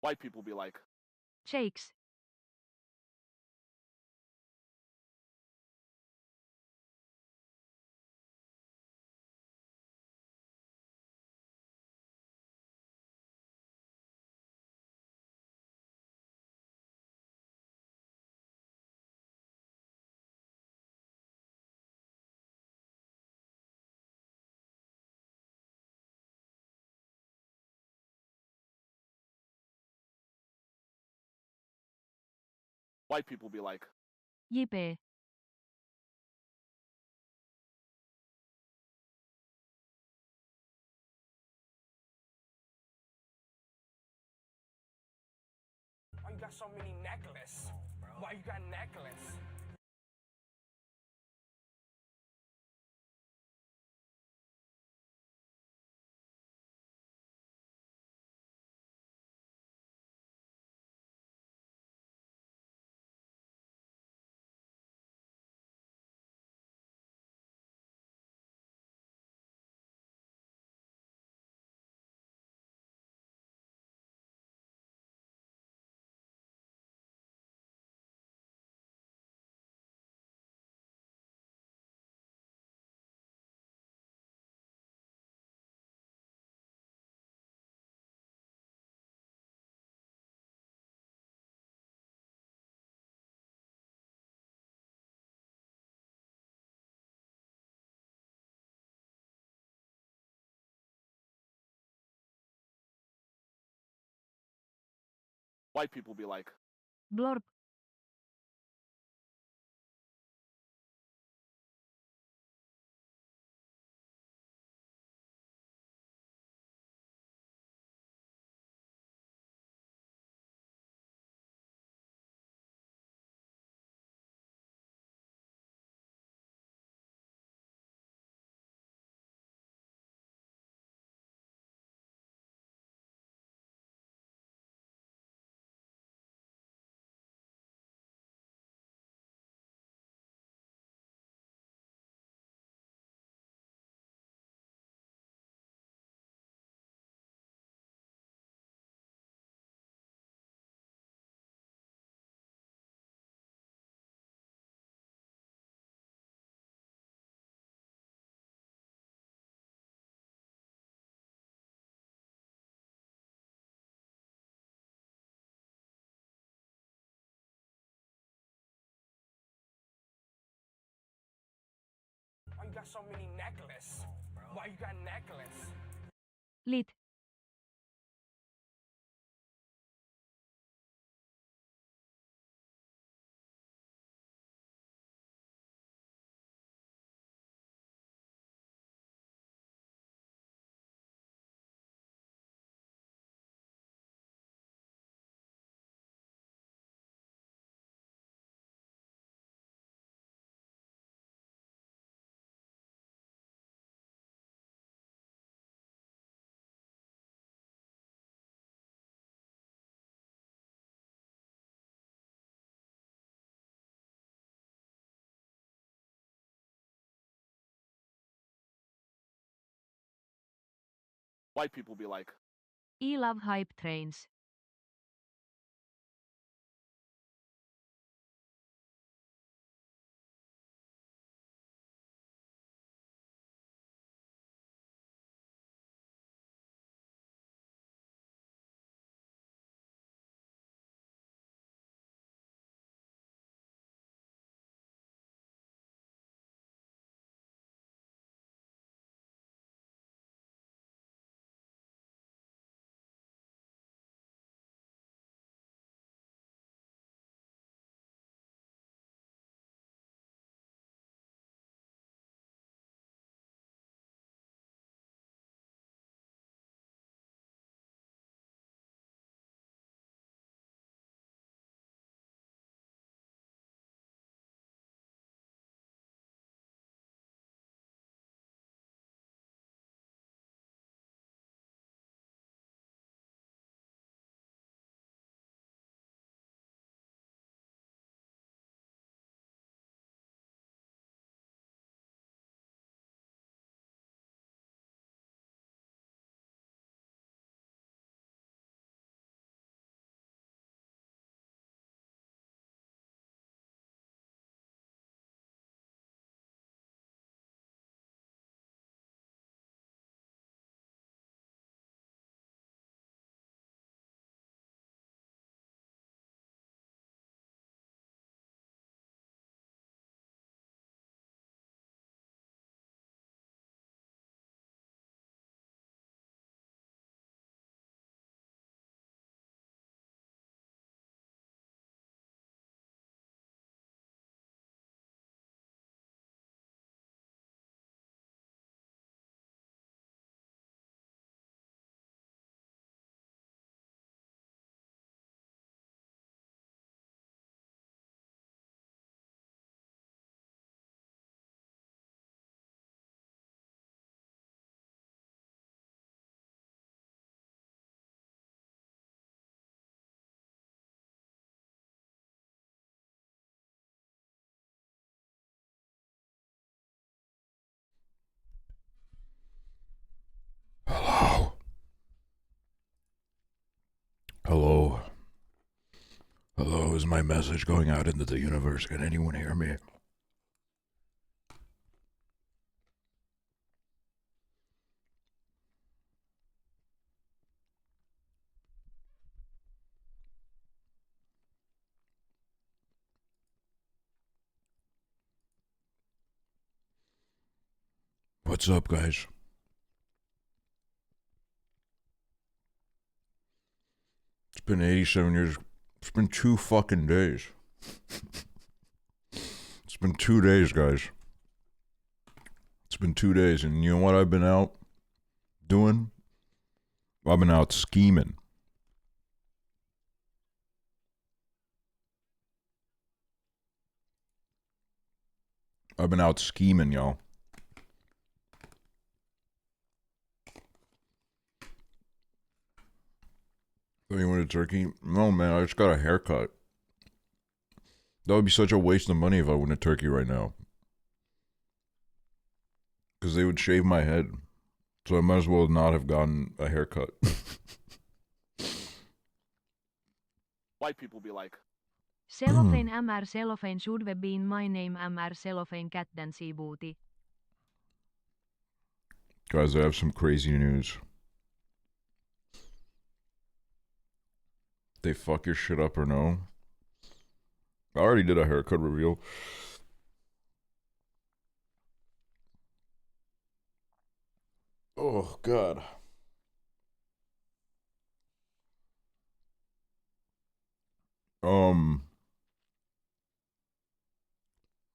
White people be like, shakes, white people be like, jipee, Why you got so many necklaces? Why you got necklace? white people be like, blorp, Why you got so many necklaces? Why you got necklace? lit, white people be like, love hype trains, is my message going out into the universe? Can anyone hear me? What's up, guys? It's been 87 years. It's been 2 fucking days. It's been 2 days, guys. It's been 2 days, and you know what I've been out doing? I've been out scheming. I've been out scheming, y'all. So you went to Turkey? No, man, I just got a haircut. That would be such a waste of money if I went to Turkey right now. Because they would shave my head. So I might as well not have gotten a haircut. White people be like, Cellophane MR cellophane should have been my name MR cellophane cat dancey booty. Guys, I have some crazy news. They fuck your shit up or no? I already did a haircut reveal. Oh, God.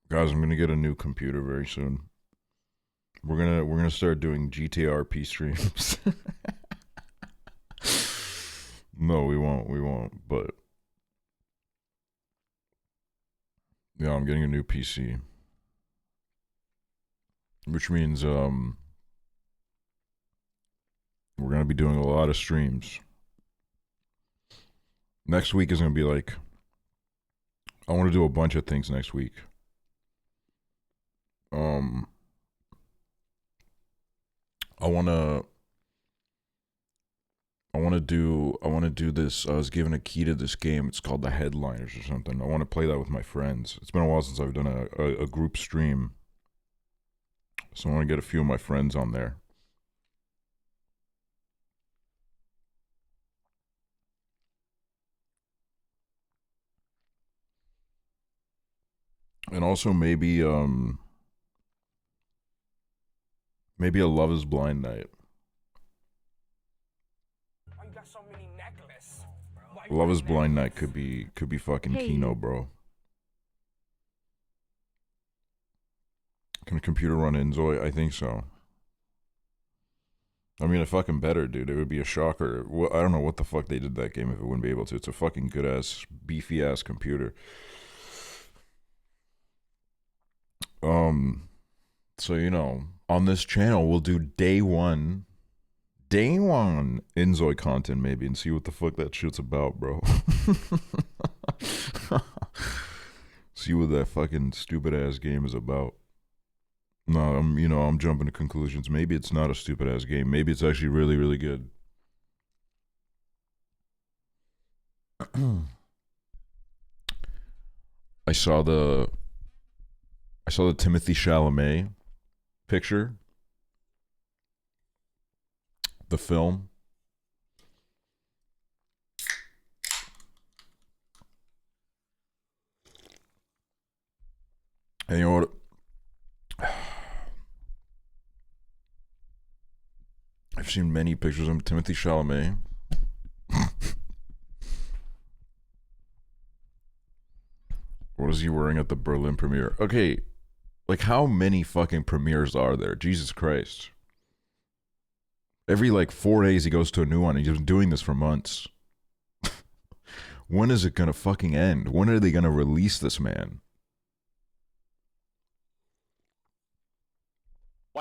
Guys, I'm gonna get a new computer very soon. We're gonna start doing GTRP streams. No, we won't, but yeah, I'm getting a new PC. Which means we're gonna be doing a lot of streams. Next week is gonna be like, I wanna do a bunch of things next week. I wanna do this. I was given a key to this game. It's called the Headliners or something. I wanna play that with my friends. It's been a while since I've done a group stream. So I wanna get a few of my friends on there. And also maybe a Love is Blind night. Why you got so many necklaces? Why you Love got is Blind night necklace? could be fucking Hey. Kino, bro. Can a computer run Inzoi? I think so. I mean, it fucking better, dude. It would be a shocker. Well, I don't know what the fuck they did that game if it wouldn't be able to. It's a fucking good ass, beefy ass computer. So you know, on this channel, we'll do day one Inzoi content maybe, and see what the fuck that shit's about, bro. See what that fucking stupid ass game is about. No, I'm jumping to conclusions. Maybe it's not a stupid ass game. Maybe it's actually really, really good. I saw the Timothy Chalamet picture, the film. And you know what? I've seen many pictures of Timothy Chalamet. What is he wearing at the Berlin premiere? Okay, like how many fucking premieres are there? Jesus Christ. Every like 4 days he goes to a new one. He's been doing this for months. When is it gonna fucking end? When are they gonna release this man?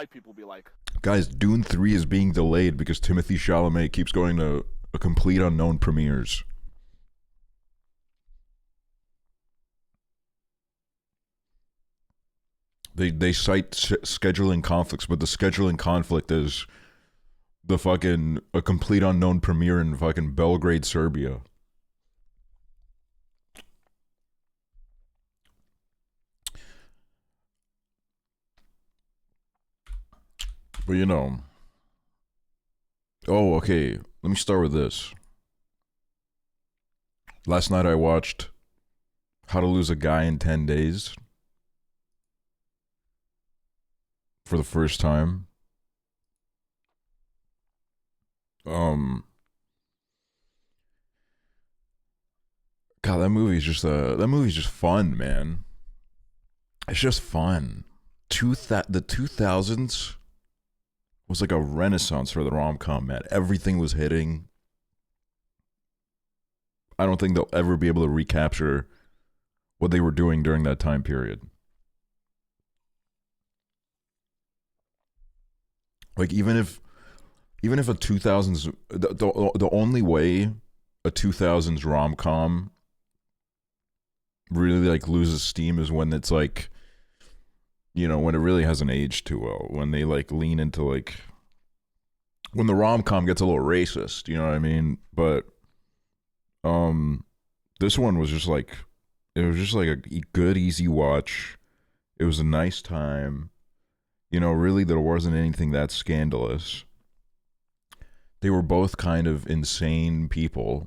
white people be like, Guys, Dune 3 is being delayed because Timothy Chalamet keeps going to a complete unknown premieres. They cite scheduling conflicts, but the scheduling conflict is the fucking a complete unknown premiere in fucking Belgrade, Serbia. But you know. Oh, okay. Let me start with this. Last night I watched How to Lose a Guy in 10 Days for the first time. God, that movie's just fun, man. It's just fun. The 2000s was like a renaissance for the rom-com, man. Everything was hitting. I don't think they'll ever be able to recapture what they were doing during that time period. Like even if a 2000s the only way a 2000s rom-com really like loses steam is when it's like, you know, when it really hasn't aged too well, when they like lean into like, when the rom-com gets a little racist, you know what I mean? But this one was just like, it was just like a good easy watch. It was a nice time. You know, really there wasn't anything that scandalous. They were both kind of insane people.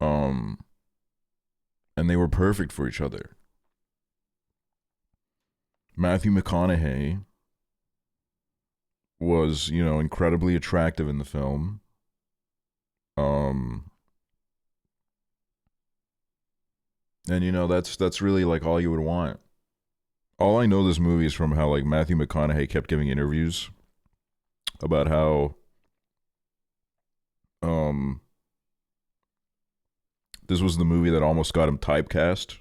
And they were perfect for each other. Matthew McConaughey was, you know, incredibly attractive in the film. And you know, that's really like all you would want. All I know this movie is from how like Matthew McConaughey kept giving interviews about how this was the movie that almost got him typecast.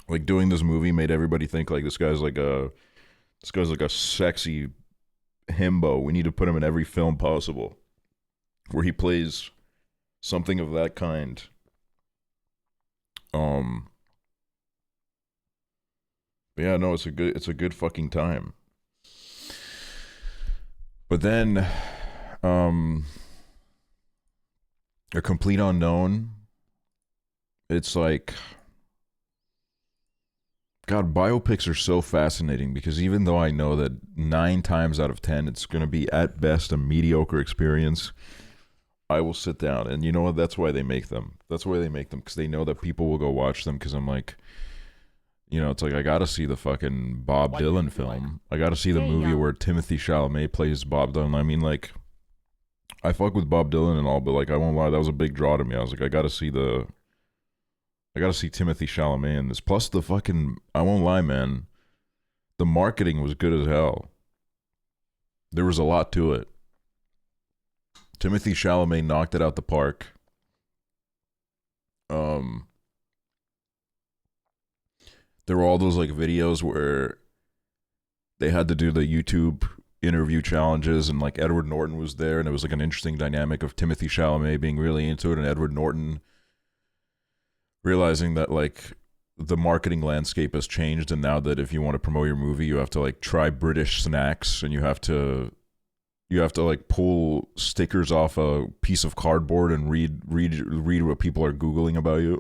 Like doing this movie made everybody think like this guy's like a sexy himbo. We need to put him in every film possible where he plays something of that kind. But yeah, no, it's a good fucking time. But then A Complete Unknown, it's like, God, biopics are so fascinating because even though I know that 9 times out of 10 it's going to be at best a mediocre experience, I will sit down. And you know what? That's why they make them. That's why they make them, because they know that people will go watch them. Because I'm like, you know, it's like I got to see the fucking Bob Dylan film. I got to see the movie where Timothy Chalamet plays Bob Dylan. I mean, like, I fuck with Bob Dylan and all, but like, I won't lie, that was a big draw to me. I was like, I got to see Timothy Chalamet in this. Plus the fucking, I won't lie, man, the marketing was good as hell. There was a lot to it. Timothy Chalamet knocked it out the park. There were all those like videos where they had to do the YouTube interview challenges, and like Edward Norton was there, and it was like an interesting dynamic of Timothy Chalamet being really into it and Edward Norton realizing that like the marketing landscape has changed, and now that if you want to promote your movie, you have to like try British snacks, and you have to like pull stickers off a piece of cardboard and read what people are Googling about you.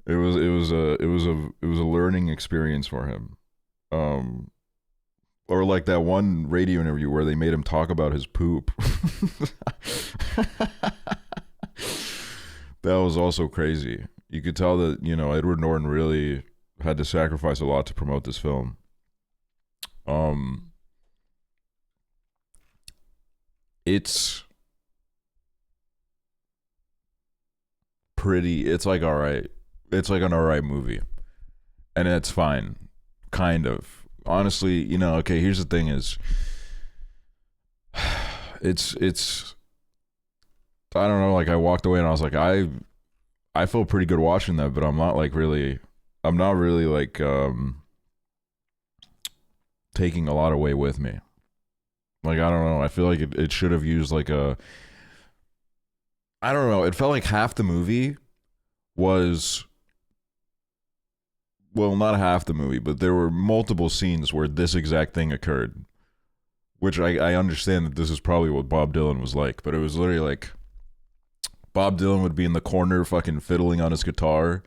It was a learning experience for him. Or like that one radio interview where they made him talk about his poop. That was also crazy. You could tell that, you know, Edward Norton really had to sacrifice a lot to promote this film. It's like all right. It's like an all right movie. And it's fine. Kind of. Honestly, you know, okay, here's the thing is, it's I don't know, like I walked away and I was like, I felt pretty good watching that, but I'm not really like taking a lot away with me. Like, I don't know, I feel like it should have used like I don't know, it felt like half the movie was, well, not half the movie, but there were multiple scenes where this exact thing occurred, which I understand that this is probably what Bob Dylan was like, but it was literally like Bob Dylan would be in the corner fucking fiddling on his guitar,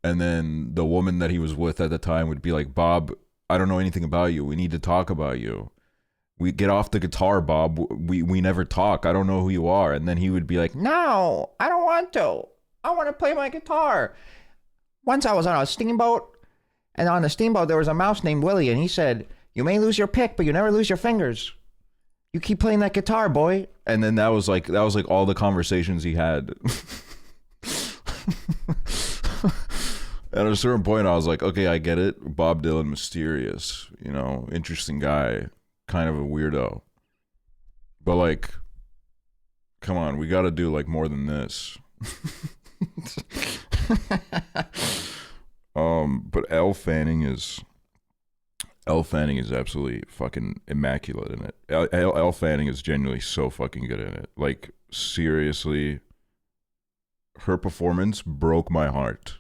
and then the woman that he was with at the time would be like, Bob, I don't know anything about you. We need to talk about you. We get off the guitar, Bob. We never talk. I don't know who you are. And then he would be like, no, I don't want to. I want to play my guitar. Once I was on a steamboat, and on the steamboat there was a mouse named Willie, and he said, you may lose your pick, but you never lose your fingers. You keep playing that guitar, boy. And then that was like all the conversations he had. At a certain point, I was like, okay, I get it. Bob Dylan, mysterious, you know, interesting guy, kind of a weirdo. But like, come on, we got to do like more than this. But Elle Fanning is absolutely fucking immaculate in it. Elle Fanning is genuinely so fucking good in it. Like, seriously, her performance broke my heart.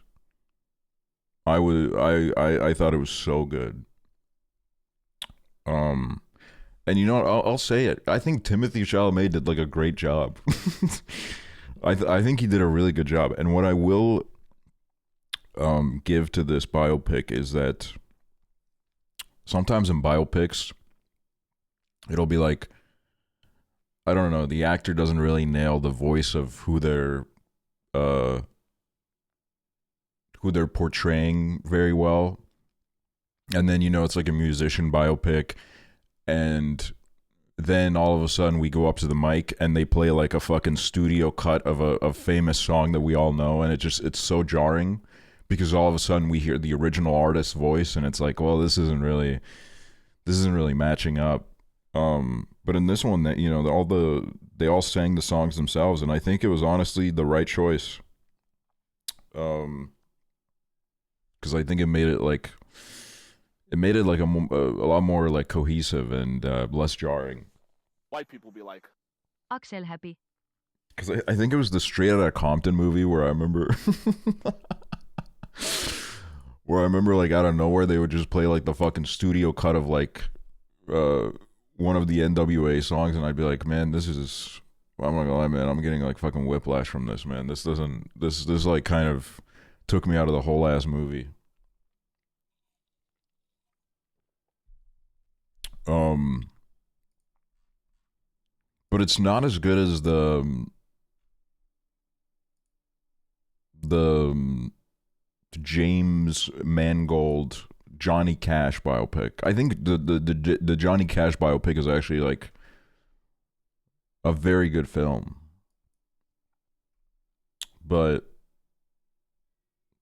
I thought it was so good. And you know what? I'll say it. I think Timothée Chalamet did like a great job. I think he did a really good job. And what I will give to this biopic is that sometimes in biopics, it'll be like, I don't know, the actor doesn't really nail the voice of who they're portraying very well. And then, you know, it's like a musician biopic, and then all of a sudden we go up to the mic and they play like a fucking studio cut of a famous song that we all know, and it's so jarring because all of a sudden we hear the original artist's voice and it's like, well, this isn't really matching up. But in this one, that, you know, they all sang the songs themselves, and I think it was honestly the right choice. Because I think it made it like a lot more like cohesive and less jarring. White people be like, Aksel happy. Because I think it was the Straight Outta Compton movie where I remember like out of nowhere they would just play like the fucking studio cut of like one of the NWA songs, and I'd be like, man, I'm not gonna lie, man, I'm getting like fucking whiplash from this, man. This like kind of took me out of the whole ass movie. But it's not as good as the James Mangold Johnny Cash biopic. I think the Johnny Cash biopic is actually like a very good film. But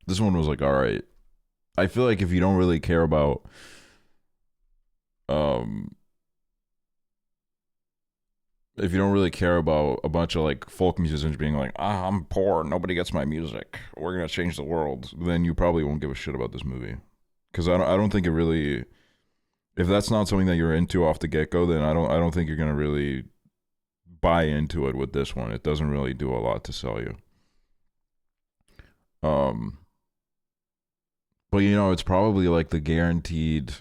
this one was like, all right. I feel like if you don't really care about if you don't really care about a bunch of like folk musicians being like, I'm poor, nobody gets my music, we're gonna change the world, then you probably won't give a shit about this movie. Because I don't think it really, if that's not something that you're into off the get go, then I don't think you're gonna really buy into it with this one. It doesn't really do a lot to sell you. But you know, it's probably like the guaranteed,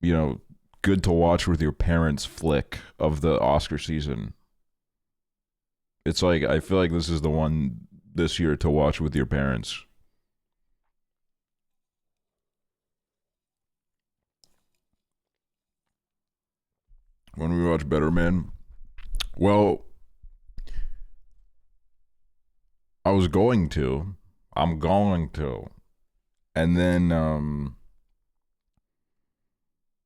you know, good to watch with your parents flick of the Oscar season. It's like, I feel like this is the one this year to watch with your parents. When we watch Better Man, well, I'm going to, and then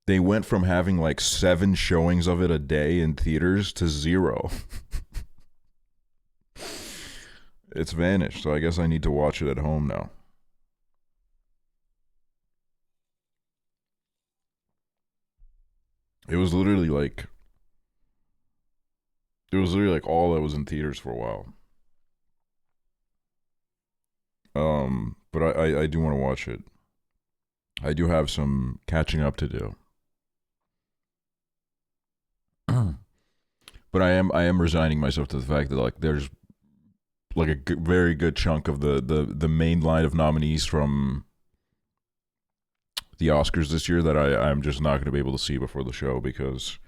they went from having like 7 showings of it a day in theaters to 0. It's vanished, so I guess I need to watch it at home now. It was literally like all that was in theaters for a while. But I do want to watch it. I do have some catching up to do. But I am resigning myself to the fact that like there's like a very good chunk of the main line of nominees from the Oscars this year that I'm just not going to be able to see before the show because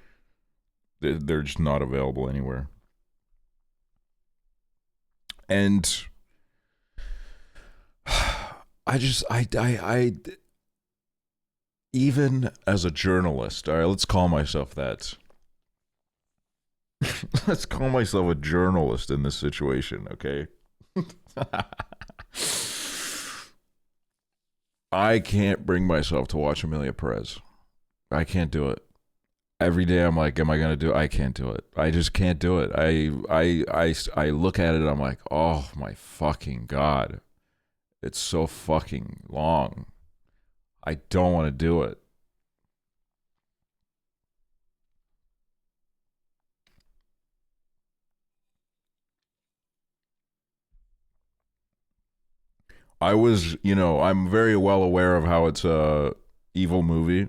they're just not available anywhere. And even as a journalist, all right, let's call myself that. Let's call myself a journalist in this situation, okay? I can't bring myself to watch Amelia Perez. I can't do it. Every day I'm like, am I gonna do it? I can't do it. I just can't do it. I look at it and I'm like, oh my fucking God. It's so fucking long. I don't want to do it. I was, I'm very well aware of how it's a evil movie.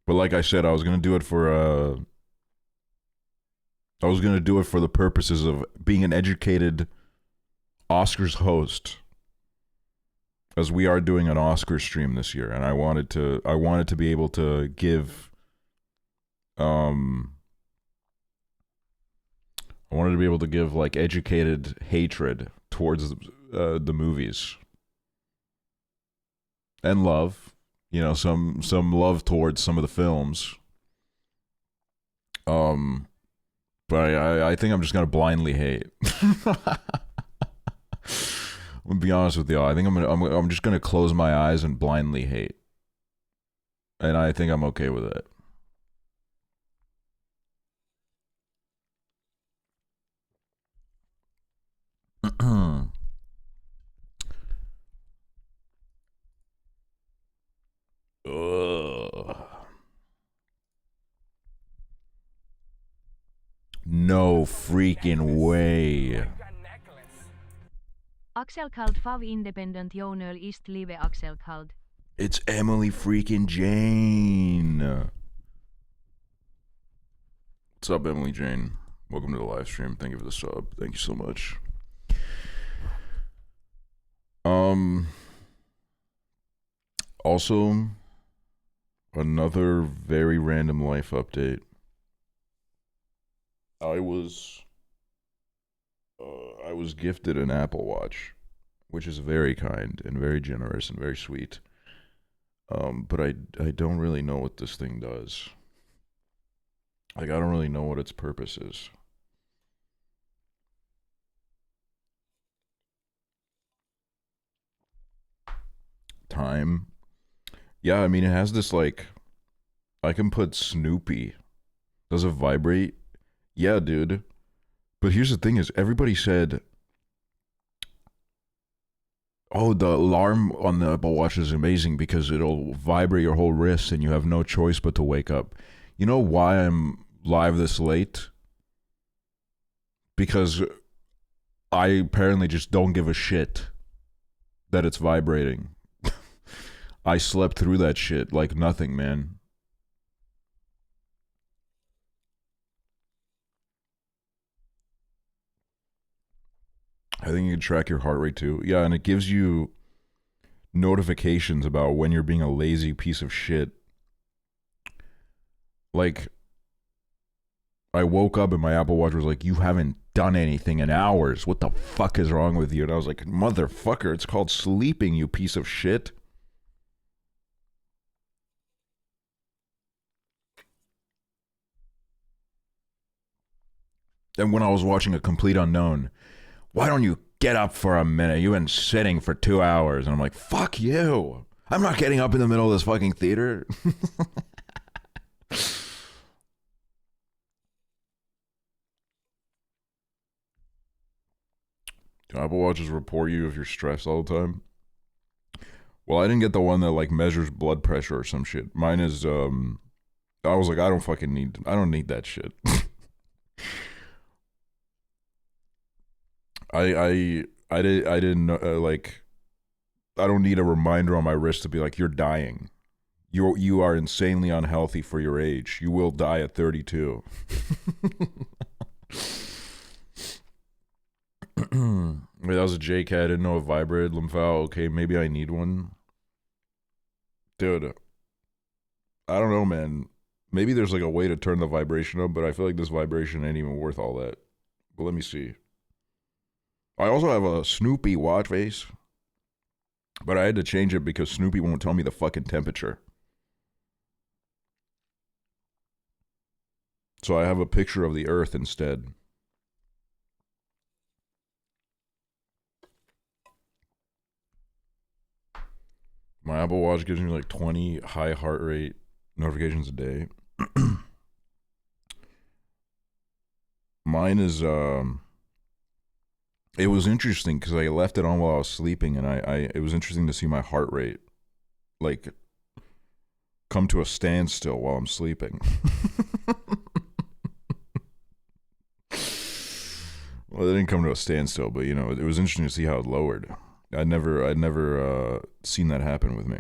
But like I said, I was going to do it for the purposes of being an educated Oscars host, as we are doing an Oscar stream this year, and I wanted to be able to give like educated hatred towards the movies and love, some love towards some of the films. But I think I'm just gonna blindly hate. I'm gonna be honest with y'all. I think I'm just gonna close my eyes and blindly hate, and I think I'm okay with it. No freaking way. Aksel kalled fav independent journal ist live Aksel kalled. It's Emily freaking Jane. What's up, Emily Jane? Welcome to the live stream. Thank you for the sub. Thank you so much. Also, another very random life update. I was gifted an Apple Watch, which is very kind and very generous and very sweet. But I don't really know what this thing does. Like, I don't really know what its purpose is. Time. Yeah, I mean, it has this, like, I can put Snoopy. Does it vibrate? Yeah, dude. But here's the thing is, everybody said, oh, the alarm on the Apple Watch is amazing because it'll vibrate your whole wrist and you have no choice but to wake up. You know why I'm live this late? Because I apparently just don't give a shit that it's vibrating. I slept through that shit like nothing, man. I think you can track your heart rate too. Yeah, and it gives you notifications about when you're being a lazy piece of shit. Like, I woke up and my Apple Watch was like, you haven't done anything in hours. What the fuck is wrong with you? And I was like, motherfucker, it's called sleeping, you piece of shit. And when I was watching A Complete Unknown, why don't you get up for a minute? You've been sitting for 2 hours. And I'm like, fuck you. I'm not getting up in the middle of this fucking theater. Do Apple Watches report you if you're stressed all the time? Well, I didn't get the one that like measures blood pressure or some shit. Mine is I was like, I don't need that shit. I didn't like, I don't need a reminder on my wrist to be like, you're dying. You are insanely unhealthy for your age. You will die at 32. Wait, that was a JK. I didn't know it vibrated. Lymphal. Okay, maybe I need one. Dude, I don't know, man. Maybe there's like a way to turn the vibration up, but I feel like this vibration ain't even worth all that. But let me see. I also have a Snoopy watch face. But I had to change it because Snoopy won't tell me the fucking temperature. So I have a picture of the Earth instead. My Apple Watch gives me like 20 high heart rate notifications a day. Mine is it was interesting because I left it on while I was sleeping, and it was interesting to see my heart rate like come to a standstill while I'm sleeping. Well, it didn't come to a standstill, but you know, it was interesting to see how it lowered. I'd never seen that happen with me.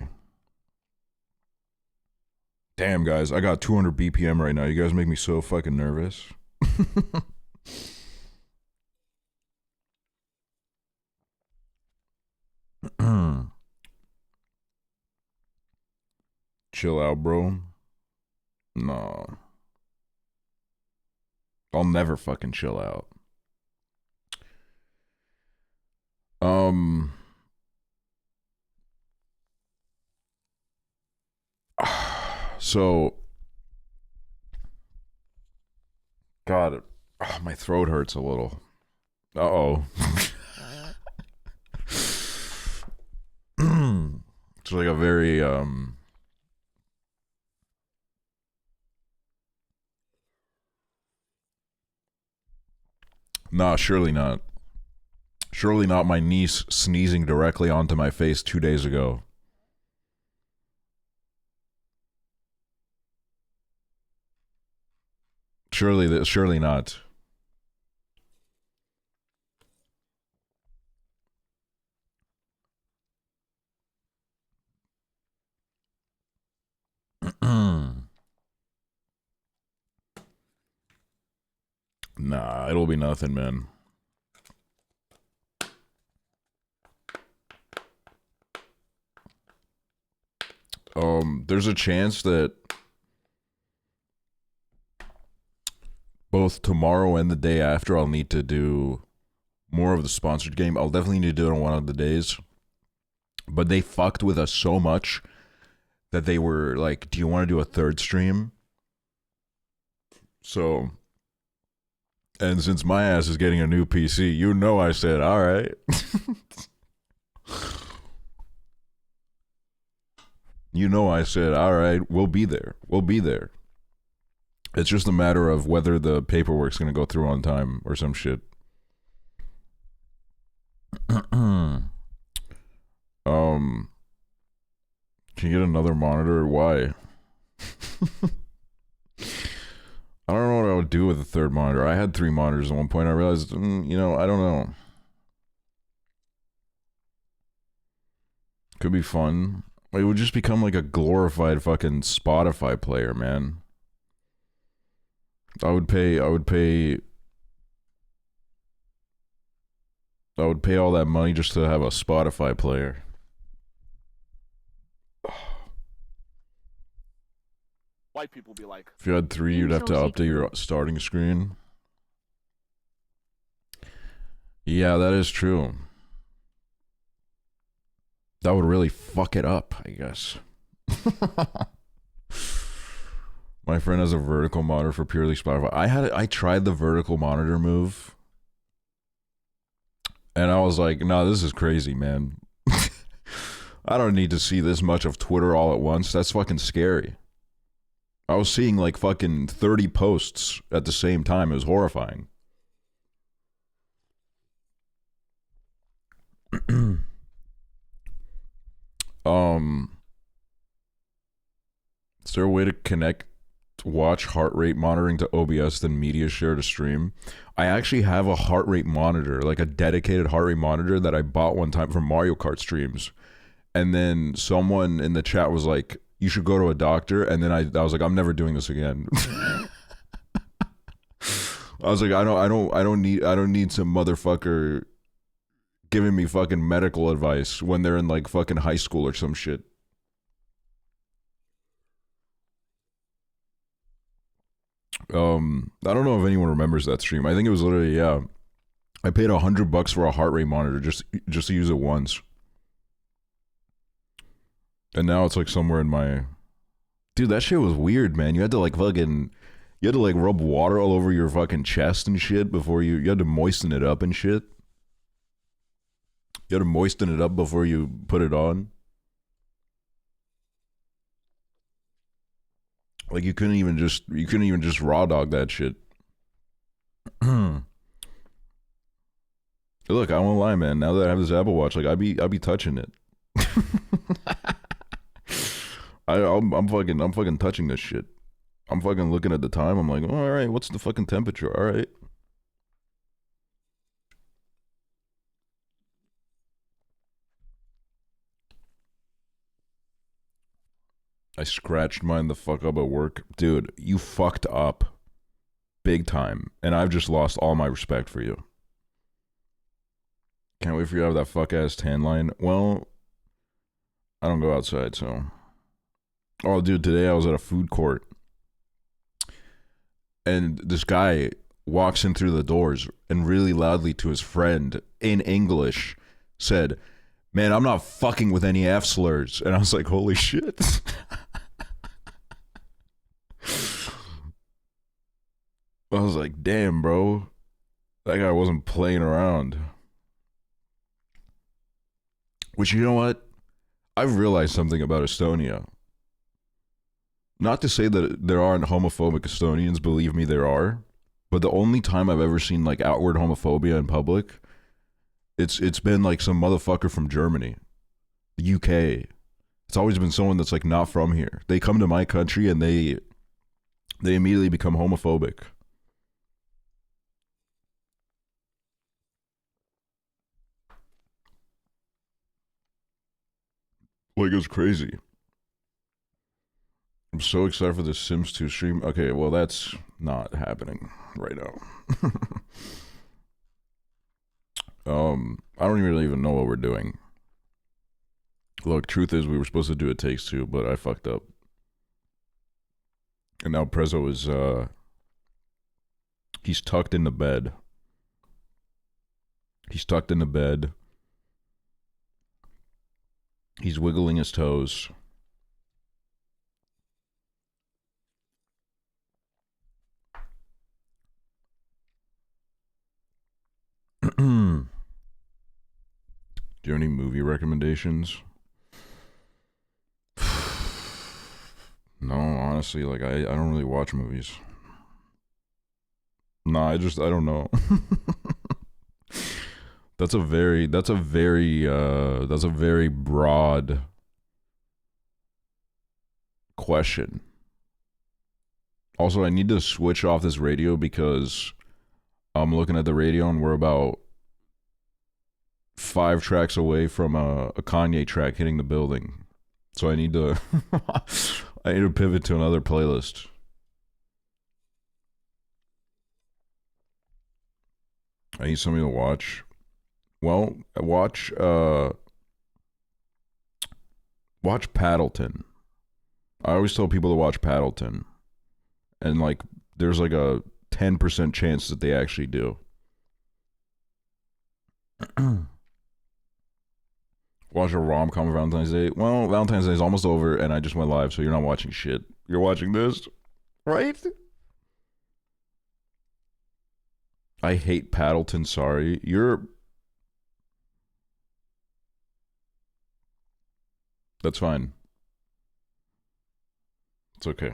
Damn, guys, I got 200 BPM right now. You guys make me so fucking nervous. Chill out, bro. No. I'll never fucking chill out. So, God, my throat hurts a little. Uh-oh. It's like a very, Nah, surely not. Surely not my niece sneezing directly onto my face 2 days ago. Surely not. Nah, it'll be nothing, man. There's a chance that both tomorrow and the day after I'll need to do more of the sponsored game. I'll definitely need to do it on one of the days. But they fucked with us so much that they were like, do you want to do a third stream? So, and since my ass is getting a new PC, you know I said, all right. You know I said, all right, we'll be there. We'll be there. It's just a matter of whether the paperwork's going to go through on time or some shit. Can you get another monitor? Why? I don't know what I would do with a third monitor. I had 3 monitors at one point. I realized, you know, I don't know. Could be fun. It would just become like a glorified fucking Spotify player, man. I would pay all that money just to have a Spotify player. White people be like, If you had 3, you'd have to update your starting screen. Yeah, that is true. That would really fuck it up, I guess. My friend has a vertical monitor for purely Spotify. I tried the vertical monitor move, and I was like, nah, this is crazy, man. I don't need to see this much of Twitter all at once. That's fucking scary. I was seeing like fucking 30 posts at the same time. It was horrifying. Is there a way to connect watch heart rate monitoring to OBS then media share to stream? I actually have a heart rate monitor, like a dedicated heart rate monitor that I bought one time for Mario Kart streams. And then someone in the chat was like, you should go to a doctor. And then I was like, I'm never doing this again. I was like, I don't need some motherfucker giving me fucking medical advice when they're in like fucking high school or some shit. I don't know if anyone remembers that stream. I think it was literally, yeah. I paid $100 for a heart rate monitor just to use it once. And now it's like somewhere in my... Dude, that shit was weird, man. You had to like fucking... You had to like rub water all over your fucking chest and shit before you... You had to moisten it up and shit. You had to moisten it up before you put it on. Like you couldn't even just raw dog that shit. Look, I won't lie, man. Now that I have this Apple Watch, like I be touching it. I'm fucking touching this shit. I'm fucking looking at the time. I'm like, oh, all right, what's the fucking temperature? All right. I scratched mine the fuck up at work. Dude, you fucked up. Big time. And I've just lost all my respect for you. Can't wait for you to have that fuck ass tan line. Well, I don't go outside, so. Oh, dude, today I was at a food court. And this guy walks in through the doors and really loudly to his friend in English said, "Man, I'm not fucking with any F slurs." And I was like, holy shit. I was like, damn, bro. That guy wasn't playing around. Which, you know what? I've realized something about Estonia. Not to say that there aren't homophobic Estonians, believe me, there are. But the only time I've ever seen like outward homophobia in public, it's been like some motherfucker from Germany, the UK. It's always been someone that's like not from here. They come to my country and they immediately become homophobic. Like, it's crazy. I'm so excited for the Sims 2 stream. Okay, well, that's not happening right now. I don't really even know what we're doing. Look, truth is, we were supposed to do It Takes Two, but I fucked up. And now Prezzo is, he's tucked in the bed. He's tucked in the bed. He's wiggling his toes. Do you have any movie recommendations? No, honestly, like I don't really watch movies. No, I don't know. That's a very broad question. Also, I need to switch off this radio because I'm looking at the radio and we're about 5 tracks away from a Kanye track hitting the building. So I need to pivot to another playlist. I need something to watch. Well, watch Paddleton. I always tell people to watch Paddleton. And like there's like a 10% chance that they actually do. Watch a rom-com on Valentine's Day. Well, Valentine's Day is almost over and I just went live, so you're not watching shit. You're watching this, right? I hate Paddleton, sorry. That's fine. It's okay.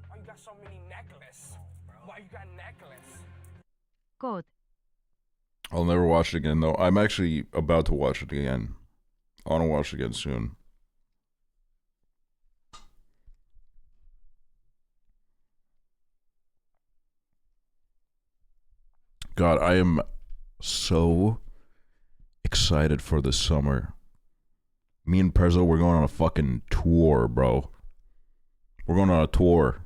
Why you got so many necklaces? Why you got necklace? Quote. I'll never watch it again, though. I'm actually about to watch it again. I want to watch it again soon. God, I am so excited for the summer. Me and Prezzo, we're going on a fucking tour, bro. We're going on a tour.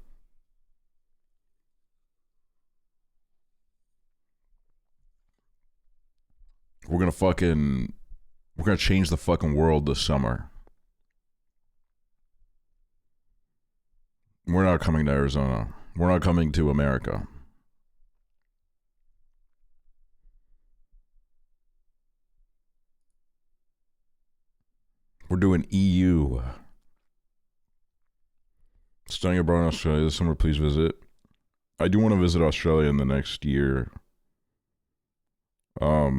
We're gonna change the fucking world this summer. We're not coming to Arizona. We're not coming to America. We're doing EU. Studying abroad in Australia this summer, please visit. I do want to visit Australia in the next year. I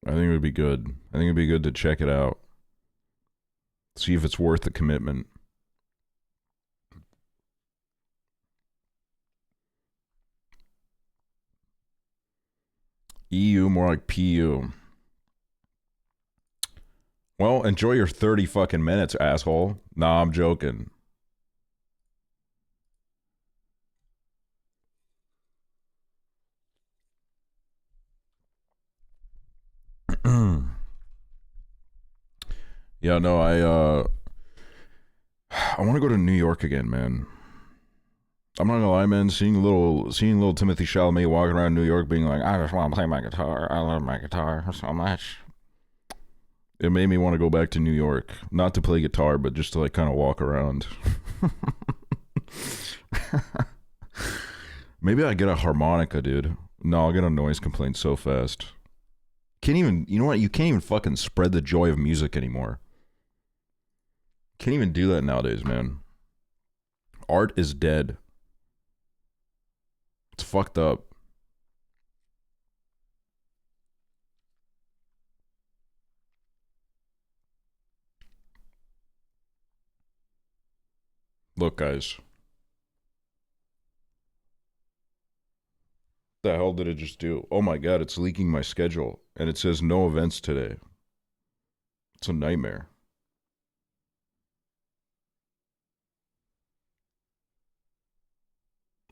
think it would be good. I think it'd be good to check it out. See if it's worth the commitment. EU, more like PU. Well, enjoy your 30 fucking minutes, asshole. Nah, I'm joking. Yeah, no, I want to go to New York again, man. I'm not gonna lie, man. Seeing little Timothy Chalamet walking around New York, being like, "I just want to play my guitar. I love my guitar so much." It made me want to go back to New York, not to play guitar, but just to like kind of walk around. Maybe I get a harmonica, dude. No, I'll get a noise complaint so fast. Can't even, you know what? You can't even fucking spread the joy of music anymore. Can't even do that nowadays, man. Art is dead. It's fucked up. Look, guys. What the hell did it just do? Oh my god, it's leaking my schedule. And it says no events today. It's a nightmare.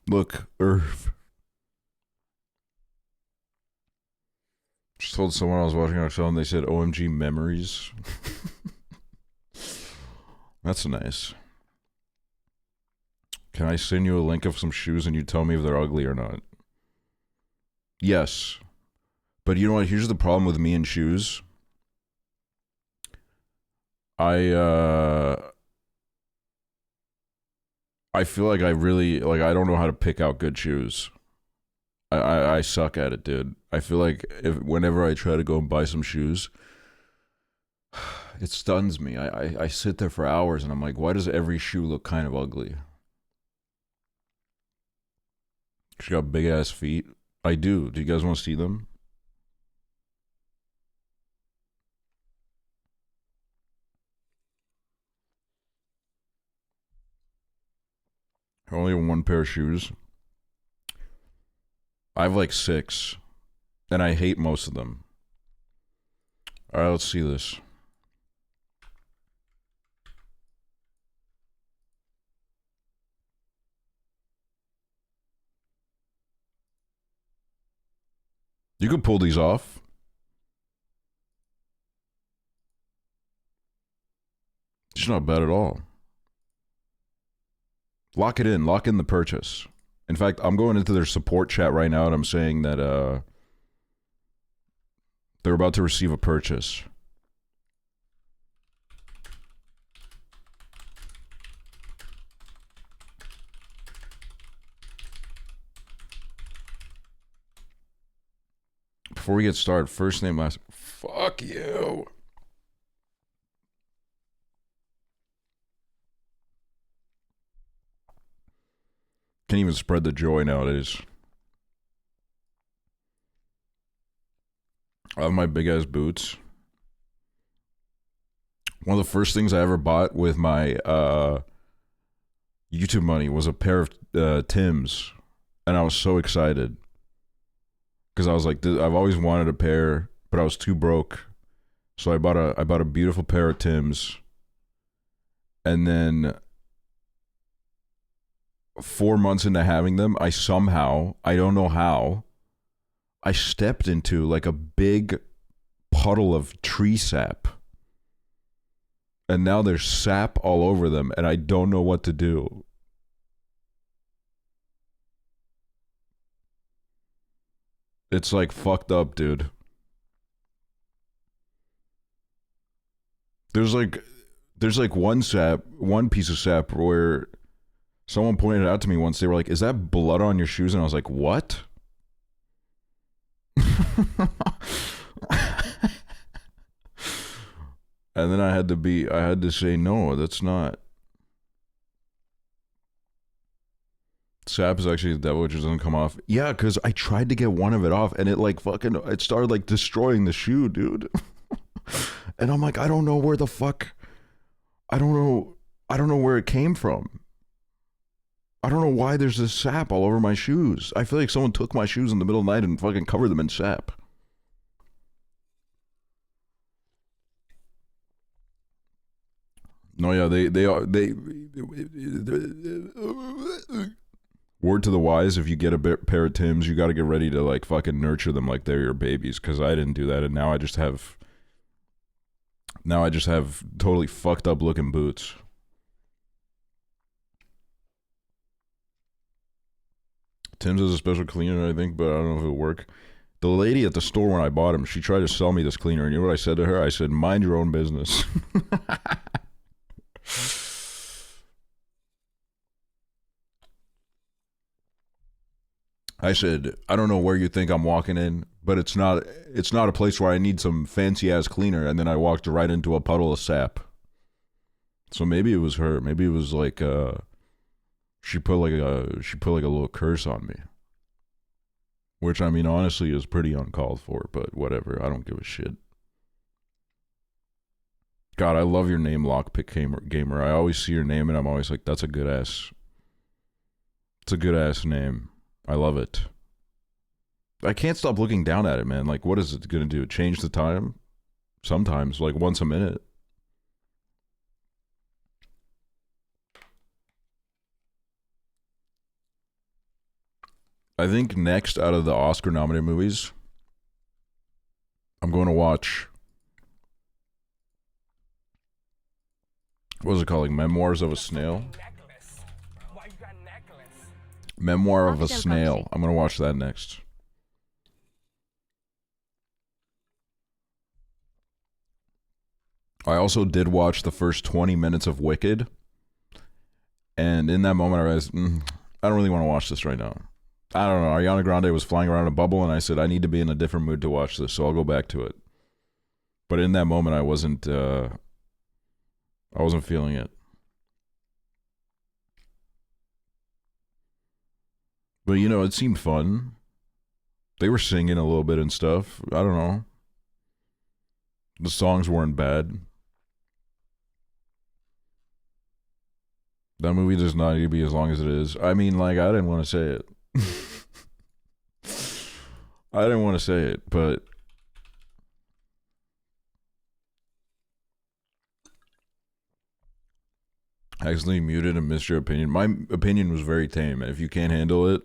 Look, Earth. Just told someone I was watching Aksels and they said OMG memories. That's nice. Can I send you a link of some shoes and you tell me if they're ugly or not? Yes. But you know what? Here's the problem with me and shoes. I feel like I really, like, I don't know how to pick out good shoes. I suck at it, dude. I feel like whenever I try to go and buy some shoes, it stuns me. I sit there for hours and I'm like, why does every shoe look kind of ugly? She got big ass feet. I do. Do you guys want to see them? I only have one pair of shoes. I have like 6. And I hate most of them. Alright, let's see this. You could pull these off. It's not bad at all. Lock it in. Lock in the purchase. In fact, I'm going into their support chat right now and I'm saying that they're about to receive a purchase. Before we get started, first name, last... Fuck you. Can't even spread the joy nowadays. I have my big ass boots. One of the first things I ever bought with my YouTube money was a pair of Timbs, and I was so excited because I was like, I've always wanted a pair, but I was too broke, so I bought a beautiful pair of Timbs, and then 4 months into having them, I somehow, I don't know how, I stepped into like a big puddle of tree sap. And now there's sap all over them, and I don't know what to do. It's like fucked up, dude. There's like one piece of sap where someone pointed out to me once. They were like, "Is that blood on your shoes?" And I was like, "What?" And then I had to say, no, that's not. Sap is actually the devil, which doesn't come off. Yeah, because I tried to get one of it off, and it like fucking, it started like destroying the shoe, dude. And I'm like, I don't know where the fuck, I don't know where it came from. I don't know why there's this sap all over my shoes. I feel like someone took my shoes in the middle of the night and fucking covered them in sap. No, yeah, they word to the wise, if you get a pair of Timbs, you got to get ready to like fucking nurture them like they're your babies, because I didn't do that, and now I just have totally fucked up looking boots. Tim's is a special cleaner, I think, but I don't know if it'll work. The lady at the store when I bought him, she tried to sell me this cleaner, and you know what I said to her? I said, mind your own business. I said, I don't know where you think I'm walking in, but it's not a place where I need some fancy ass cleaner. And then I walked right into a puddle of sap. So maybe it was her. Maybe it was like she put like a little curse on me. Which, I mean, honestly is pretty uncalled for, but whatever. I don't give a shit. God, I love your name, Lockpick Gamer. I always see your name and I'm always like, that's a good ass. It's a good ass name. I love it. I can't stop looking down at it, man. Like, what is it going to do? Change the time? Sometimes, like once a minute. I think next out of the Oscar-nominated movies, I'm going to watch... What is it called? Like Memoirs of a Snail? Memoir of a Snail. I'm going to watch that next. I also did watch the first 20 minutes of Wicked. And in that moment I realized, I don't really want to watch this right now. I don't know. Ariana Grande was flying around a bubble and I said, I need to be in a different mood to watch this, so I'll go back to it. But in that moment I wasn't feeling it. But, you know, it seemed fun. They were singing a little bit and stuff. I don't know. The songs weren't bad. That movie does not need to be as long as it is. I mean, like, I didn't want to say it. I didn't want to say it, but... I accidentally muted and missed your opinion. My opinion was very tame. If you can't handle it...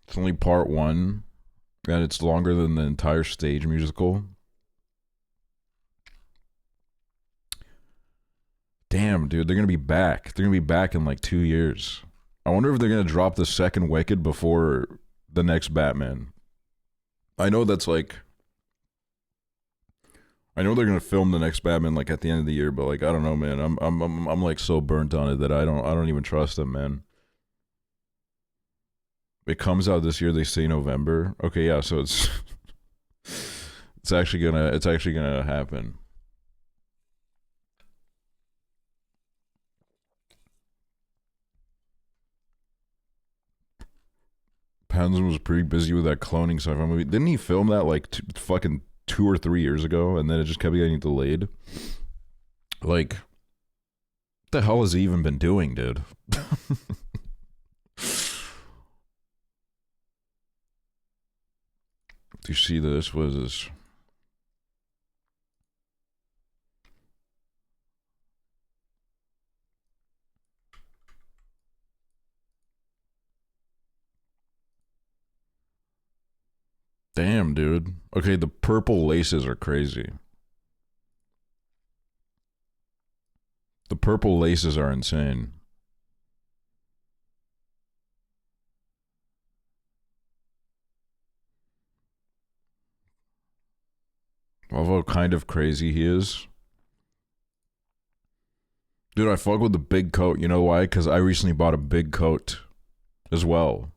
It's only part 1, and it's longer than the entire stage musical. Damn, dude, they're gonna be back. They're gonna be back in like 2 years. I wonder if they're gonna drop the second Wicked before the next Batman. I know that's like... I know they're gonna film the next Batman like at the end of the year, but like I don't know, man. I'm like so burnt on it that I don't even trust them, man. It comes out this year. They say November. Okay, yeah. So it's it's actually gonna happen. Pattinson was pretty busy with that cloning sci-fi movie. Didn't he film that like fucking 2 or 3 years ago, and then it just kept getting delayed? Like, what the hell has he even been doing, dude? Do you see this? What is this? Damn, dude. Okay, the purple laces are crazy. The purple laces are insane. Love how kind of crazy he is. Dude, I fuck with the big coat. You know why? Because I recently bought a big coat as well.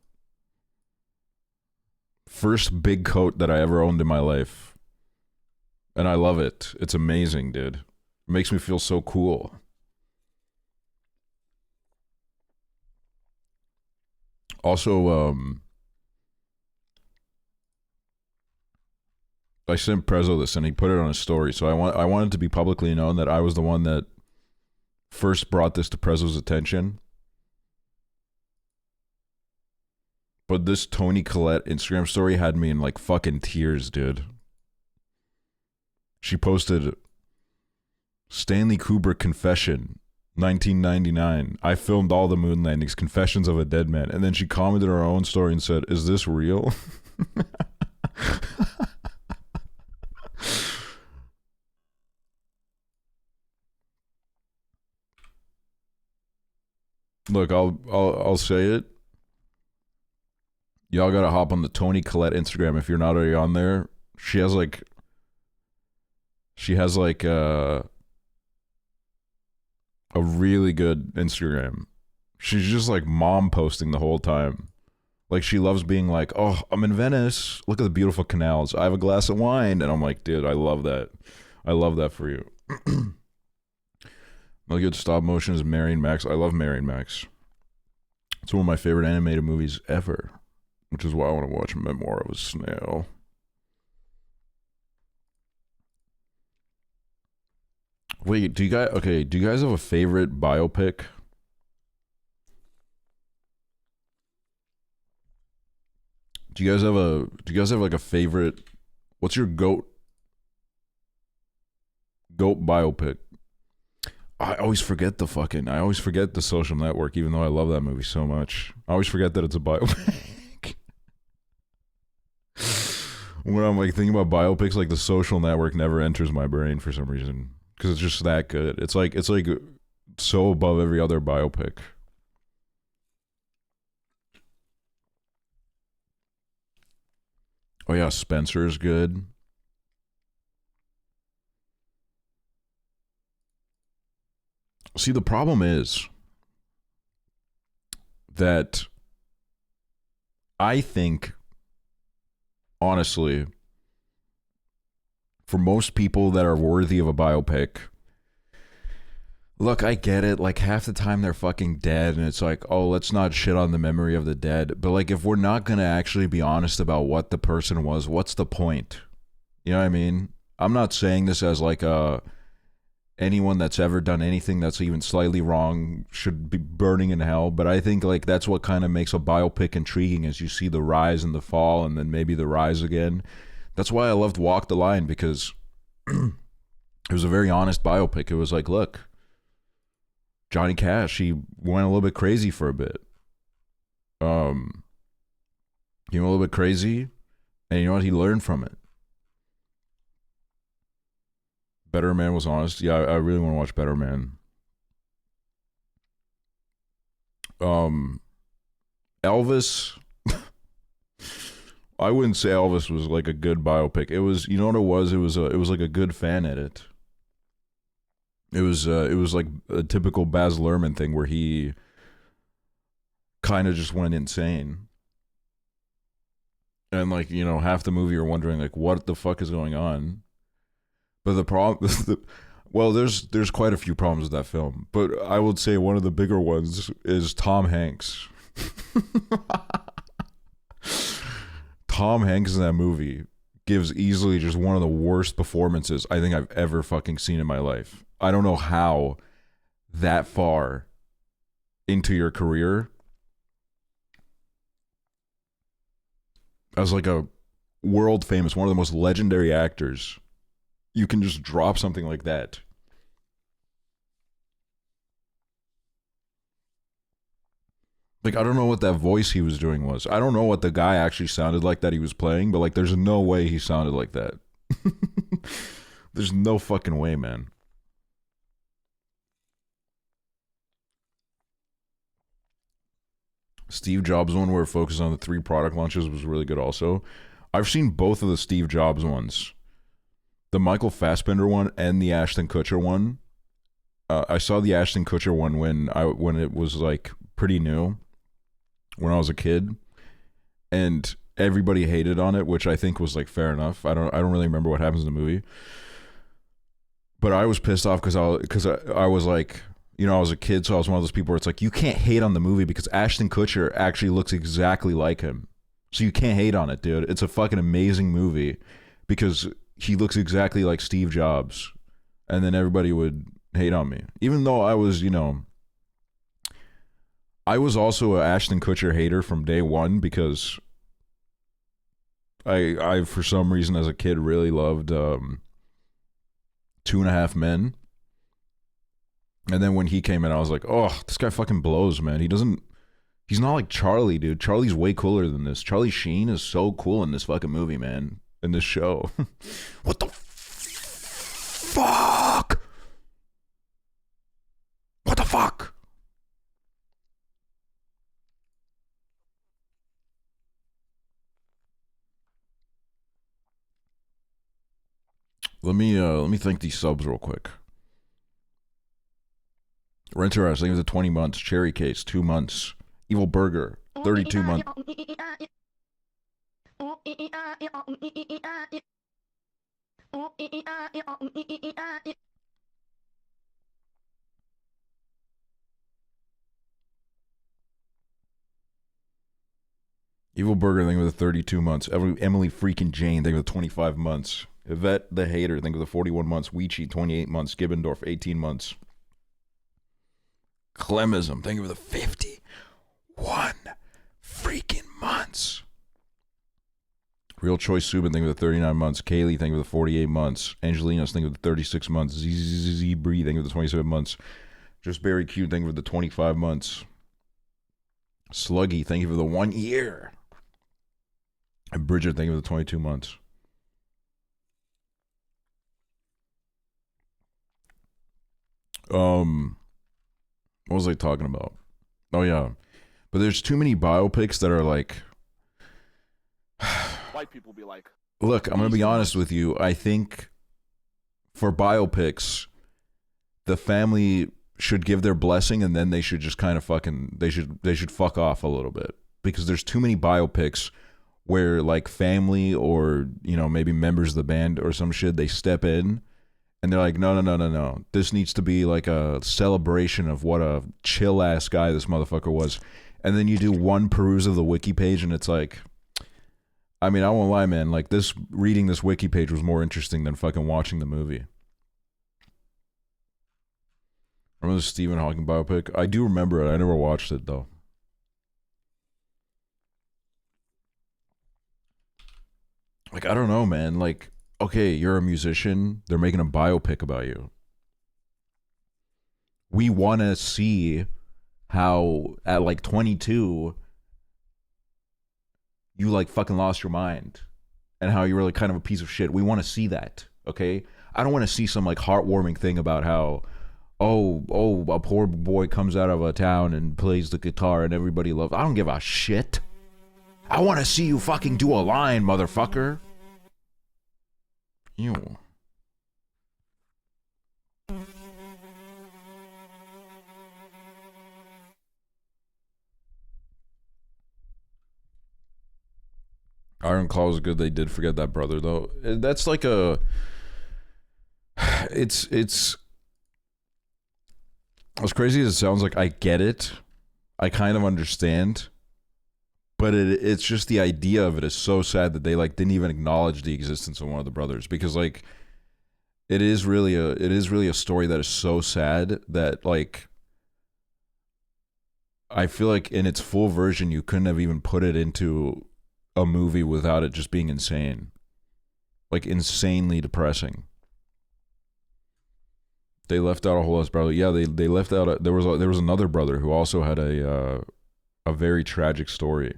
first big coat that I ever owned in my life. And I love it. It's amazing, dude. It makes me feel so cool. Also, I sent Prezzo this and he put it on his story. So I wanted to be publicly known that I was the one that first brought this to Prezzo's attention. But this Toni Collette Instagram story had me in like fucking tears, dude. She posted Stanley Kubrick confession, 1999. I filmed all the moon landings, confessions of a dead man. And then she commented on her own story and said, "Is this real?" Look, I'll say it. Y'all gotta hop on the Toni Collette Instagram if you're not already on there. She has like a really good Instagram. She's just like mom posting the whole time. Like she loves being like, "Oh, I'm in Venice. Look at the beautiful canals. I have a glass of wine." And I'm like, dude, I love that. I love that for you. My good stop motion is Marion Max. I love Marion Max. It's one of my favorite animated movies ever, which is why I want to watch Memoir of a Snail. Wait, do you guys have a favorite biopic? Do you guys have like a favorite? What's your goat biopic? I always forget the Social Network, even though I love that movie so much. I always forget that it's a biopic. When I'm like thinking about biopics, like the Social Network never enters my brain for some reason. Because it's just that good. It's like so above every other biopic. Oh yeah, Spencer is good. See, the problem is that I think, honestly, for most people that are worthy of a biopic, look, I get it. Like half the time they're fucking dead, and it's like, oh, let's not shit on the memory of the dead. But like, if we're not gonna actually be honest about what the person was, what's the point? You know what I mean? I'm not saying this as like anyone that's ever done anything that's even slightly wrong should be burning in hell. But I think like that's what kind of makes a biopic intriguing, is you see the rise and the fall, and then maybe the rise again. That's why I loved Walk the Line, because it was a very honest biopic. It was like, look, Johnny Cash, he went a little bit crazy for a bit. He went a little bit crazy, and you know what? He learned from it. Better Man was honest. Yeah, I really want to watch Better Man. Elvis, I wouldn't say Elvis was like a good biopic. It was, you know what it was? It was like a good fan edit. It was like a typical Baz Luhrmann thing where he kind of just went insane. And like, you know, half the movie you're wondering like, what the fuck is going on? But the problem, well, there's quite a few problems with that film. But I would say one of the bigger ones is Tom Hanks. Tom Hanks in that movie gives easily just one of the worst performances I think I've ever fucking seen in my life. I don't know how that far into your career, as like a world famous, one of the most legendary actors, you can just drop something like that. Like, I don't know what that voice he was doing was. I don't know what the guy actually sounded like that he was playing, but like, there's no way he sounded like that. There's no fucking way, man. Steve Jobs one where it focused on the 3 product launches was really good also. I've seen both of the Steve Jobs ones. The Michael Fassbender one and the Ashton Kutcher one. I saw the Ashton Kutcher one when it was like pretty new, when I was a kid, and everybody hated on it, which I think was like fair enough. I don't really remember what happens in the movie, but I was pissed off because I was like, you know, I was a kid, so I was one of those people where it's like, you can't hate on the movie because Ashton Kutcher actually looks exactly like him, so you can't hate on it, dude. It's a fucking amazing movie because he looks exactly like Steve Jobs, and then everybody would hate on me, even though I was, you know, I was also an Ashton Kutcher hater from day one because I for some reason as a kid really loved 2.5 Men, and then when he came in, I was like, oh, this guy fucking blows, man. He's not like Charlie, dude. Charlie's way cooler than this. Charlie Sheen is so cool in this fucking movie, man. In this show. What the fuck? What the fuck? Let me thank these subs real quick. Renter House, I think it was 20 months. Cherry Case, 2 months. Evil Burger, 32 months. Evil Burger, think of the 32 months. Emily freaking Jane, think of the 25 months. Yvette the Hater, think of the 41 months. Weechi, 28 months. Gibbendorf, 18 months. Clemism, think of the 51 freaking months. Real Choice Subin, think of the 39 months. Kaylee, think of the 48 months. Angelinos, think of the 36 months. ZZZ Bree, think of the 27 months. Just Barry Q, think of the 25 months. Sluggy, thank you for the 1 year. And Bridget, thank you for the 22 months. What was I talking about? Oh yeah, but there's too many biopics that are like. White people be like, Look, I'm gonna be honest with you. I think for biopics, the family should give their blessing, and then they should just kind of they should fuck off a little bit, because there's too many biopics where like family or, you know, maybe members of the band or some shit, they step in and they're like, no. This needs to be like a celebration of what a chill ass guy this motherfucker was. And then you do one peruse of the wiki page and it's like, I mean, I won't lie, man. Like reading this wiki page was more interesting than fucking watching the movie. Remember the Stephen Hawking biopic? I do remember it. I never watched it though. Like, I don't know, man. Like, okay, you're a musician. They're making a biopic about you. We want to see how at like 22 you like fucking lost your mind and how you were like kind of a piece of shit. We want to see that, okay? I don't want to see some like heartwarming thing about how oh, a poor boy comes out of a town and plays the guitar and everybody loves. I don't give a shit. I want to see you fucking do a line, motherfucker. Ew. Iron Claw is good. They did forget that brother though. That's like a. It's as crazy as it sounds. Like, I get it. I kind of understand. But it's just the idea of it is so sad that they like didn't even acknowledge the existence of one of the brothers, because like it is really a story that is so sad that like I feel like in its full version you couldn't have even put it into a movie without it just being insane, like insanely depressing. They left out a whole ass brother. Yeah, they left out there was another brother who also had a very tragic story.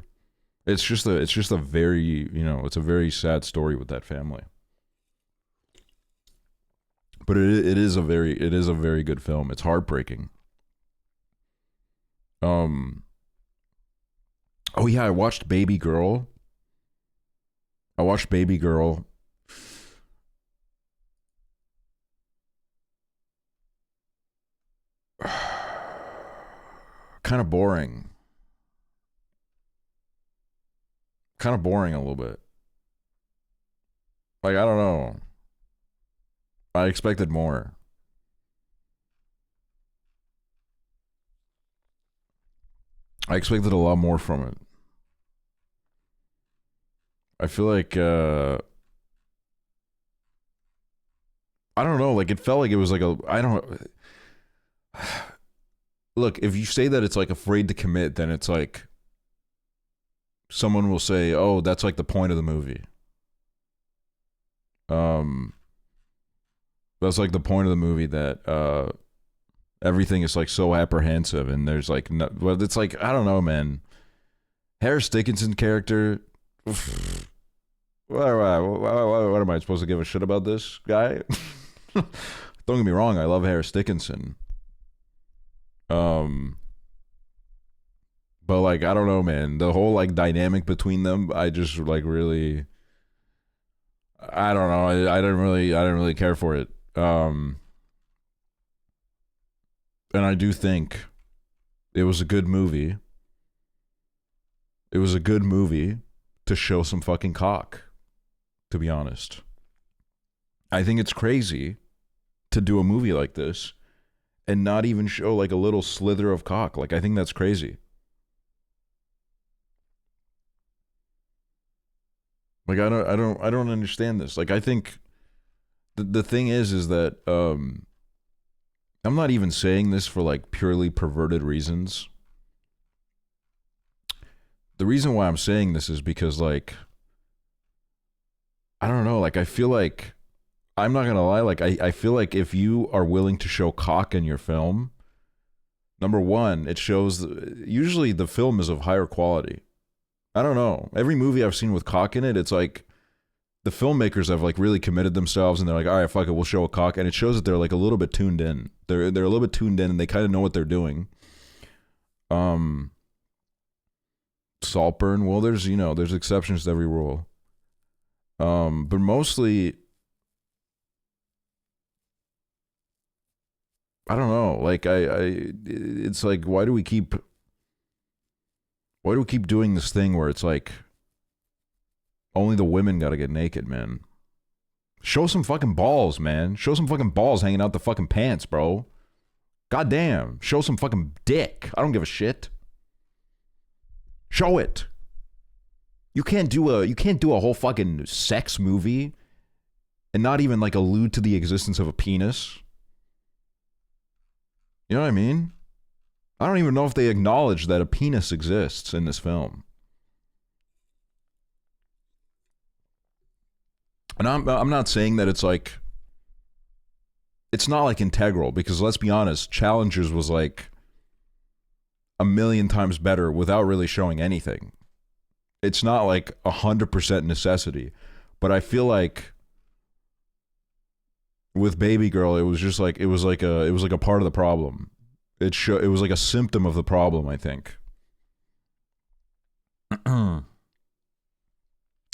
It's just a very, you know, it's a very sad story with that family. But it is a very good film. It's heartbreaking. Oh yeah, I watched Baby Girl. Kind of boring. kind of boring a little bit. Like, I don't know. I expected more. I expected a lot more from it. I feel like, I don't know, like, it felt like it was like I don't, look, if you say that it's like afraid to commit, then it's like, someone will say, oh, that's like the point of the movie. That's like the point of the movie, that, everything is like so apprehensive, and there's like no, well, it's like, I don't know, man. Harris Dickinson character. What am I supposed to give a shit about this guy? Don't get me wrong, I love Harris Dickinson. But like, I don't know, man. The whole like dynamic between them, I just like really, I don't know. I didn't really care for it. And I do think it was a good movie. It was a good movie to show some fucking cock, to be honest. I think it's crazy to do a movie like this and not even show like a little slither of cock. Like, I think that's crazy. Like, I don't understand this. Like, I think the thing is that I'm not even saying this for like purely perverted reasons. The reason why I'm saying this is because, like, I don't know, like, I feel like, I'm not gonna lie, like, I feel like if you are willing to show cock in your film, number one, it shows, usually the film is of higher quality. I don't know. Every movie I've seen with cock in it, it's like, the filmmakers have like really committed themselves, and they're like, all right, fuck it, we'll show a cock, and it shows that they're like a little bit tuned in. They're a little bit tuned in, and they kind of know what they're doing. Saltburn, well, there's exceptions to every rule. But mostly, I don't know. Like, it's like, why do we keep doing this thing where it's like, only the women gotta get naked, man? Show some fucking balls, man. Show some fucking balls hanging out the fucking pants, bro. Goddamn. Show some fucking dick. I don't give a shit. Show it. You can't do a whole fucking sex movie and not even like allude to the existence of a penis. You know what I mean? I don't even know if they acknowledge that a penis exists in this film. And I'm not saying that it's like, it's not like integral, because let's be honest, Challengers was like a million times better without really showing anything. It's not like 100% necessity, but I feel like with Baby Girl, it was just like, it was like a part of the problem. It was like a symptom of the problem, I think.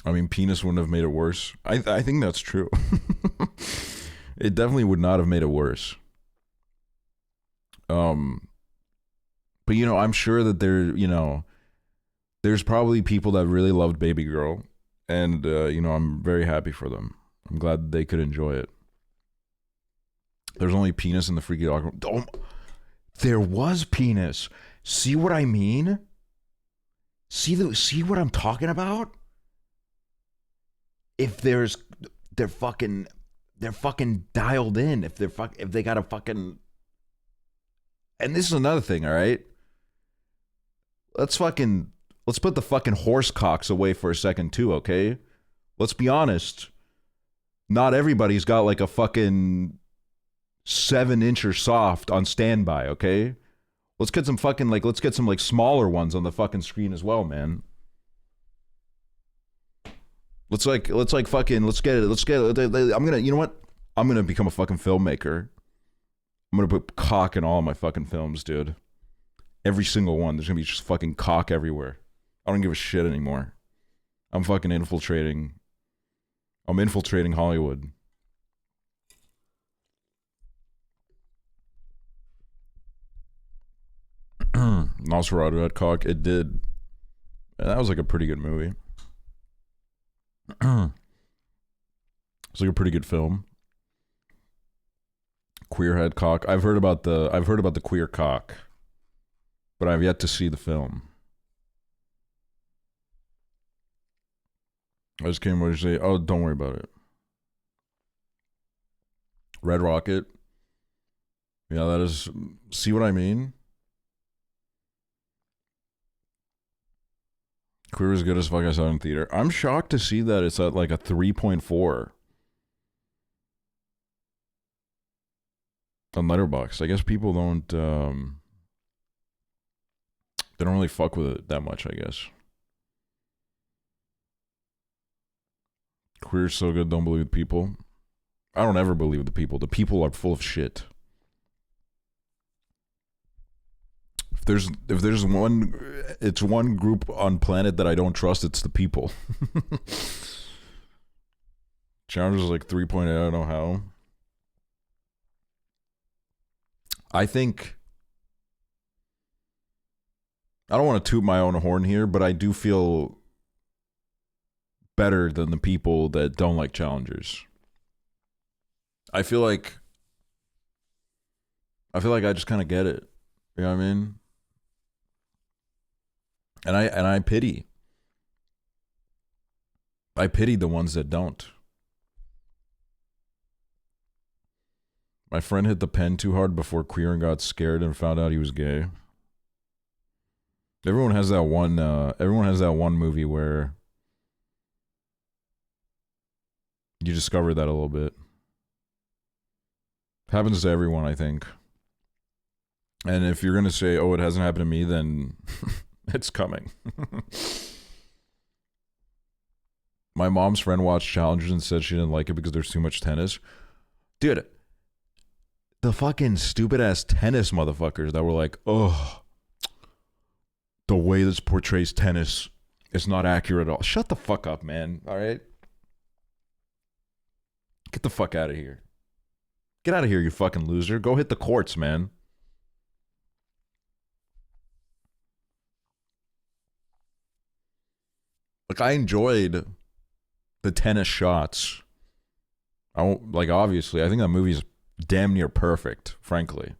I mean, penis wouldn't have made it worse. I think that's true. It definitely would not have made it worse. But I'm sure that there's probably people that really loved Baby Girl, and I'm very happy for them. I'm glad that they could enjoy it. There's only penis in the freaky documentary. Oh, there was penis. See what I mean? See what I'm talking about? If they're fucking dialed in. If they got a fucking, and this is another thing, all right? Let's put the fucking horse cocks away for a second too, okay? Let's be honest. Not everybody's got like a fucking 7-incher soft on standby, okay? Let's get some smaller ones on the fucking screen as well, man. Let's get it. I'm gonna, you know what? I'm gonna become a fucking filmmaker. I'm gonna put cock in all of my fucking films, dude. Every single one. There's gonna be just fucking cock everywhere. I don't give a shit anymore. I'm fucking infiltrating. I'm infiltrating Hollywood. Nosferatu had cock. It did. And that was like a pretty good movie. It's like a pretty good film. Queerhead cock. I've heard about the queer cock, but I've yet to see the film. I just came over to say, oh, don't worry about it. Red Rocket. Yeah, that is. See what I mean? Queer is good as fuck. I saw it in theater. I'm shocked to see that it's at like a 3.4 on Letterboxd. I guess people don't. They don't really fuck with it that much, I guess. Queer's so good, don't believe people. I don't ever believe the people. The people are full of shit. If there's one group on planet that I don't trust, it's the people. Challenger is like 3.8, I don't know how. I think I don't want to toot my own horn here, but I do feel better than the people that don't like Challengers. I feel like I just kind of get it. You know what I mean? And I pity the ones that don't. My friend hit the pen too hard before Queer and got scared and found out he was gay. Everyone has that one movie where you discover that a little bit. Happens to everyone, I think. And if you're gonna say, "Oh, it hasn't happened to me," then it's coming. My mom's friend watched Challengers and said she didn't like it because there's too much tennis. Dude, the fucking stupid ass tennis motherfuckers that were like, "Oh, the way this portrays tennis is not accurate at all." Shut the fuck up, man. All right? Get the fuck out of here. Get out of here, you fucking loser. Go hit the courts, man. Like, I enjoyed the tennis shots. Obviously, I think that movie's damn near perfect, frankly.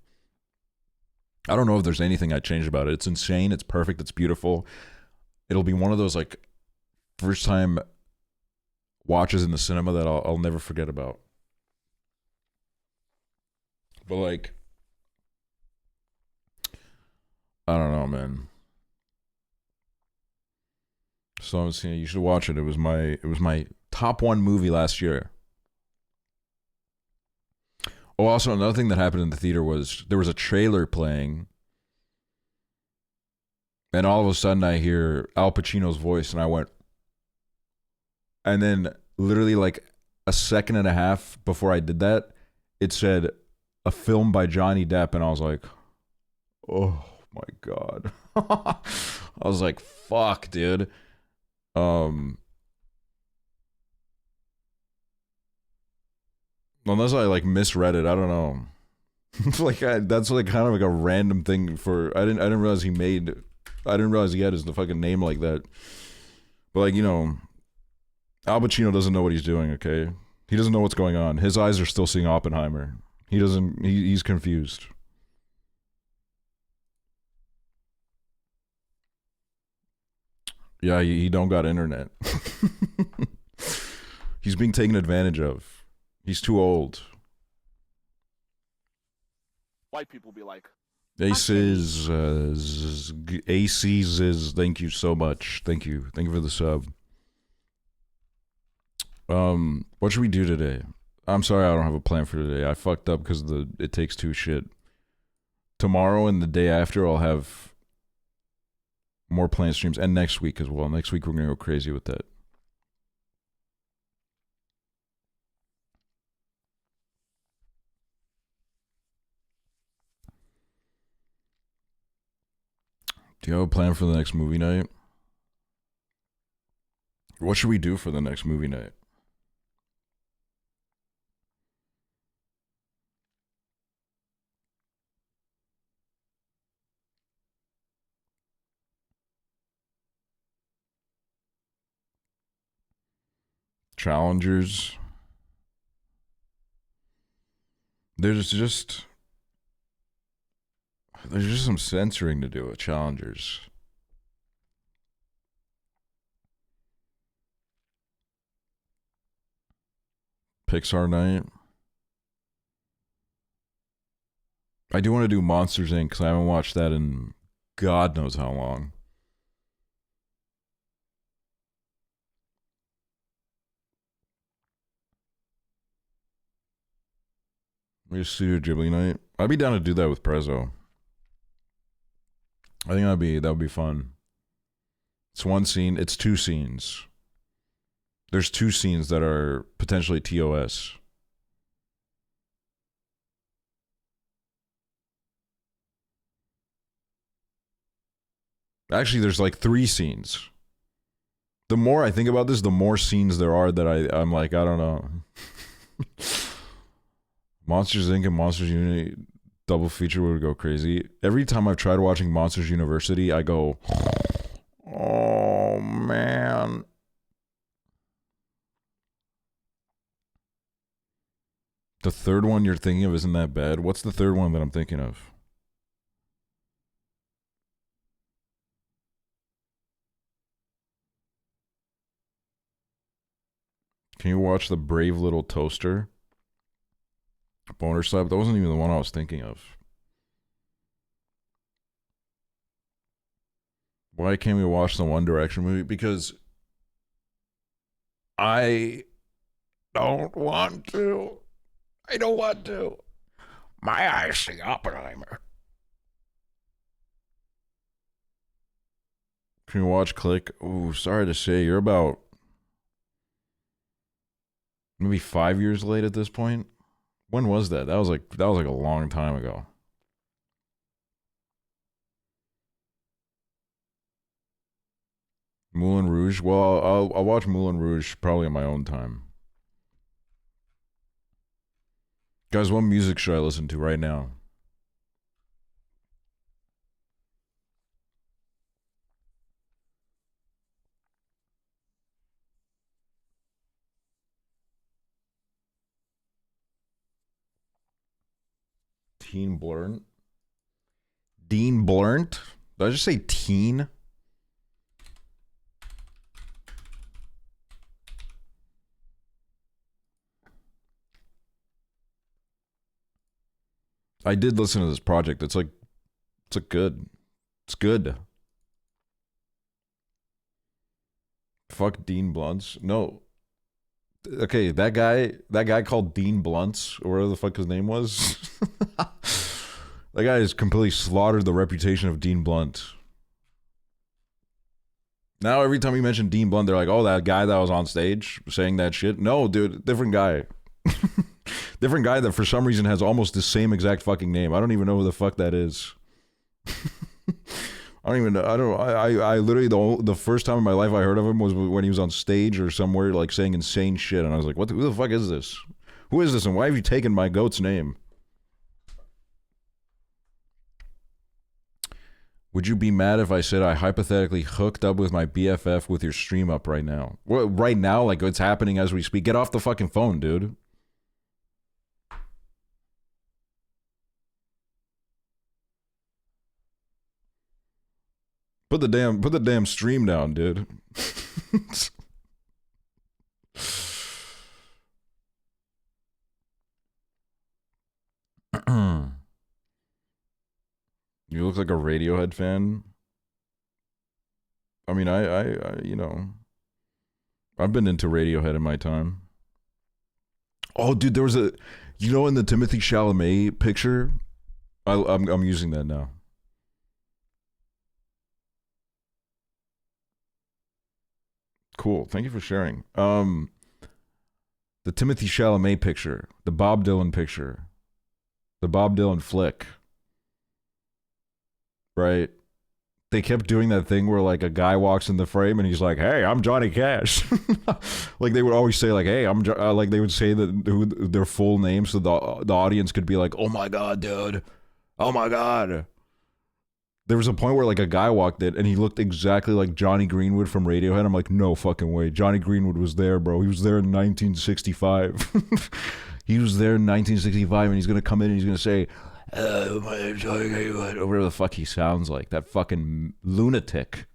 I don't know if there's anything I'd change about it. It's insane. It's perfect. It's beautiful. It'll be one of those, like, first time watches in the cinema that I'll never forget about. But, like, I don't know, man. So I was saying, you should watch it. It was my top one movie last year. Oh, also another thing that happened in the theater was there was a trailer playing, and all of a sudden I hear Al Pacino's voice, and I went, and then literally like a second and a half before I did that, it said a film by Johnny Depp, and I was like, oh my god. I was like, fuck, dude. Unless I like misread it, I don't know. That's like kind of like a random thing for I didn't realize he had his fucking name like that. But like, you know, Al Pacino doesn't know what he's doing, okay? He doesn't know what's going on. His eyes are still seeing Oppenheimer. He's confused. Yeah, he don't got internet. He's being taken advantage of. He's too old. White people be like, Aces, Aces, thank you so much. Thank you for the sub. What should we do today? I'm sorry, I don't have a plan for today. I fucked up because It Takes Two shit. Tomorrow and the day after, I'll have more planned streams, and next week as well. Next week we're gonna go crazy with that. Do you have a plan for the next movie night? What should we do for the next movie night? Challengers. There's just some censoring to do with Challengers. Pixar Night. I do want to do Monsters Inc. because I haven't watched that in God knows how long. Maybe Studio Ghibli Night. I'd be down to do that with Prezzo. I think that would be fun. It's one scene. It's two scenes. There's two scenes that are potentially TOS. Actually, there's like three scenes. The more I think about this, the more scenes there are that I'm like, I don't know. Monsters Inc. and Monsters Unity double feature would go crazy. Every time I've tried watching Monsters University, I go, oh man. The third one you're thinking of isn't that bad. What's the third one that I'm thinking of? Can you watch The Brave Little Toaster? Boner Slap? That wasn't even the one I was thinking of. Why can't we watch the One Direction movie? Because I don't want to. I don't want to. My eyes see Oppenheimer. Can you watch Click? Ooh, sorry to say, you're about maybe 5 years late at this point. When was that? That was like a long time ago. Moulin Rouge. Well, I'll watch Moulin Rouge probably on my own time. Guys, what music should I listen to right now? Teen Blurnt? Dean Blurnt? Did I just say teen? I did listen to this project. It's good. It's good. Fuck Dean Blunts. No. Okay, that guy called Dean Blunts, or whatever the fuck his name was. That guy has completely slaughtered the reputation of Dean Blunt. Now every time you mention Dean Blunt, they're like, oh, that guy that was on stage saying that shit. No, dude, different guy. Different guy that for some reason has almost the same exact fucking name. I don't even know who the fuck that is. I don't even know. I literally, the first time in my life I heard of him was when he was on stage or somewhere like saying insane shit. And I was like, who the fuck is this? Who is this? And why have you taken my goat's name? Would you be mad if I said I hypothetically hooked up with my BFF with your stream up right now? Well, right now, like it's happening as we speak. Get off the fucking phone, dude. Put the damn stream down, dude. You look like a Radiohead fan. I mean, I you know, I've been into Radiohead in my time. Oh, dude, there was a, you know, in the Timothy Chalamet picture, I'm using that now. Cool. Thank you for sharing. The Timothy Chalamet picture, the Bob Dylan picture, the Bob Dylan flick. Right? They kept doing that thing where like a guy walks in the frame and he's like, "Hey, I'm Johnny Cash." Like they would always say like, "Hey, I'm like they would say that their full name so the audience could be like, "Oh my god, dude. Oh my god." There was a point where like a guy walked in and he looked exactly like Johnny Greenwood from Radiohead. I'm like, no fucking way. Johnny Greenwood was there, bro. He was there in 1965. He was there in 1965 and he's gonna come in and he's gonna say, my name's Johnny Greenwood, or whatever the fuck he sounds like. That fucking lunatic.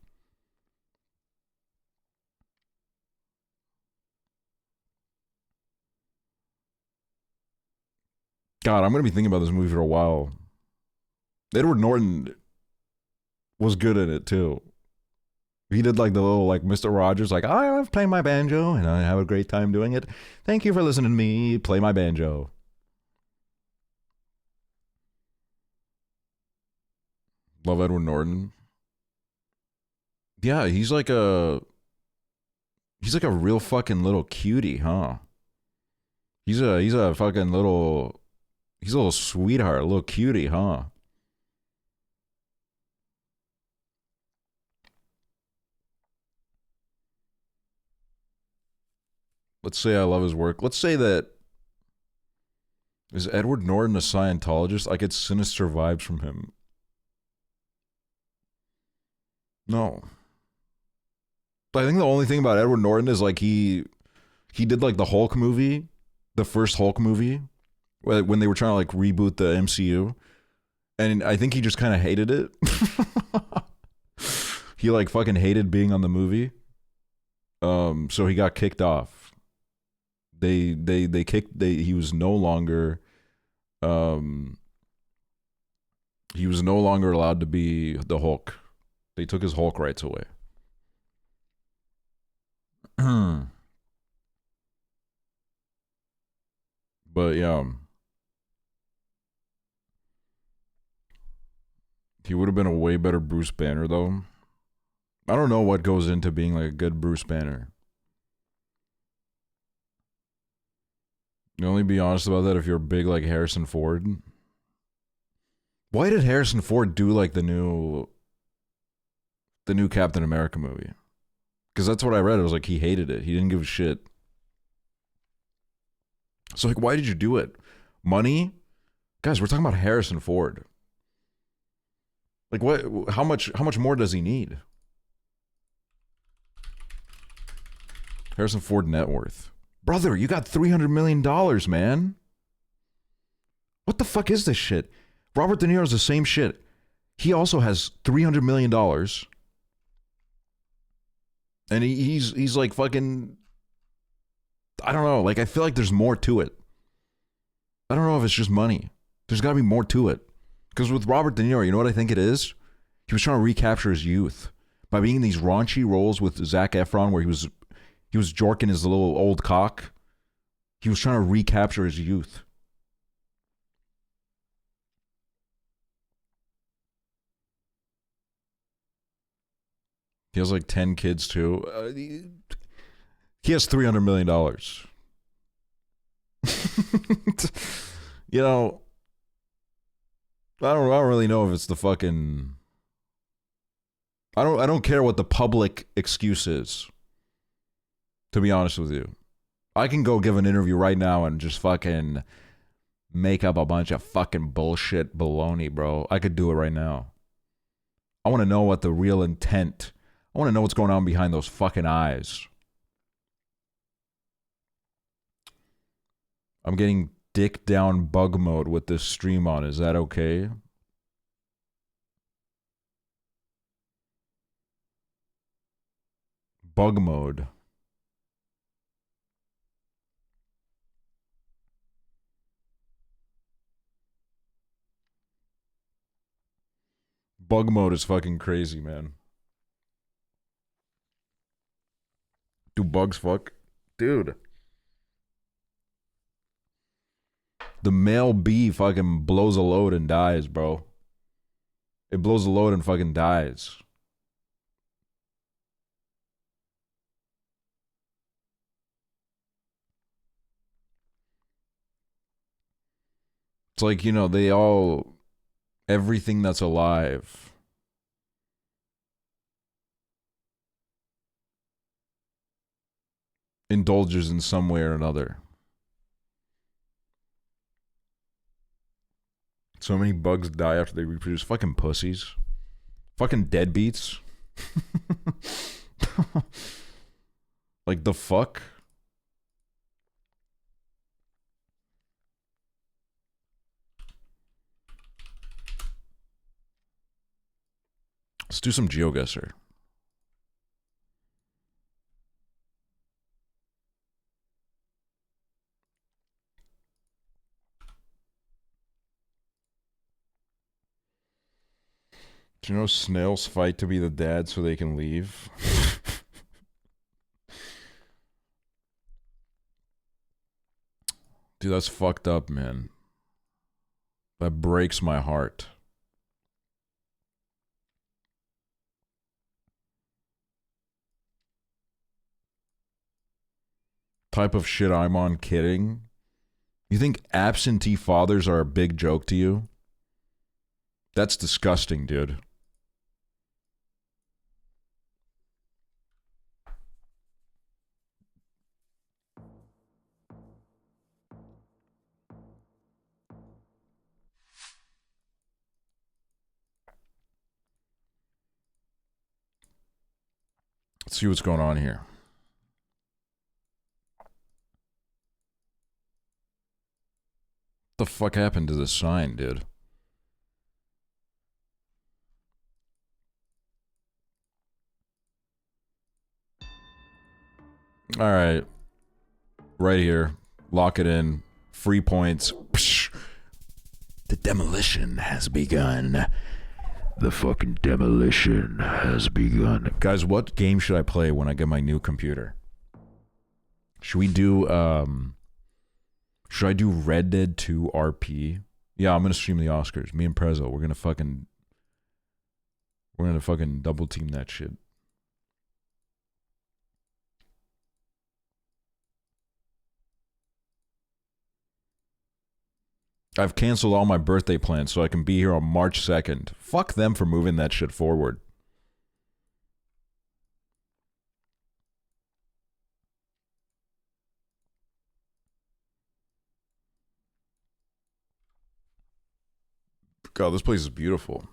God, I'm gonna be thinking about this movie for a while. Edward Norton was good at it too. He did like the little like Mr. Rogers, like I love playing my banjo and I have a great time doing it. Thank you for listening to me play my banjo. Love Edward Norton. Yeah, he's like a real fucking little cutie, huh? He's a fucking little, he's a little sweetheart, a little cutie, huh? Let's say I love his work. Let's say that, is Edward Norton a Scientologist? I get sinister vibes from him. No. I think the only thing about Edward Norton is like he did like the Hulk movie, the first Hulk movie, when they were trying to like reboot the MCU. And I think he just kind of hated it. He like fucking hated being on the movie. So he got kicked off. He was no longer allowed to be the Hulk. They took his Hulk rights away. But yeah, he would have been a way better Bruce Banner though. I don't know what goes into being like a good Bruce Banner. You only be honest about that if you're big like Harrison Ford. Why did Harrison Ford do like the new Captain America movie? Because that's what I read. It was like he hated it. He didn't give a shit. So like, why did you do it? Money? Guys, we're talking about Harrison Ford. Like what? How much more does he need? Harrison Ford net worth. Brother, you got $300 million, man. What the fuck is this shit? Robert De Niro's the same shit. He also has $300 million. And he's like fucking, I don't know. Like, I feel like there's more to it. I don't know if it's just money. There's got to be more to it. Because with Robert De Niro, you know what I think it is? He was trying to recapture his youth by being in these raunchy roles with Zac Efron where he was jorking his little old cock. He was trying to recapture his youth. He has like 10 kids too. He has $300 million. You know, I don't really know if it's the fucking, I don't care what the public excuse is. To be honest with you, I can go give an interview right now and just fucking make up a bunch of fucking bullshit baloney, bro. I could do it right now. I want to know what the real intent. I want to know what's going on behind those fucking eyes. I'm getting dick down bug mode with this stream on. Is that okay? Bug mode. Bug mode is fucking crazy, man. Do bugs fuck? Dude. The male bee fucking blows a load and dies, bro. It blows a load and fucking dies. It's like, you know, everything that's alive indulges in some way or another. So many bugs die after they reproduce. Fucking pussies. Fucking deadbeats. Like the fuck? Let's do some GeoGuessr. Do you know snails fight to be the dad so they can leave? Dude, that's fucked up, man. That breaks my heart. Type of shit I'm on, kidding? You think absentee fathers are a big joke to you? That's disgusting, dude. Let's see what's going on here. What the fuck happened to this sign, dude? Alright. Right here. Lock it in. Free points. Psh. The demolition has begun. The fucking demolition has begun. Guys, what game should I play when I get my new computer? Should we do, should I do Red Dead 2 RP? Yeah, I'm gonna stream the Oscars. Me and Prezzo, we're gonna fucking double team that shit. I've canceled all my birthday plans so I can be here on March 2nd. Fuck them for moving that shit forward. God, this place is beautiful.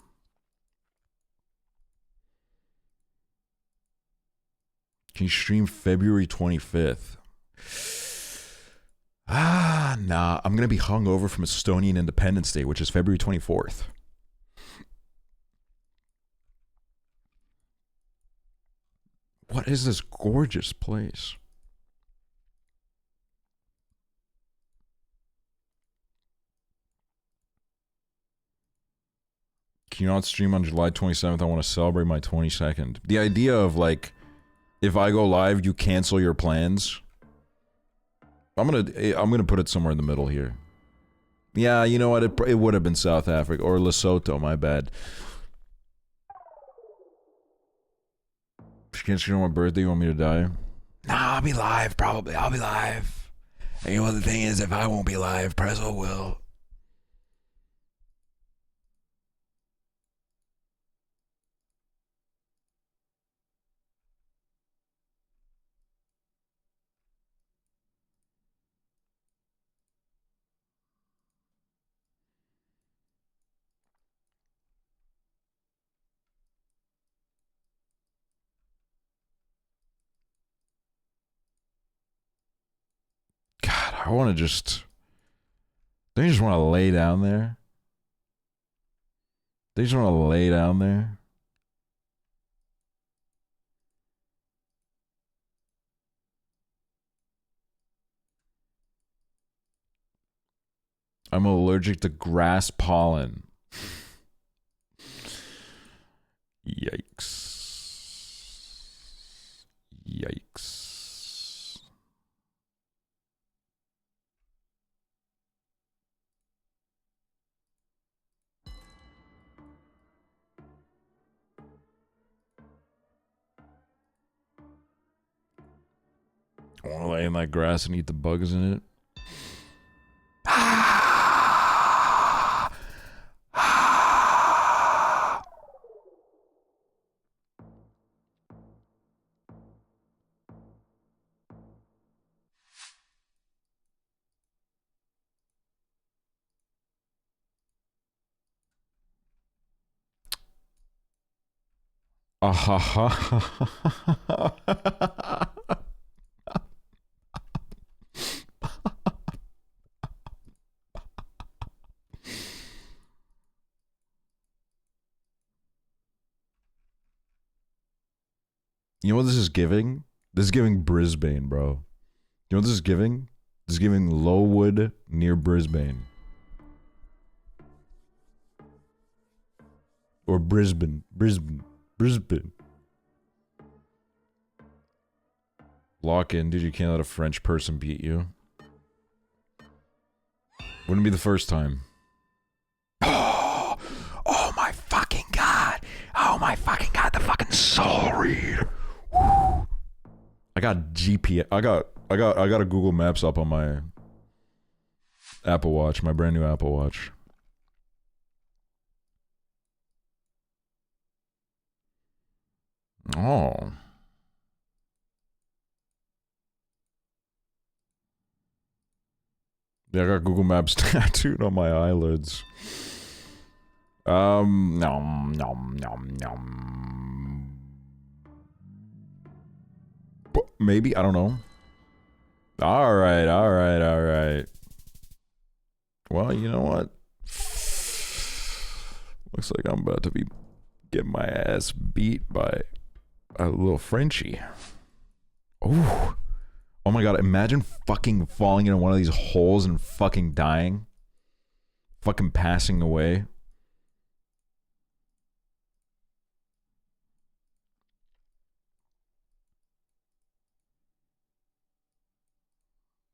Can you stream February 25th? Nah. I'm going to be hungover from Estonian Independence Day, which is February 24th. What is this gorgeous place? Can you not stream on July 27th? I want to celebrate my 22nd. The idea of, like, if I go live, you cancel your plans. I'm gonna put it somewhere in the middle here. Yeah, you know what? It would have been South Africa or Lesotho. My bad. She can't stream on my birthday. You want me to die? Nah, I'll be live. Probably, I'll be live. And you know the thing is, if I won't be live, Prezzo will. God, I want to just... Don't you just want to lay down there? They just want to lay down there? I'm allergic to grass pollen. Yikes. Yikes. I want to lay in that grass and eat the bugs in it. You know what this is giving? This is giving Brisbane, bro. You know what this is giving? This is giving Lowood near Brisbane. Or Brisbane. Lock in, dude. You can't let a French person beat you. Wouldn't be the first time. Oh my fucking god. Oh my fucking god, the fucking soul read. Woo. I got GPS. I got a Google Maps up on my Apple Watch, my brand new Apple Watch. Oh. Yeah, I got Google Maps tattooed on my eyelids. Nom, nom, nom, nom. Maybe, I don't know. Alright. Well, you know what? Looks like I'm about to be getting my ass beat by a little Frenchie. Oh. Oh my god, imagine fucking falling into one of these holes and fucking dying. Fucking passing away.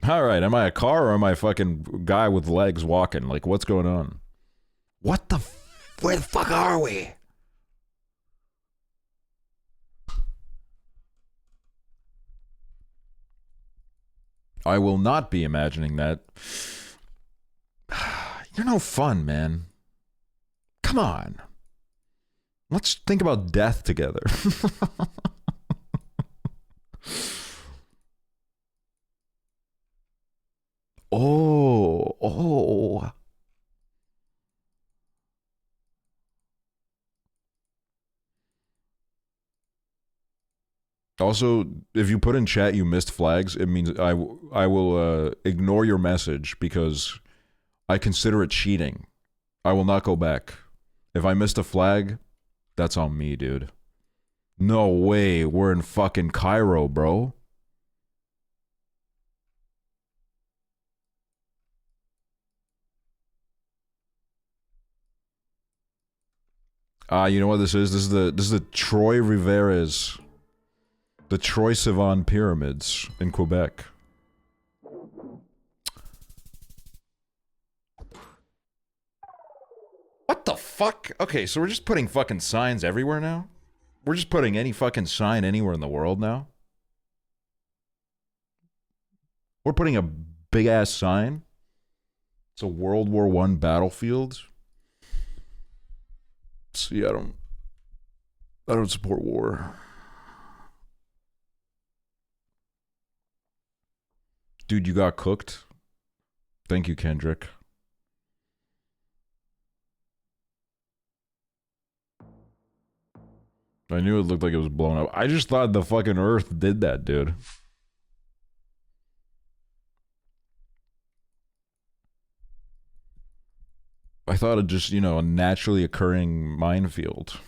Alright, am I a car or am I a fucking guy with legs walking? Like, what's going on? What the where the fuck are we? I will not be imagining that. You're no fun, man. Come on. Let's think about death together. Oh. Also, if you put in chat you missed flags, it means I will ignore your message because I consider it cheating. I will not go back. If I missed a flag, that's on me, dude. No way, we're in fucking Cairo, bro. You know what this is? This is the Troy Rivera's, the Troy Sivan pyramids in Quebec. What the fuck? Okay, so we're just putting fucking signs everywhere now? We're just putting any fucking sign anywhere in the world now? We're putting a big ass sign? It's a World War I battlefield? See, I don't support war. Dude, you got cooked? Thank you, Kendrick. I knew it looked like it was blown up. I just thought the fucking Earth did that, dude. I thought it just, you know, a naturally occurring minefield.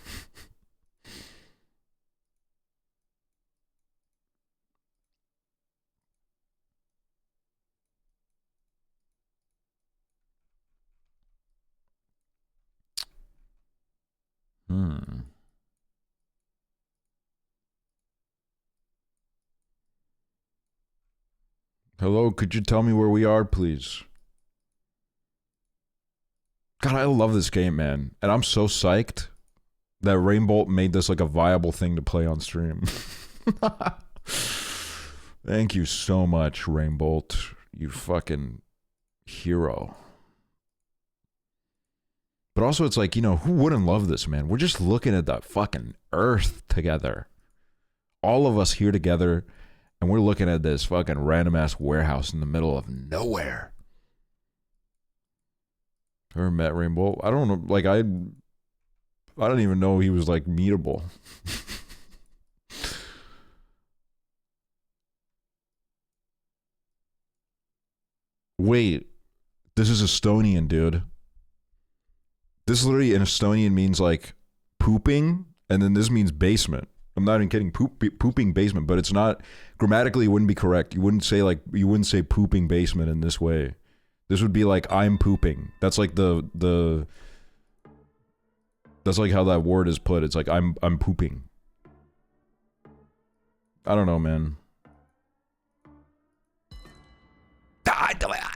Hello, could you tell me where we are, please? God, I love this game, man. And I'm so psyched that Rainbolt made this like a viable thing to play on stream. Thank you so much, Rainbolt. You fucking hero. But also, it's like, you know, who wouldn't love this, man? We're just looking at the fucking Earth together. All of us here together, and we're looking at this fucking random-ass warehouse in the middle of nowhere. Ever met Rainbow? I don't know, like, I don't even know he was, like, meetable. Wait, this is Estonian, dude. This literally in Estonian means like pooping, and then this means basement. I'm not even kidding. Pooping basement, but it's not grammatically. It wouldn't be correct. You wouldn't say pooping basement in this way. This would be like I'm pooping. That's like the. That's like how that word is put. It's like I'm pooping. I don't know, man.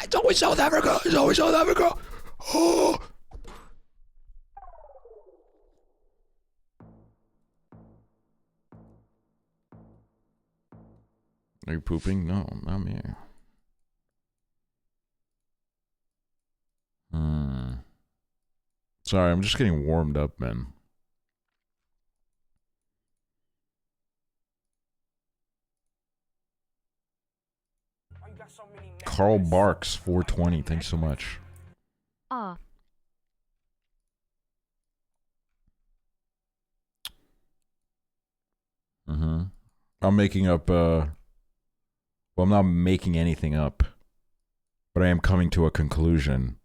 It's always South Africa. It's always South Africa. Oh. Are you pooping? No, not me. Sorry, I'm just getting warmed up, man. Carl Barks, 420. Thanks so much. I'm making up, well, I'm not making anything up, but I am coming to a conclusion.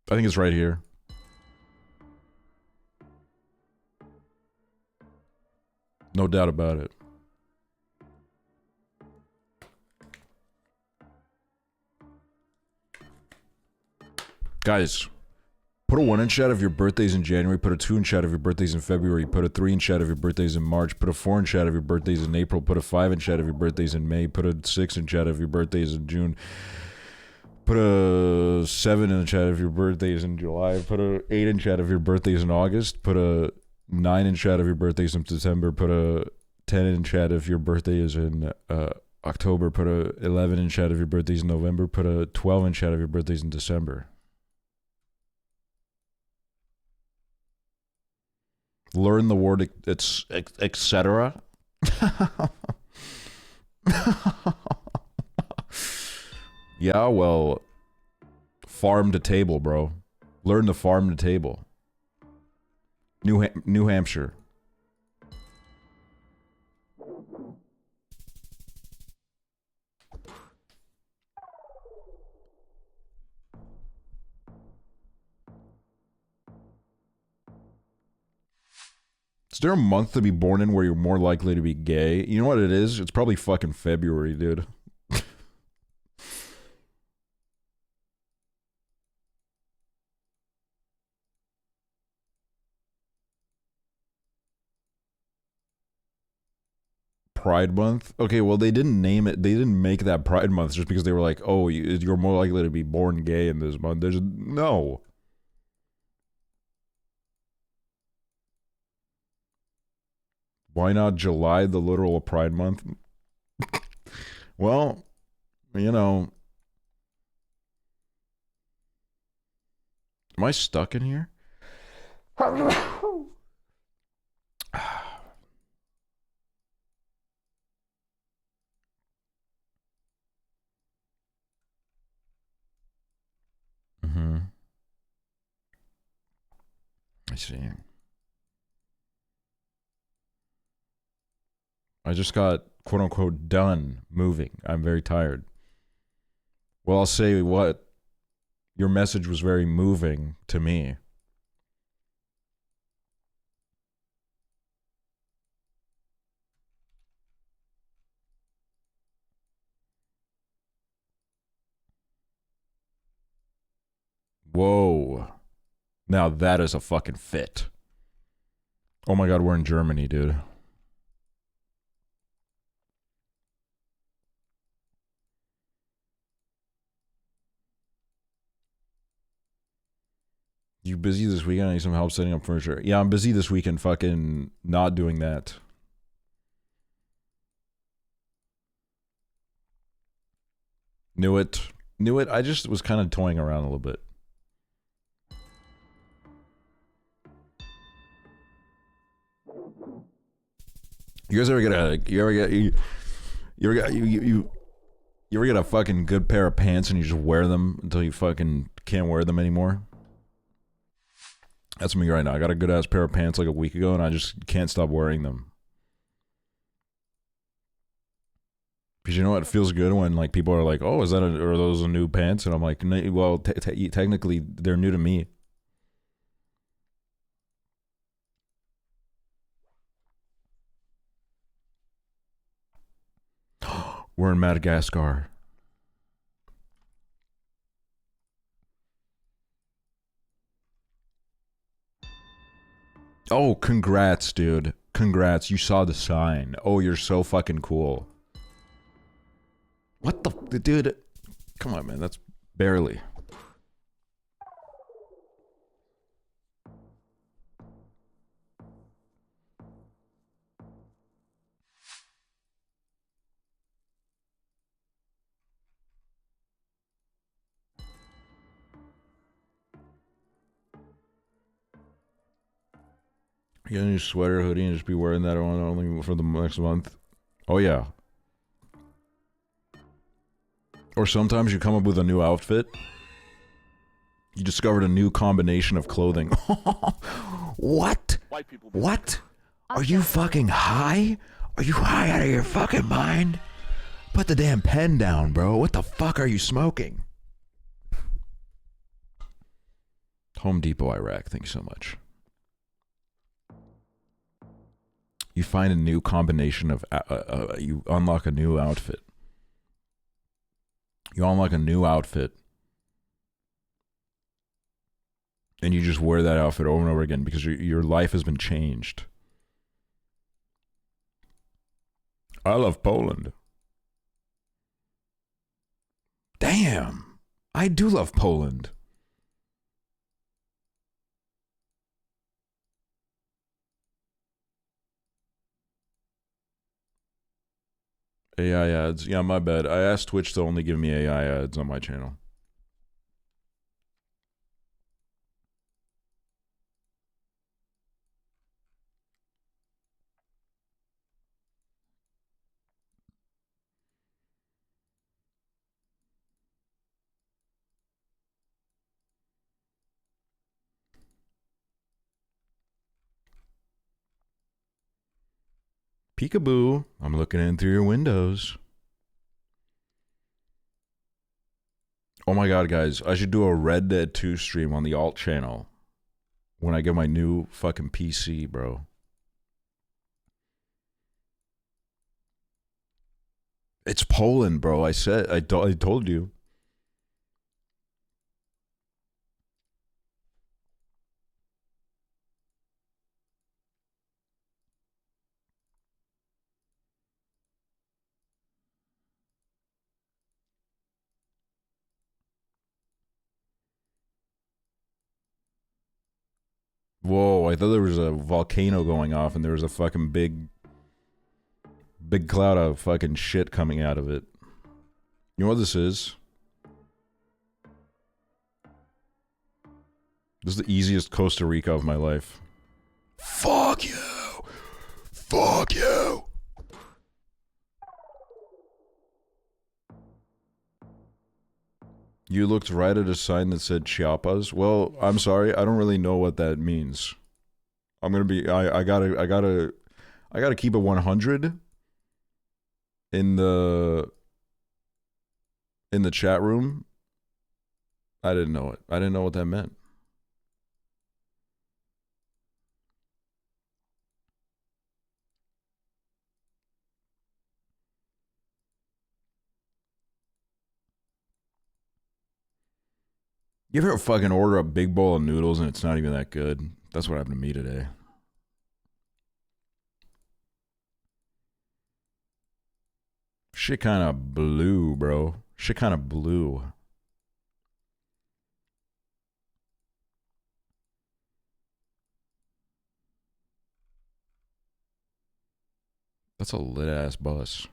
I think it's right here. No doubt about it. Guys, put a 1 in chat of your birthdays in January, put a 2 in chat of your birthdays in February, put a 3 in chat of your birthdays in March, put a 4 in chat of your birthdays in April, put a 5 in chat of your birthdays in May, put a 6 in chat of your birthdays in June, put a 7 in the chat of your birthdays in July, put a 8 in chat of your birthdays in August, put a 9 in chat of your birthdays in September, put a 10 in chat of your birthdays in October, put a 11 in chat of your birthdays in November, put a 12 in chat of your birthdays in December. Learn the word it's etc. Yeah, well, farm to table, bro. Learn the farm to table. New Hampshire. Is there a month to be born in where you're more likely to be gay? You know what it is? It's probably fucking February, dude. Pride Month? Okay, well, they didn't name it. They didn't make that Pride Month just because they were like, oh, you're more likely to be born gay in this month. There's no. Why not July, the literal Pride Month? Well, you know. Am I stuck in here? I see. I just got, quote unquote, done moving. I'm very tired. Well, I'll say what. Your message was very moving to me. Whoa. Now that is a fucking fit. Oh my god, we're in Germany, dude. You busy this weekend? I need some help setting up furniture. Yeah, I'm busy this weekend fucking not doing that. Knew it. Knew it. I just was kind of toying around a little bit. You guys ever get a you ever You ever get a fucking good pair of pants and you just wear them until you fucking can't wear them anymore? That's me right now. I got a good ass pair of pants like a week ago and I just can't stop wearing them. Because you know what? It feels good when like people are like, "Oh, are those new pants?" And I'm like, "Well, technically, they're new to me." We're in Madagascar. Oh, congrats, dude. Congrats. You saw the sign. Oh, you're so fucking cool. What the... Dude, come on, man. That's barely. You get a new sweater, hoodie, and just be wearing that on only for the next month. Oh, yeah. Or sometimes you come up with a new outfit. You discovered a new combination of clothing. What? White people. What? Are you fucking high? Are you high out of your fucking mind? Put the damn pen down, bro. What the fuck are you smoking? Home Depot, Iraq. Thank you so much. You find a new combination of... you unlock a new outfit. You unlock a new outfit. And you just wear that outfit over and over again because your life has been changed. I love Poland. Damn. I do love Poland. AI ads. Yeah, my bad. I asked Twitch to only give me AI ads on my channel. Peekaboo. I'm looking in through your windows. Oh my god, guys. I should do a Red Dead 2 stream on the alt channel. When I get my new fucking PC, bro. It's Poland, bro. I told you. Whoa, I thought there was a volcano going off and there was a fucking big cloud of fucking shit coming out of it. You know what this is? This is the easiest Costa Rica of my life. Fuck you! Fuck you! You looked right at a sign that said Chiapas. Well, I'm sorry, I don't really know what that means. I'm gonna be. I gotta keep it 100 in the chat room. I didn't know it. I didn't know what that meant. You ever fucking order a big bowl of noodles and it's not even that good? That's what happened to me today. Shit kind of blew, bro. Shit kind of blew. That's a lit ass bus.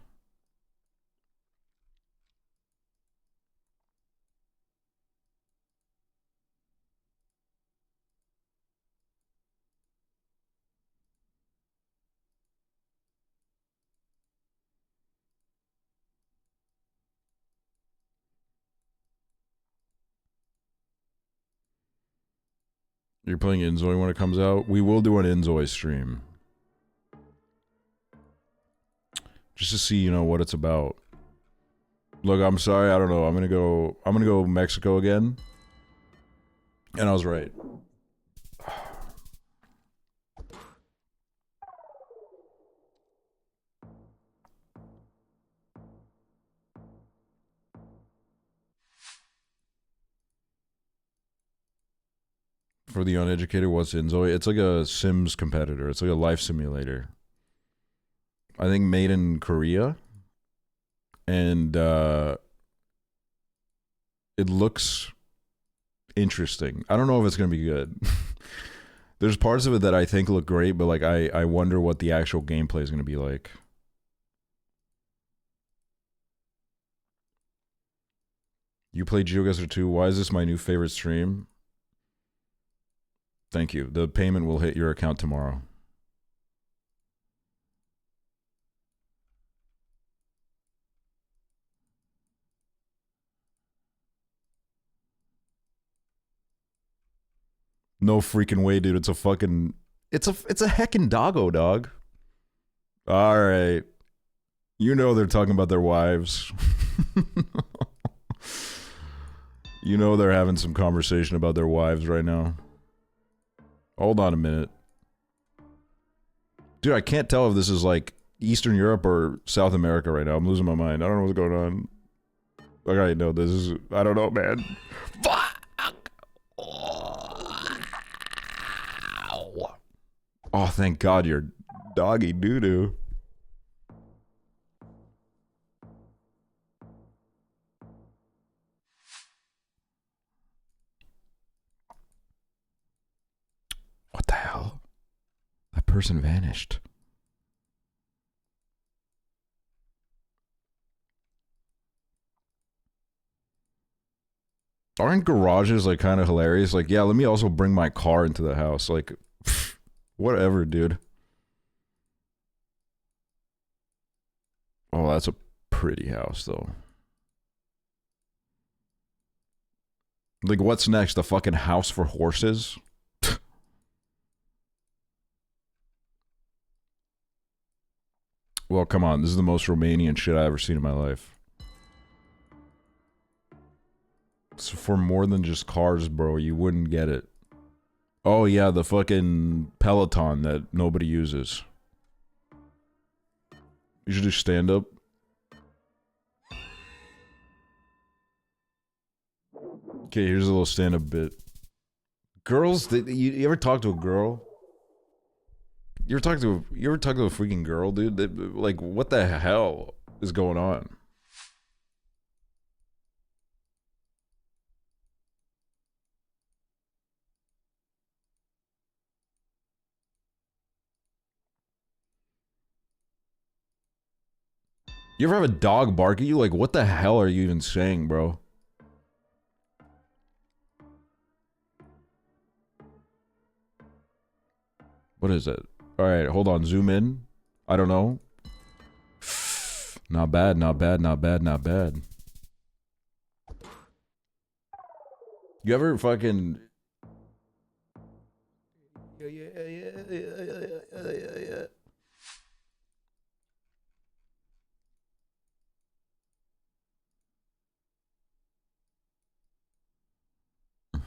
You're playing Inzoi when it comes out? We will do an Inzoi stream. Just to see, you know, what it's about. Look, I'm sorry, I don't know. I'm gonna go Mexico again. And I was right. For the uneducated, what's Inzoi? It's like a Sims competitor. It's like a life simulator. I think made in Korea. And it looks interesting. I don't know if it's gonna be good. There's parts of it that I think look great, but like I wonder what the actual gameplay is gonna be like. You played GeoGuessr 2. Why is this my new favorite stream? Thank you. The payment will hit your account tomorrow. No freaking way, dude. It's a fucking... It's a heckin' doggo, dog. Alright. You know they're talking about their wives. You know they're having some conversation about their wives right now. Hold on a minute. Dude, I can't tell if this is like Eastern Europe or South America right now. I'm losing my mind. I don't know what's going on. Okay, no, this is... I don't know, man. Fuck! Oh, thank God you're doggy doo-doo. What the hell? That person vanished. Aren't garages like kind of hilarious? Like, yeah, let me also bring my car into the house. Like, whatever, dude. Oh, that's a pretty house, though. Like, what's next? The fucking house for horses? Well, come on. This is the most Romanian shit I've ever seen in my life. So for more than just cars, bro, you wouldn't get it. Oh, yeah, the fucking Peloton that nobody uses. You should do stand-up. Okay, here's a little stand-up bit. Girls, you ever talk to a girl? You ever talk to a freaking girl, dude? Like, what the hell is going on? You ever have a dog bark at you? Like, what the hell are you even saying, bro? What is it? Alright, hold on. Zoom in. I don't know. Not bad, not bad, not bad, not bad. You ever fucking... Yeah.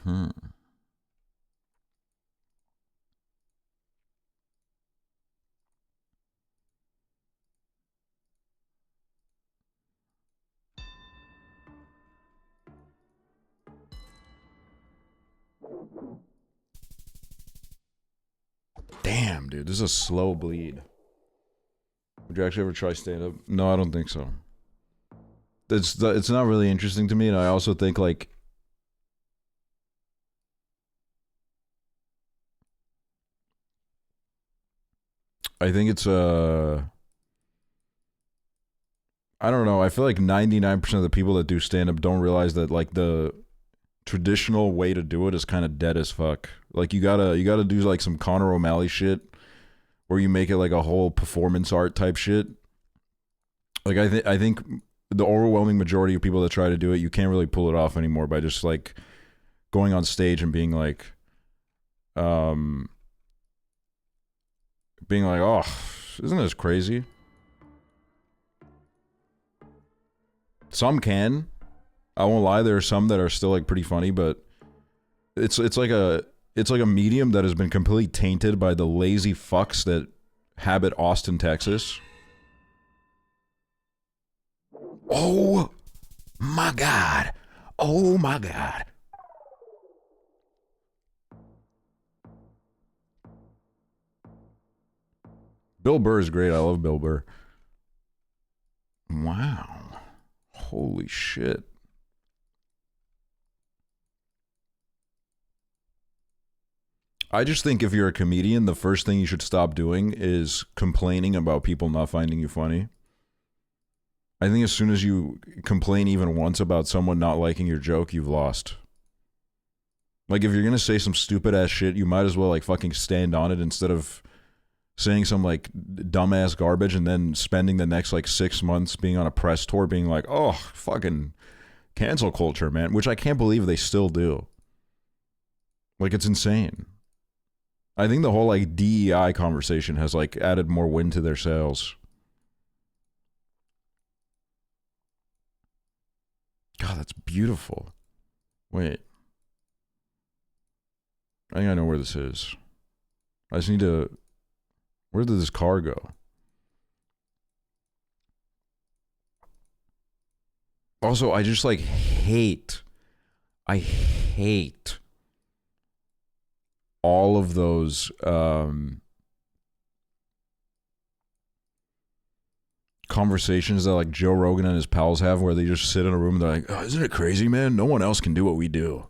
Hmm. Damn, dude, this is a slow bleed. Would you actually ever try stand-up? No, I don't think so. It's not really interesting to me, and I also think, like... I think it's, I don't know, I feel like 99% of the people that do stand-up don't realize that, like, the traditional way to do it is kind of dead as fuck. Like, you gotta do, like, some Conor O'Malley shit, where you make it, like, a whole performance art type shit. Like, I think the overwhelming majority of people that try to do it, you can't really pull it off anymore by just, like, going on stage and being like, being like, oh, isn't this crazy? Some can. I won't lie, there are some that are still like pretty funny, but it's like a medium that has been completely tainted by the lazy fucks that habit Austin, Texas. Oh my god. Oh my god. Bill Burr is great. I love Bill Burr. Wow. Holy shit. I just think if you're a comedian, the first thing you should stop doing is complaining about people not finding you funny. I think as soon as you complain even once about someone not liking your joke, you've lost. Like, if you're gonna say some stupid ass shit, you might as well like fucking stand on it instead of saying some like dumbass garbage and then spending the next like 6 months being on a press tour being like, oh, fucking cancel culture, man, which I can't believe they still do. Like, it's insane. I think the whole like DEI conversation has like added more wind to their sails. God, that's beautiful. Wait. I think I know where this is. I just need to... Where did this car go? Also, I just like hate... I hate all of those conversations that like Joe Rogan and his pals have where they just sit in a room and they're like, oh, isn't it crazy, man? No one else can do what we do.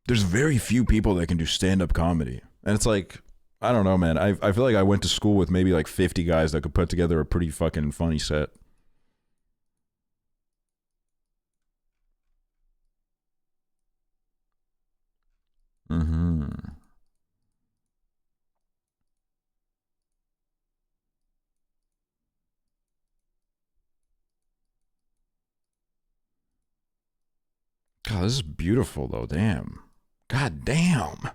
There's very few people that can do stand-up comedy. And it's like, I don't know, man. I feel like I went to school with maybe like 50 guys that could put together a pretty fucking funny set. Mm-hmm. God, this is beautiful though. Damn. God damn.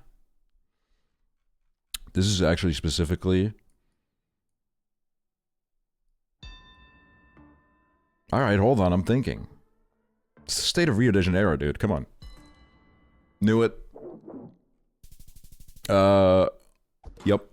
This is actually specifically... Alright, hold on. I'm thinking. It's the state of Rio de Janeiro, dude. Come on. Knew it. Yep.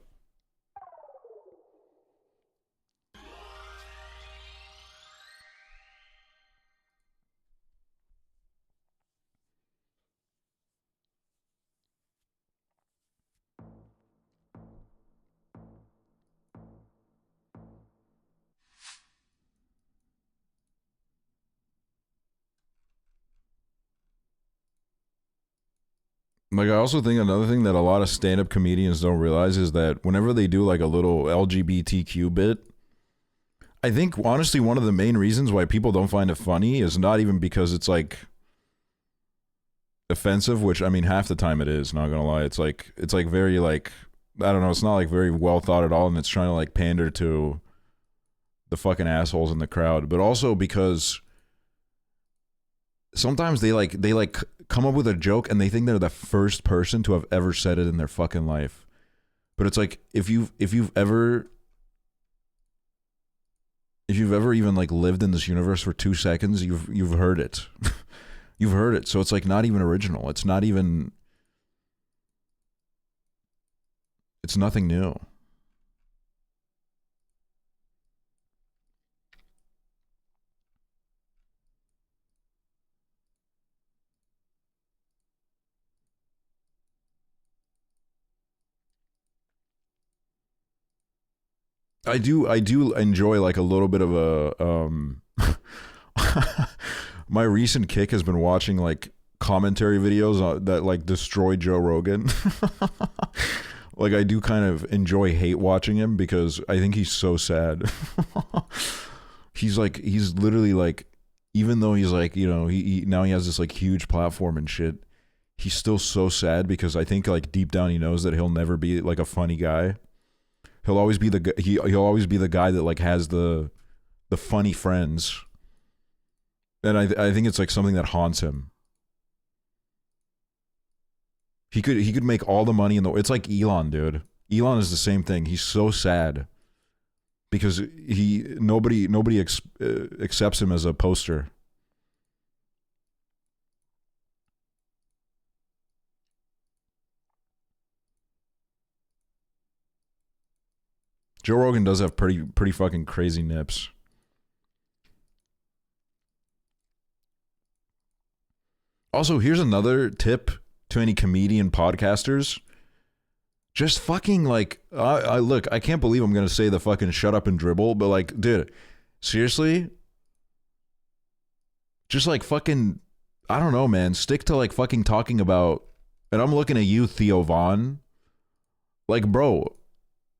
Like, I also think another thing that a lot of stand-up comedians don't realize is that whenever they do like a little LGBTQ bit, I think honestly one of the main reasons why people don't find it funny is not even because it's like offensive, which I mean half the time it is, not gonna lie. It's like very like, I don't know, it's not like very well thought at all, and it's trying to like pander to the fucking assholes in the crowd, but also because sometimes they come up with a joke and they think they're the first person to have ever said it in their fucking life. But it's like, if you've ever even like lived in this universe for 2 seconds, you've heard it. You've heard it. So it's like not even original. It's nothing new. I do enjoy like a little bit of a my recent kick has been watching like commentary videos that like destroy Joe Rogan. Like, I do kind of enjoy hate watching him because I think he's so sad. He's literally like, even though he's like, you know, he now he has this like huge platform and shit, he's still so sad because I think like deep down he knows that he'll never be like a funny guy. He'll always be he'll always be the guy that like has the funny friends, and I think it's like something that haunts him. He could make all the money in the. It's like Elon, dude. Elon is the same thing. He's so sad because nobody accepts him as a poster. Joe Rogan does have pretty fucking crazy nips. Also, here's another tip to any comedian podcasters. Just fucking like, look, I can't believe I'm going to say the fucking shut up and dribble, but like, dude, seriously? Just like fucking, I don't know, man. Stick to like fucking talking about, and I'm looking at you, Theo Vaughn. Like, bro,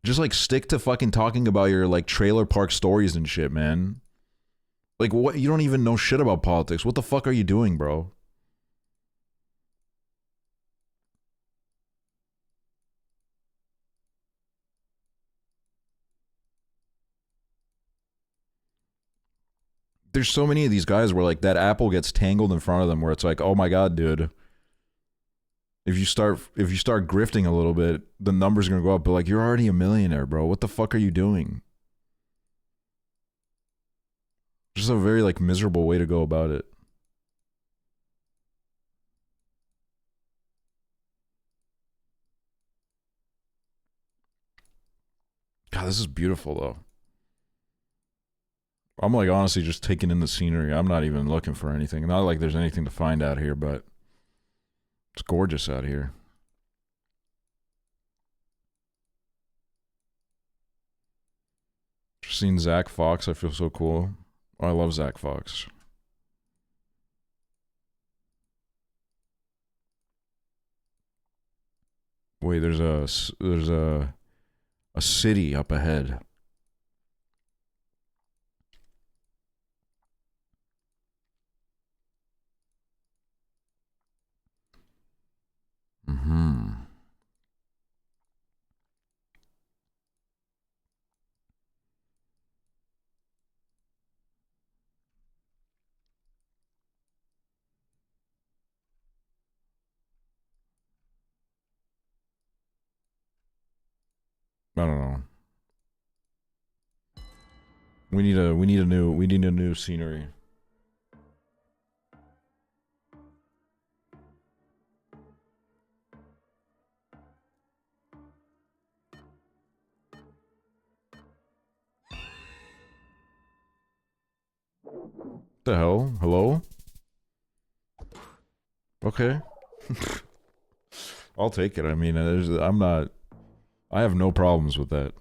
just like stick to fucking talking about your like trailer park stories and shit, man. Like, what? You don't even know shit about politics. What the fuck are you doing, bro? There's so many of these guys where like that apple gets tangled in front of them where it's like, oh my god, dude. If you start grifting a little bit, the numbers are gonna go up, but like you're already a millionaire, bro. What the fuck are you doing? Just a very like miserable way to go about it. God, this is beautiful though. I'm like honestly just taking in the scenery. I'm not even looking for anything. Not like there's anything to find out here, but it's gorgeous out here. Just seen Zach Fox. I feel so cool. Oh, I love Zach Fox. Wait, there's a city up ahead. I don't know. We need a new scenery. The hell? Hello? Okay. I'll take it. I mean, I have no problems with that.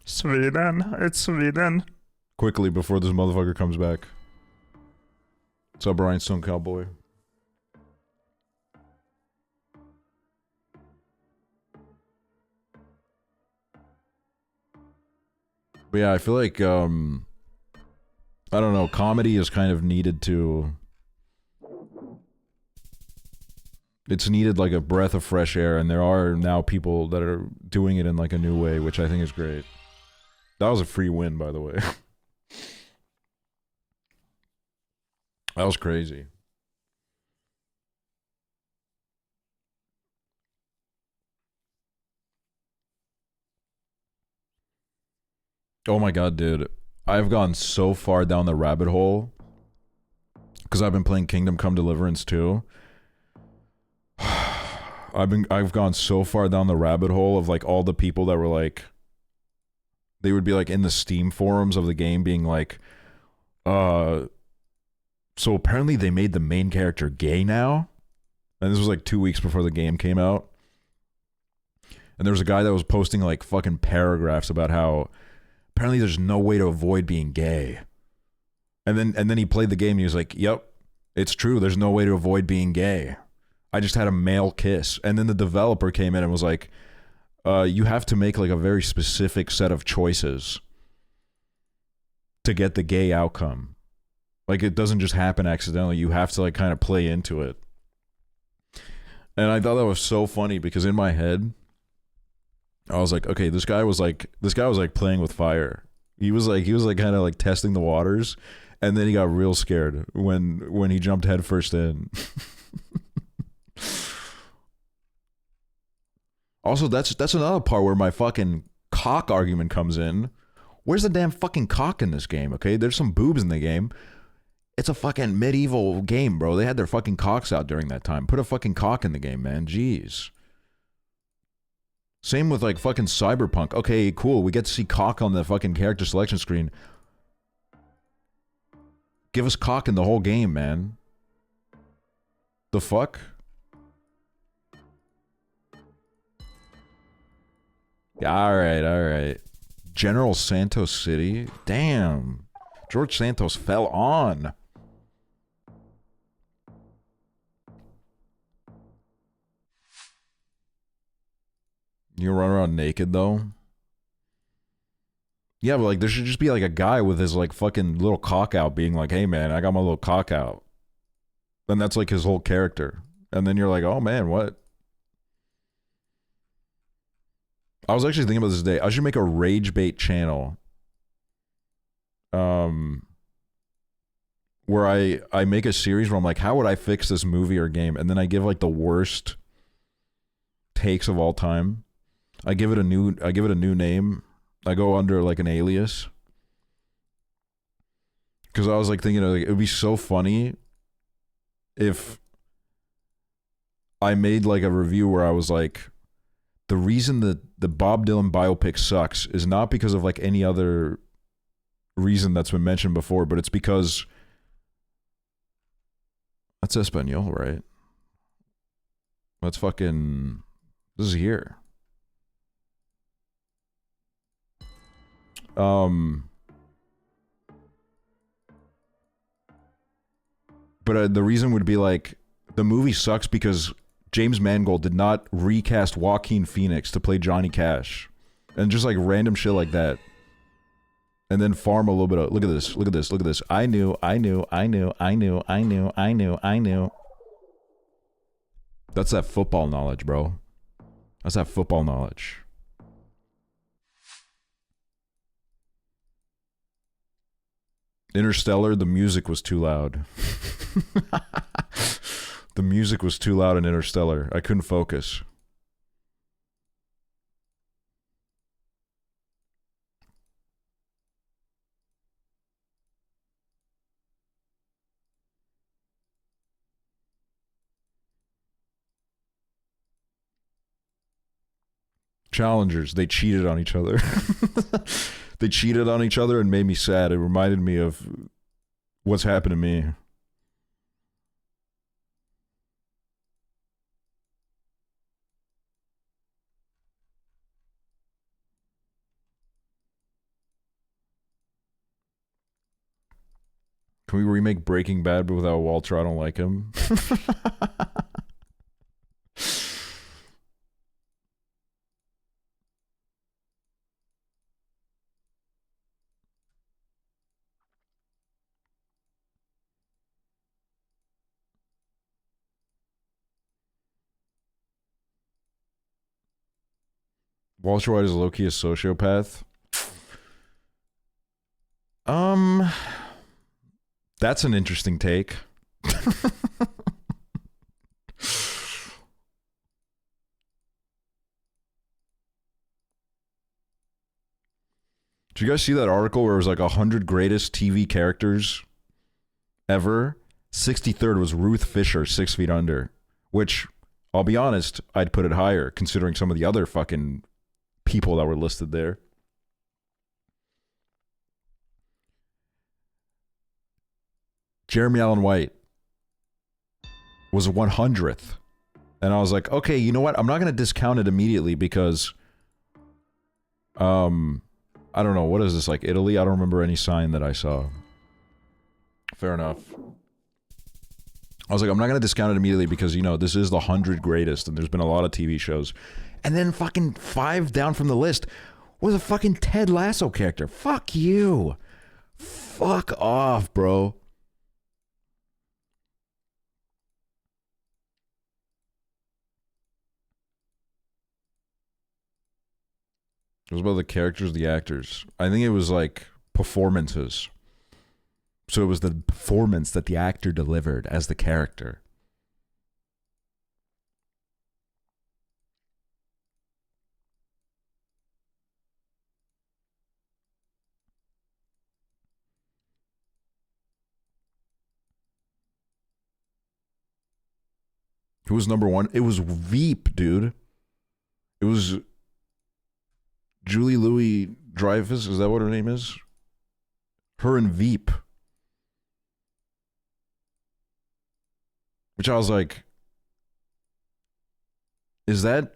Sweden, it's Sweden. Quickly before this motherfucker comes back. What's up, Rhinestone Cowboy? But yeah, I feel like I don't know, comedy is kind of needed to. It's needed like a breath of fresh air, and there are now people that are doing it in like a new way, which I think is great. That was a free win, by the way. That was crazy. Oh my god, dude. I've gone so far down the rabbit hole because I've been playing Kingdom Come Deliverance too. I've gone so far down the rabbit hole of like all the people that were like, they would be like in the Steam forums of the game being like, so apparently they made the main character gay now. And this was like 2 weeks before the game came out. And there was a guy that was posting like fucking paragraphs about how apparently there's no way to avoid being gay. And then he played the game and he was like, yep, it's true. There's no way to avoid being gay. I just had a male kiss. And then the developer came in and was like, you have to make like a very specific set of choices to get the gay outcome. Like, it doesn't just happen accidentally. You have to, like, kind of play into it. And I thought that was so funny because in my head, I was like, okay, this guy was like playing with fire. He was like kind of like testing the waters, and then he got real scared when he jumped headfirst in. Also, that's another part where my fucking cock argument comes in. Where's the damn fucking cock in this game? Okay, there's some boobs in the game. It's a fucking medieval game, bro. They had their fucking cocks out during that time. Put a fucking cock in the game, man. Jeez. Same with like fucking Cyberpunk. Okay, cool. We get to see cock on the fucking character selection screen. Give us cock in the whole game, man. The fuck? Yeah, alright. General Santos City? Damn. George Santos fell on. You run around naked though? Yeah, but like there should just be like a guy with his like fucking little cock out being like, hey man, I got my little cock out. Then that's like his whole character. And then you're like, oh man, what? I was actually thinking about this today. I should make a rage bait channel. Where I make a series where I'm like, how would I fix this movie or game? And then I give like the worst takes of all time. I give it a new name. I go under like an alias. Because I was like thinking like, it would be so funny if I made like a review where I was like, the reason that the Bob Dylan biopic sucks is not because of like any other reason that's been mentioned before, but it's because that's Espanol, right? Let's fucking, this is here. But the reason would be like, the movie sucks because James Mangold did not recast Joaquin Phoenix to play Johnny Cash. And just like random shit like that. And then farm a little bit of, look at this. I knew. That's that football knowledge, bro. That's that football knowledge. Interstellar, the music was too loud. The music was too loud in Interstellar. I couldn't focus. Challengers, they cheated on each other. They cheated on each other and made me sad. It reminded me of what's happened to me. Can we remake Breaking Bad but without Walter? I don't like him. Walter White is low-key a sociopath. That's an interesting take. Did you guys see that article where it was like 100 greatest TV characters ever? 63rd was Ruth Fisher, 6 Feet Under, which, I'll be honest, I'd put it higher considering some of the other fucking people that were listed there. Jeremy Allen White was 100th. And I was like, okay, you know what? I'm not going to discount it immediately because, I don't know. What is this, like Italy? I don't remember any sign that I saw. Fair enough. I was like, I'm not going to discount it immediately because, you know, this is the 100 greatest and there's been a lot of TV shows. And then fucking 5 down from the list was a fucking Ted Lasso character. Fuck you. Fuck off, bro. It was about the characters, the actors. I think it was like performances. So it was the performance that the actor delivered as the character. Who was number one? It was Veep, dude. It was Julie Louis Dreyfus. Is that what her name is? Her and Veep. Which I was like, is that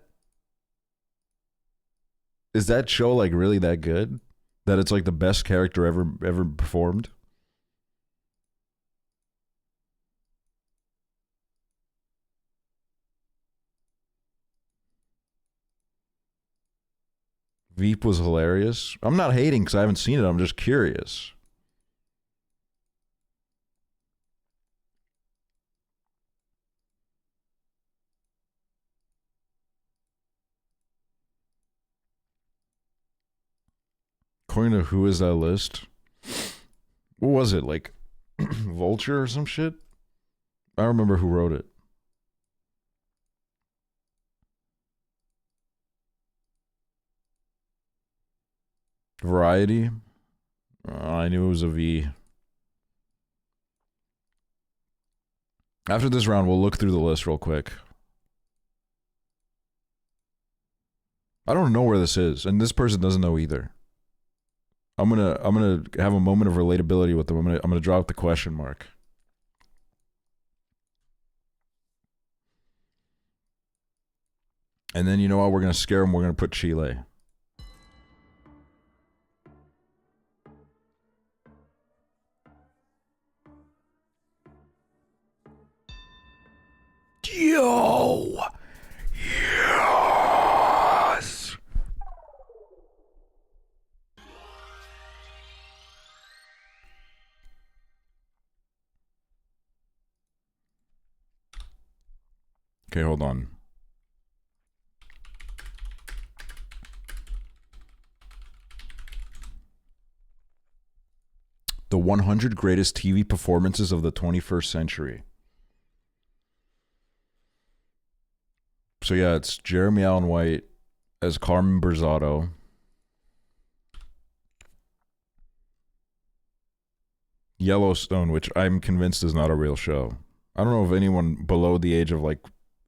show like really that good? That it's like the best character ever performed? Veep was hilarious. I'm not hating because I haven't seen it. I'm just curious. According to who is that list? What was it? Like Vulture or some shit? I don't remember who wrote it. Variety? I knew it was a V. After this round, we'll look through the list real quick. I don't know where this is, and this person doesn't know either. I'm gonna have a moment of relatability with them. I'm gonna drop the question mark. And then you know what? We're gonna scare them. We're gonna put Chile. Yo! Yes! Okay, hold on. The 100 greatest TV performances of the 21st century. So yeah, it's Jeremy Allen White as Carmen Berzotto. Yellowstone, which I'm convinced is not a real show. I don't know if anyone below the age of like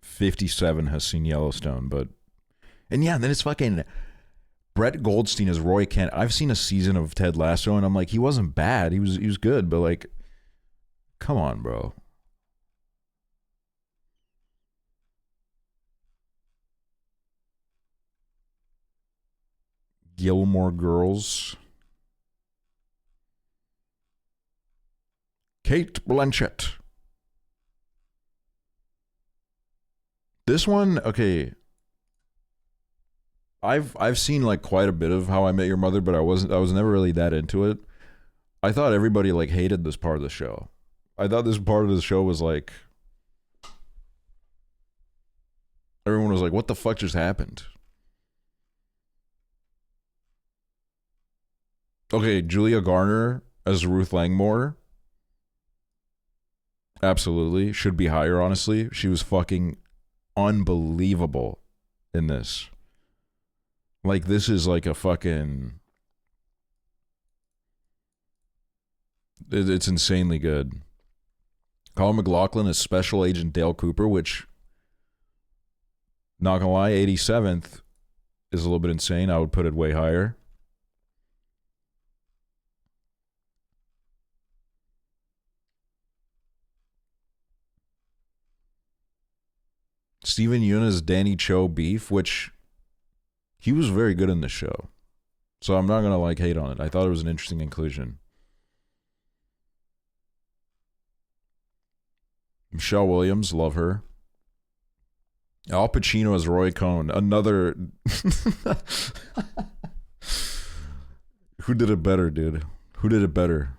57 has seen Yellowstone, but... And yeah, then it's fucking Brett Goldstein as Roy Kent. I've seen a season of Ted Lasso, and I'm like, he wasn't bad. He was good, but like, come on, bro. Gilmore Girls. Kate Blanchett. This one, okay. I've seen like quite a bit of How I Met Your Mother, but I was never really that into it. I thought everybody like hated this part of the show. I thought this part of the show was like, everyone was like, what the fuck just happened? Okay, Julia Garner as Ruth Langmore. Absolutely. Should be higher, honestly. She was fucking unbelievable in this. Like, this is like a fucking... It's insanely good. Colin McLaughlin is Special Agent Dale Cooper, which, not gonna lie, 87th is a little bit insane. I would put it way higher. Steven Yeun as Danny Cho Beef, which he was very good in this show. So I'm not gonna like hate on it. I thought it was an interesting inclusion. Michelle Williams, love her. Al Pacino as Roy Cohn, another. Who did it better, dude? Who did it better?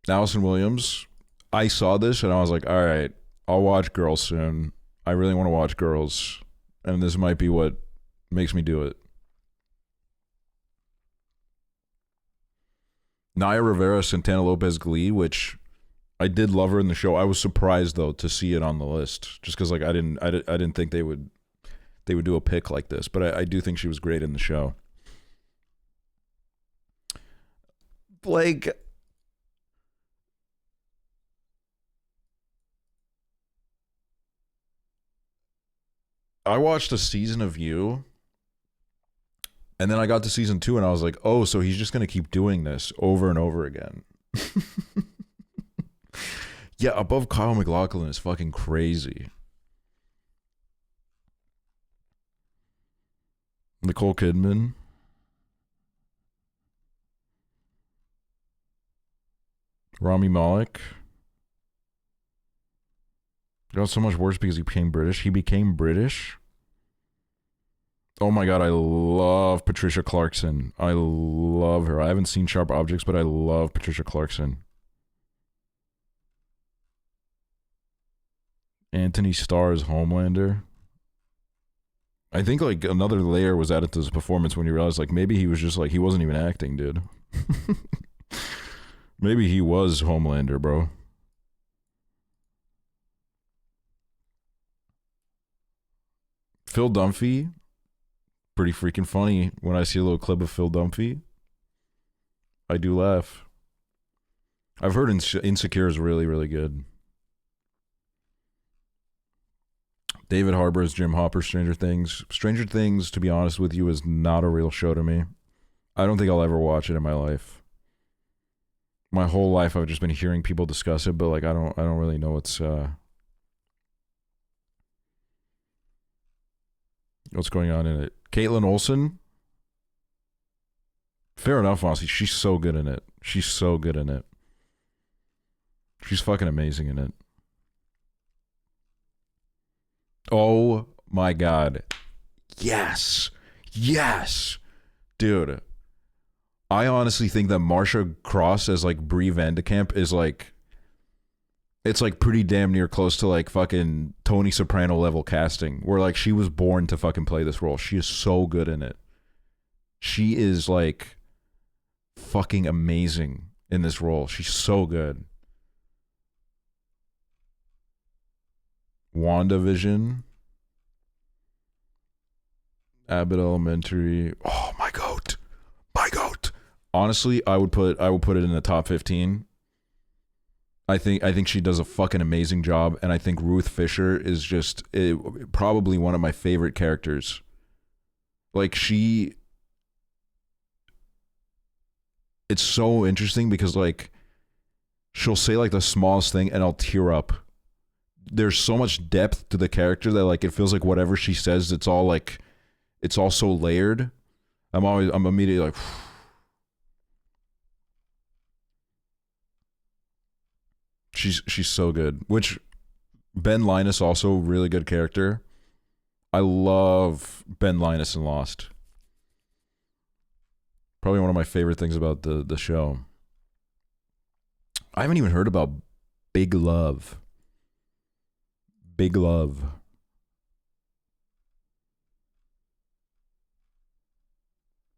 Allison Williams. I saw this and I was like, all right, I'll watch Girls soon. I really want to watch Girls. And this might be what Makes me do it. Naya Rivera, Santana Lopez, Glee, which I did love her in the show. I was surprised though to see it on the list, just because like I didn't think they would do a pick like this, but I do think she was great in the show. Like, I watched a season of You, and then I got to season 2, and I was like, oh, so he's just gonna keep doing this over and over again. Yeah, Above Kyle MacLachlan is fucking crazy. Nicole Kidman. Rami Malek. Got so much worse because he became British. He became British. Oh my god, I love Patricia Clarkson. I love her. I haven't seen Sharp Objects, but I love Patricia Clarkson. Anthony Starr as Homelander. I think like another layer was added to his performance when you realized like maybe he was just like, he wasn't even acting, dude. Maybe he was Homelander, bro. Phil Dunphy. Pretty freaking funny when I see a little clip of Phil Dunphy. I do laugh. I've heard Insecure is really, really good. David Harbour as Jim Hopper, Stranger Things. Stranger Things, to be honest with you, is not a real show to me. I don't think I'll ever watch it in my life. My whole life I've just been hearing people discuss it, but like I don't really know what's going on in it. Caitlin Olsen. Fair enough, honestly. She's so good in it. She's so good in it. She's fucking amazing in it. Oh my god. Yes. Yes. Dude. I honestly think that Marsha Cross as like Brie Vandekamp is like, it's like pretty damn near close to like fucking Tony Soprano level casting, where like she was born to fucking play this role. She is so good in it. She is like fucking amazing in this role. She's so good. WandaVision. Abbott Elementary. Oh, my goat. My goat. Honestly, I would put it in the top 15. I think she does a fucking amazing job, and I think Ruth Fisher is just probably one of my favorite characters. Like it's so interesting because like she'll say like the smallest thing and I'll tear up. There's so much depth to the character that like it feels like whatever she says, it's all so layered. I'm immediately like she's so good. Which Ben Linus also really good character. I love Ben Linus in Lost. Probably one of my favorite things about the show. I haven't even heard about Big Love. Big Love.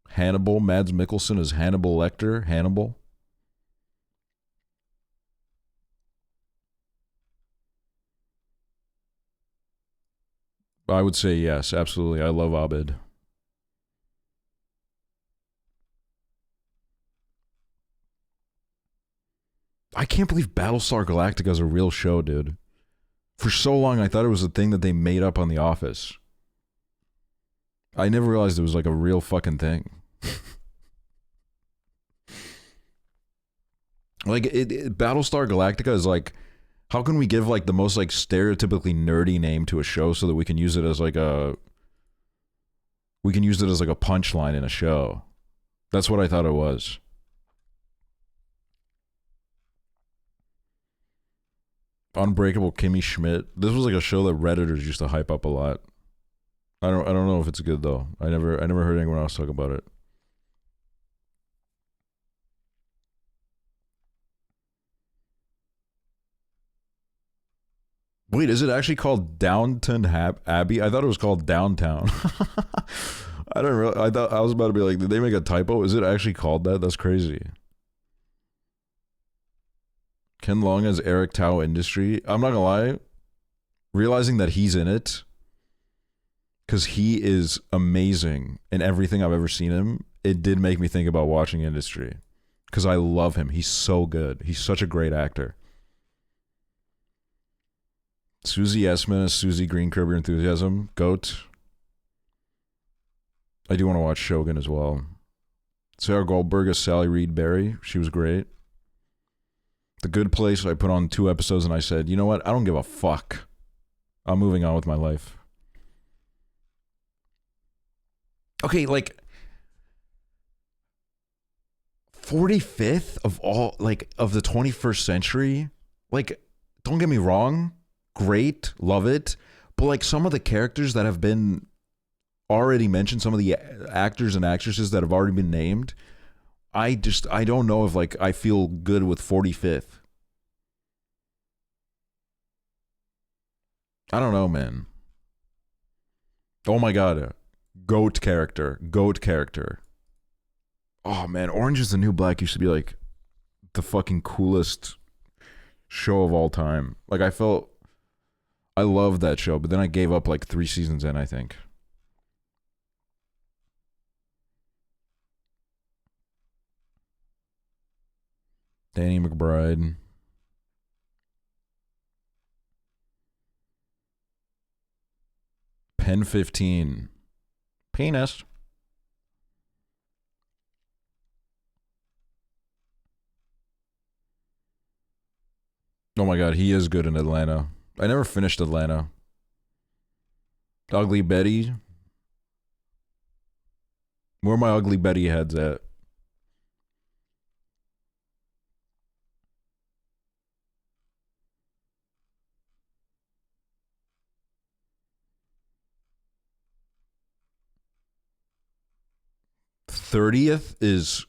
Hannibal. Mads Mikkelsen is Hannibal Lecter. Hannibal. I would say yes, absolutely. I love Abed. I can't believe Battlestar Galactica is a real show, dude. For so long, I thought it was a thing that they made up on The Office. I never realized it was like a real fucking thing. Like, Battlestar Galactica is like, how can we give like the most like stereotypically nerdy name to a show so that we can use it as like a punchline in a show? That's what I thought it was. Unbreakable Kimmy Schmidt. This was like a show that Redditors used to hype up a lot. I don't know if it's good though. I never heard anyone else talk about it. Wait, is it actually called Downton Abbey? I thought it was called Downtown. I don't really. I thought I was about to be like, did they make a typo? Is it actually called that? That's crazy. Ken Long as Eric Tao Industry. I'm not gonna lie. Realizing that he's in it, because he is amazing in everything I've ever seen him, it did make me think about watching Industry. Because I love him. He's so good. He's such a great actor. Susie Essman as Susie Green, Curb Your Enthusiasm. GOAT. I do want to watch Shogun as well. Sarah Goldberg as Sally Reed Berry. She was great. The Good Place, I put on 2 episodes and I said, you know what? I don't give a fuck. I'm moving on with my life. Okay, like 45th of all, like, of the 21st century. Like, don't get me wrong. Great. Love it. But like some of the characters that have been already mentioned, some of the actors and actresses that have already been named, I don't know if like I feel good with 45th. I don't know, man. Oh my god. GOAT character. GOAT character. Oh man, Orange is the New Black used to be like the fucking coolest show of all time. Like I loved that show, but then I gave up like 3 seasons in, I think. Danny McBride. Pen 15. Penis. Oh my god, he is good in Atlanta. I never finished Atlanta. Ugly Betty. Where my Ugly Betty heads at? '30th is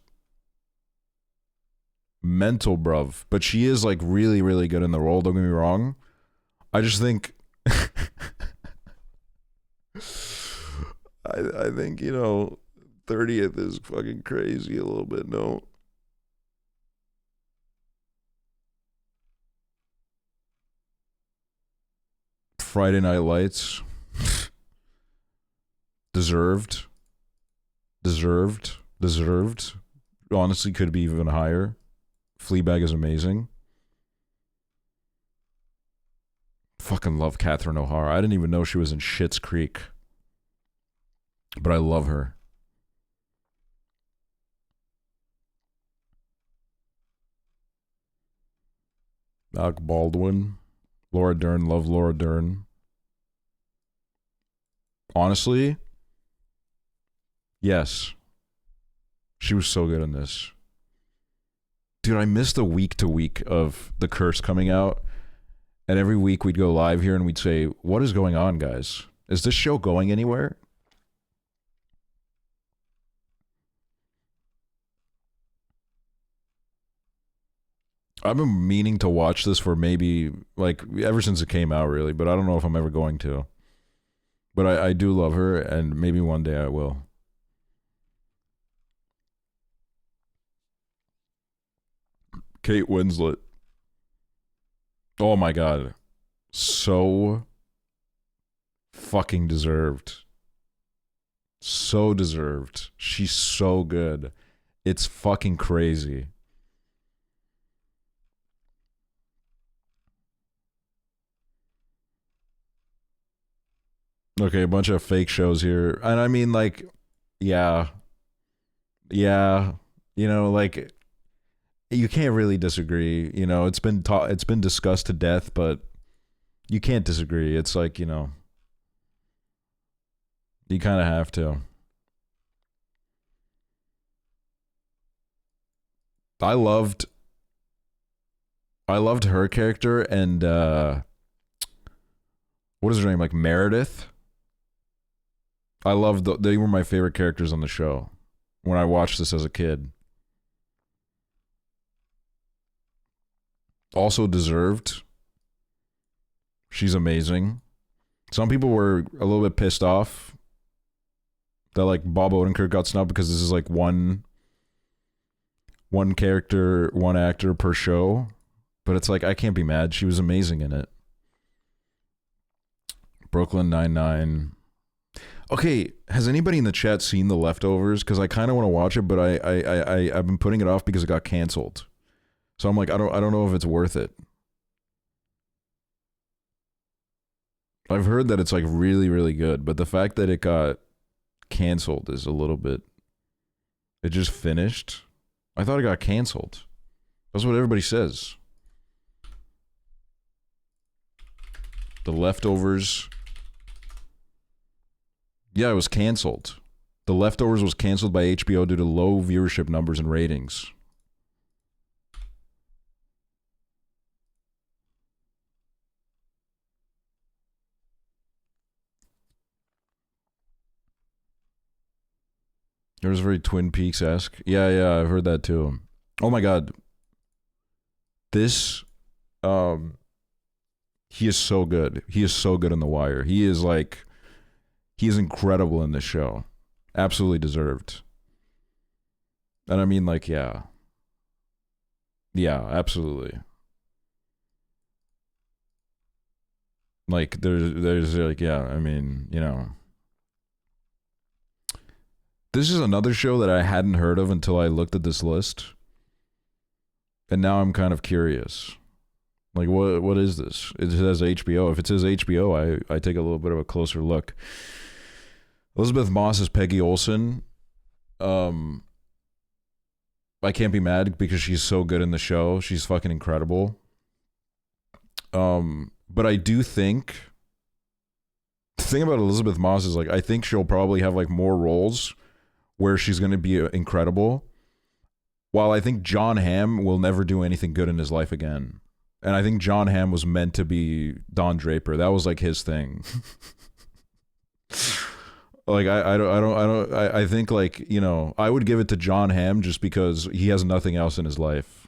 mental, bruv. But she is like really, really good in the role. Don't get me wrong. I just think I think, you know, 30th is fucking crazy a little bit, no? Friday Night Lights. Deserved. Honestly, could be even higher. Fleabag is amazing. Fucking love Catherine O'Hara. I didn't even know she was in Schitt's Creek. But I love her. Alec Baldwin. Laura Dern. Love Laura Dern. Honestly, yes. She was so good in this. Dude, I missed the week to week of The Curse coming out. And every week we'd go live here and we'd say, what is going on, guys? Is this show going anywhere? I've been meaning to watch this for maybe, like, ever since it came out, really. But I don't know if I'm ever going to. But I do love her, and maybe one day I will. Kate Winslet. Oh my god. So fucking deserved. So deserved. She's so good. It's fucking crazy. Okay, a bunch of fake shows here. And I mean, like, yeah. Yeah. You know, like, you can't really disagree. You know, it's been discussed to death, but you can't disagree. It's like, you know, you kind of have to. I loved her character, and what is her name? Like Meredith. I loved they were my favorite characters on the show when I watched this as a kid. Also deserved. She's amazing. Some people were a little bit pissed off that like Bob Odenkirk got snubbed because this is like one character, one actor per show. But it's like, I can't be mad. She was amazing in it. Brooklyn Nine-Nine. Okay, has anybody in the chat seen The Leftovers? Because I kind of want to watch it, but I've been putting it off because it got canceled. So I'm like, I don't know if it's worth it. I've heard that it's like really, really good, but the fact that it got canceled is a little bit. It just finished. I thought it got canceled. That's what everybody says. The Leftovers. Yeah, it was canceled. The Leftovers was canceled by HBO due to low viewership numbers and ratings. It was very Twin Peaks-esque. Yeah, I've heard that too. Oh my god. This, he is so good. He is so good in The Wire. He is incredible in this show. Absolutely deserved. And I mean, like, yeah. Yeah, absolutely. Like, there's like, yeah, I mean, you know. This is another show that I hadn't heard of until I looked at this list. And now I'm kind of curious. Like, what is this? It says HBO. If it says HBO, I take a little bit of a closer look. Elizabeth Moss is Peggy Olson. I can't be mad because she's so good in the show. She's fucking incredible. But I do think the thing about Elizabeth Moss is like I think she'll probably have like more roles where she's going to be incredible. While I think John Hamm will never do anything good in his life again. And I think John Hamm was meant to be Don Draper. That was like his thing. Like I think like, you know, I would give it to John Hamm just because he has nothing else in his life.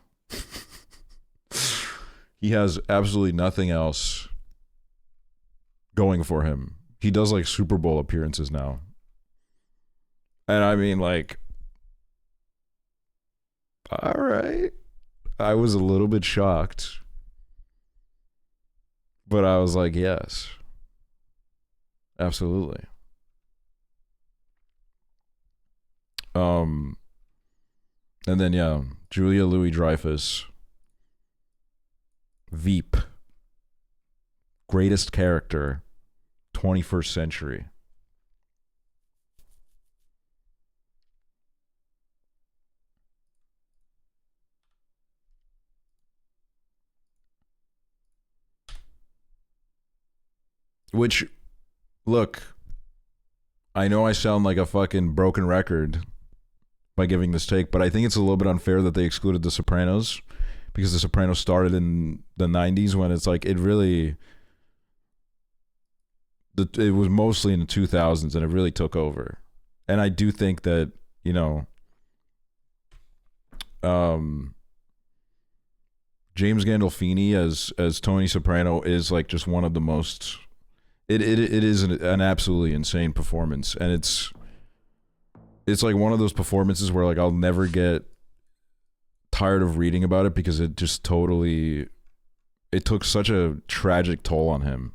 He has absolutely nothing else going for him. He does like Super Bowl appearances now. And I mean, like, all right. I was a little bit shocked. But I was like, yes. Absolutely. And then, yeah, Julia Louis-Dreyfus. Veep. Greatest character, 21st century. Which, look, I know I sound like a fucking broken record by giving this take, but I think it's a little bit unfair that they excluded The Sopranos because The Sopranos started in the 90s when it's like it really, it was mostly in the 2000s and it really took over. And I do think that, you know, James Gandolfini as Tony Soprano is like just one of the most. It is an absolutely insane performance, and it's like one of those performances where like I'll never get tired of reading about it because it just totally it took such a tragic toll on him.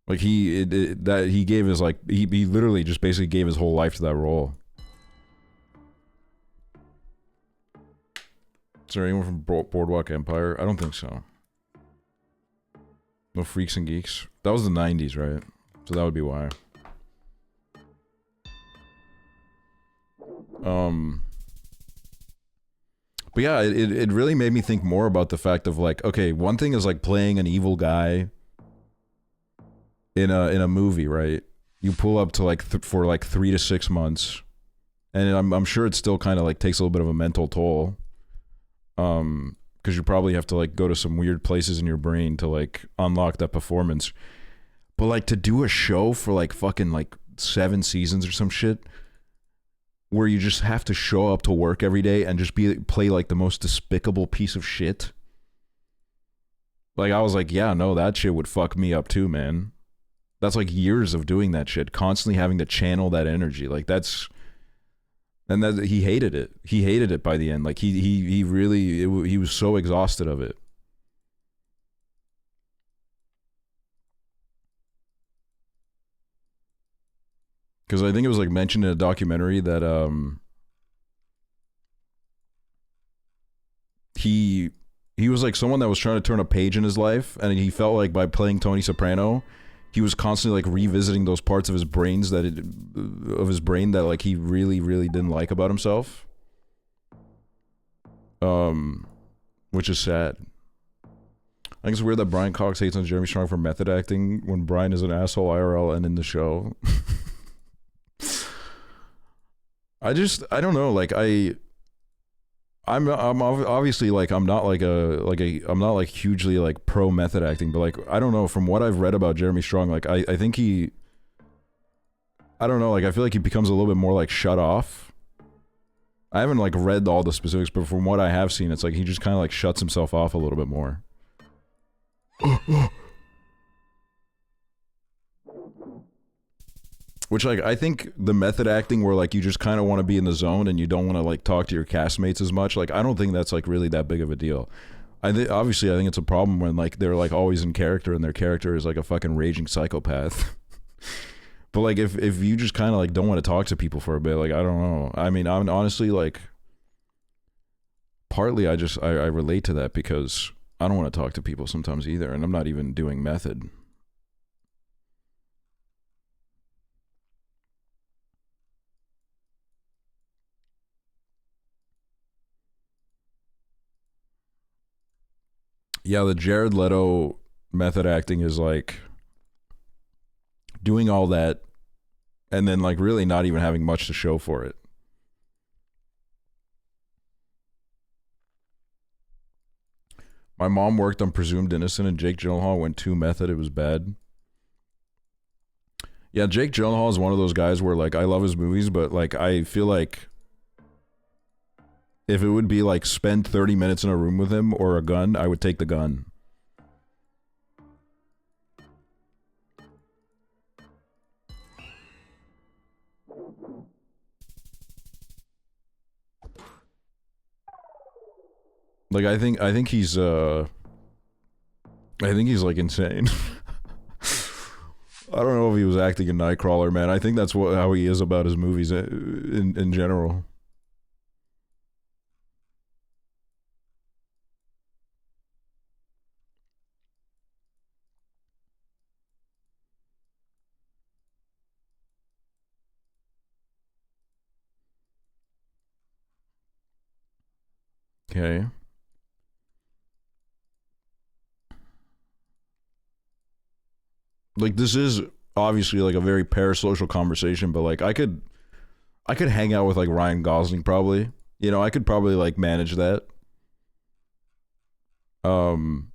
Like he gave his like he literally just basically gave his whole life to that role. Is there anyone from Boardwalk Empire? I don't think so. No Freaks and Geeks. That was the 90s, right? So that would be why. But yeah, it really made me think more about the fact of like, okay, one thing is like playing an evil guy in a movie, right? You pull up to like for like 3 to 6 months, and I'm sure it still kind of like takes a little bit of a mental toll. Because you probably have to like go to some weird places in your brain to like unlock that performance. But like to do a show for like fucking like 7 seasons or some shit where you just have to show up to work every day and just play like the most despicable piece of shit. Like, I was like, yeah, no, that shit would fuck me up too, man. That's like years of doing that shit, constantly having to channel that energy. Like, that's, and that he hated it. He hated it by the end. Like, he really, he was so exhausted of it. Because I think it was like mentioned in a documentary that he was like someone that was trying to turn a page in his life, and he felt like by playing Tony Soprano, he was constantly like revisiting those parts of his brain that like he really didn't like about himself. Which is sad. I think it's weird that Brian Cox hates on Jeremy Strong for method acting when Brian is an asshole IRL and in the show. I don't know, like I'm obviously like I'm not like hugely like pro method acting, but like I don't know, from what I've read about Jeremy Strong, like I think I don't know, like I feel like he becomes a little bit more like shut off. I haven't like read all the specifics, but from what I have seen, it's like he just kind of like shuts himself off a little bit more. Which, like, I think the method acting where, like, you just kind of want to be in the zone and you don't want to, like, talk to your castmates as much, like, I don't think that's, like, really that big of a deal. Obviously, I think it's a problem when, like, they're, like, always in character and their character is, like, a fucking raging psychopath. But, like, if you just kind of, like, don't want to talk to people for a bit, like, I don't know. I mean, I'm honestly, like, partly I relate to that because I don't want to talk to people sometimes either, and I'm not even doing method. Yeah, the Jared Leto method acting is like doing all that and then like really not even having much to show for it. My mom worked on Presumed Innocent and Jake Gyllenhaal went too method. It was bad. Yeah, Jake Gyllenhaal is one of those guys where like I love his movies, but like I feel like if it would be like spend 30 minutes in a room with him or a gun, I would take the gun. Like I think he's like insane. I don't know if he was acting in Nightcrawler, man. I think that's how he is about his movies in general. Okay. Like this is obviously like a very parasocial conversation, but like I could hang out with like Ryan Gosling probably. You know, I could probably like manage that. Not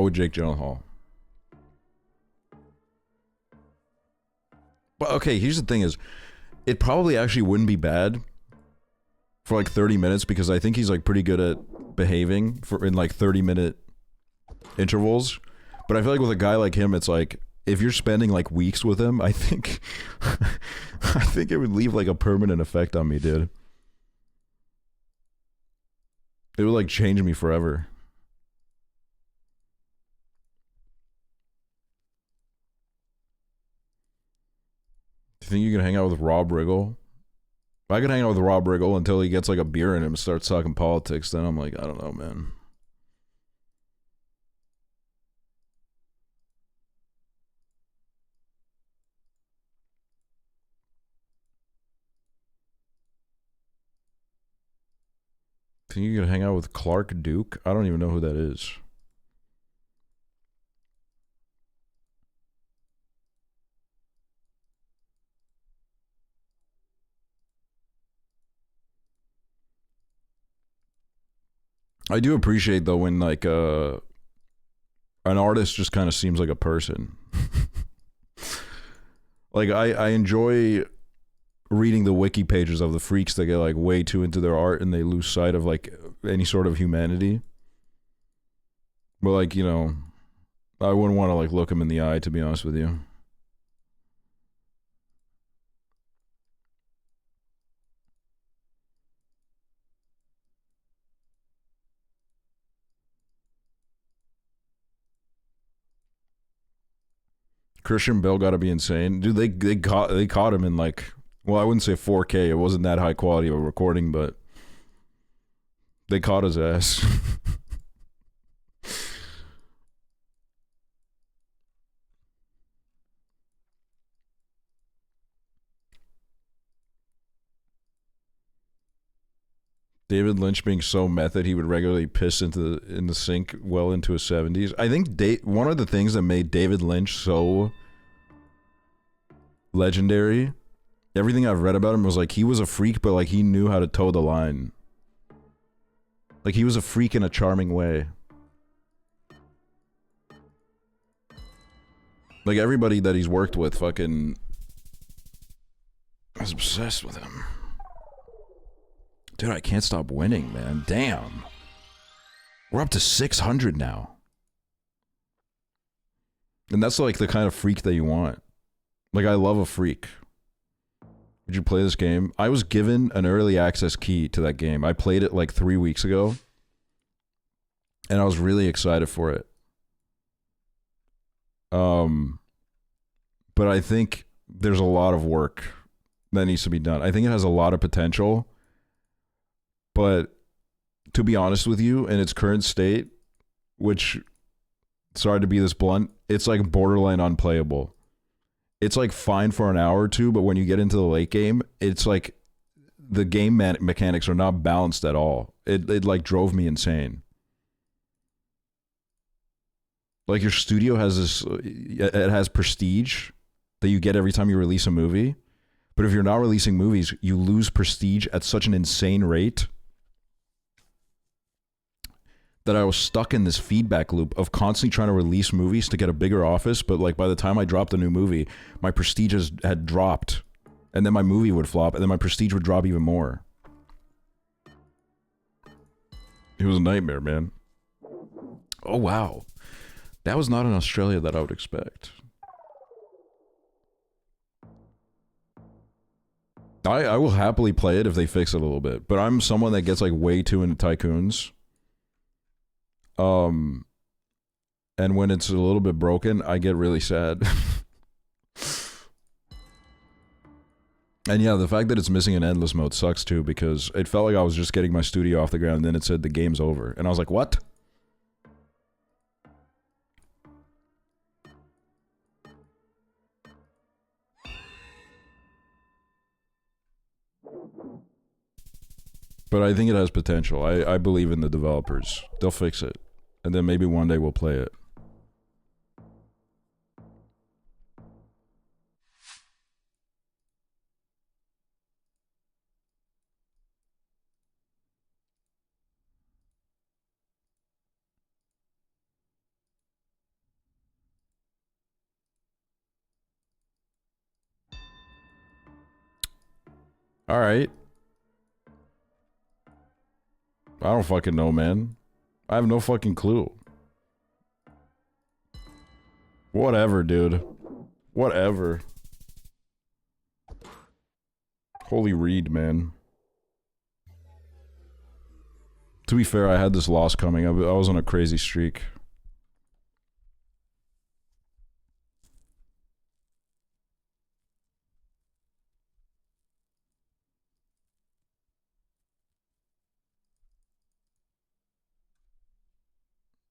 with Jake Gyllenhaal. But okay, here's the thing is, it probably actually wouldn't be bad for like 30 minutes because I think he's like pretty good at behaving in like 30-minute intervals. But I feel like with a guy like him, it's like if you're spending like weeks with him, I think I think it would leave like a permanent effect on me, dude. It would like change me forever. Do you think you can hang out with Rob Riggle? If I could hang out with Rob Riggle until he gets like a beer in him and starts talking politics, then I'm like, I don't know, man. Think you could hang out with Clark Duke? I don't even know who that is. I do appreciate though when like an artist just kind of seems like a person. Like I enjoy reading the wiki pages of the freaks that get like way too into their art and they lose sight of like any sort of humanity. But like, you know, I wouldn't want to like look him in the eye, to be honest with you. Christian Bale got to be insane, dude. They caught him in like, well, I wouldn't say 4K. It wasn't that high quality of a recording, but they caught his ass. David Lynch being so method, he would regularly piss in the sink well into his 70s. I think one of the things that made David Lynch so legendary, everything I've read about him was like he was a freak, but like he knew how to toe the line. Like he was a freak in a charming way. Like everybody that he's worked with fucking is obsessed with him. Dude, I can't stop winning, man. Damn. We're up to 600 now. And that's like the kind of freak that you want. Like, I love a freak. Would you play this game? I was given an early access key to that game. I played it like 3 weeks ago. And I was really excited for it. But I think there's a lot of work that needs to be done. I think it has a lot of potential. But to be honest with you, in its current state, which, sorry to be this blunt, it's like borderline unplayable. It's like fine for an hour or two, but when you get into the late game, it's like the game mechanics are not balanced at all. It like drove me insane. Like your studio has this, it has prestige that you get every time you release a movie. But if you're not releasing movies, you lose prestige at such an insane rate that I was stuck in this feedback loop of constantly trying to release movies to get a bigger office. But like by the time I dropped a new movie, my prestige had dropped. And then my movie would flop, and then my prestige would drop even more. It was a nightmare, man. Oh, wow. That was not an Australia that I would expect. I will happily play it if they fix it a little bit. But I'm someone that gets like way too into tycoons. And when it's a little bit broken, I get really sad. And yeah, the fact that it's missing an endless mode sucks too, because it felt like I was just getting my studio off the ground and then it said the game's over. And I was like, what? But I think it has potential. I believe in the developers. They'll fix it. And then maybe one day we'll play it. All right. I don't fucking know, man. I have no fucking clue. Whatever, dude. Whatever. Holy read, man. To be fair, I had this loss coming. I was on a crazy streak.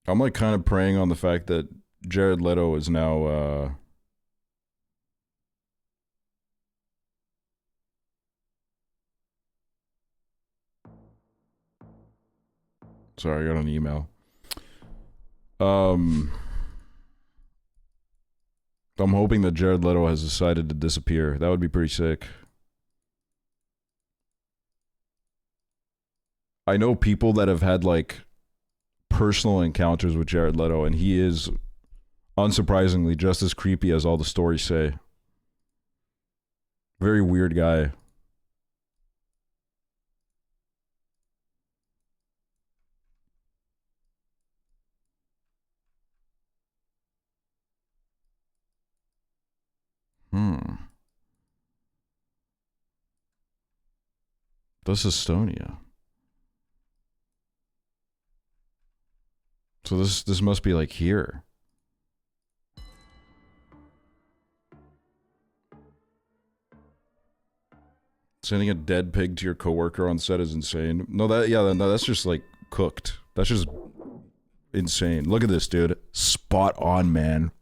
I'm like kind of preying on the fact that Jared Leto is now sorry, I got an email. I'm hoping that Jared Leto has decided to disappear. That would be pretty sick. I know people that have had like personal encounters with Jared Leto, and he is unsurprisingly just as creepy as all the stories say. Very weird guy. This is Estonia. So this must be like here. Sending a dead pig to your coworker on set is insane. No, that's just like cooked. That's just insane. Look at this, dude. Spot on, man.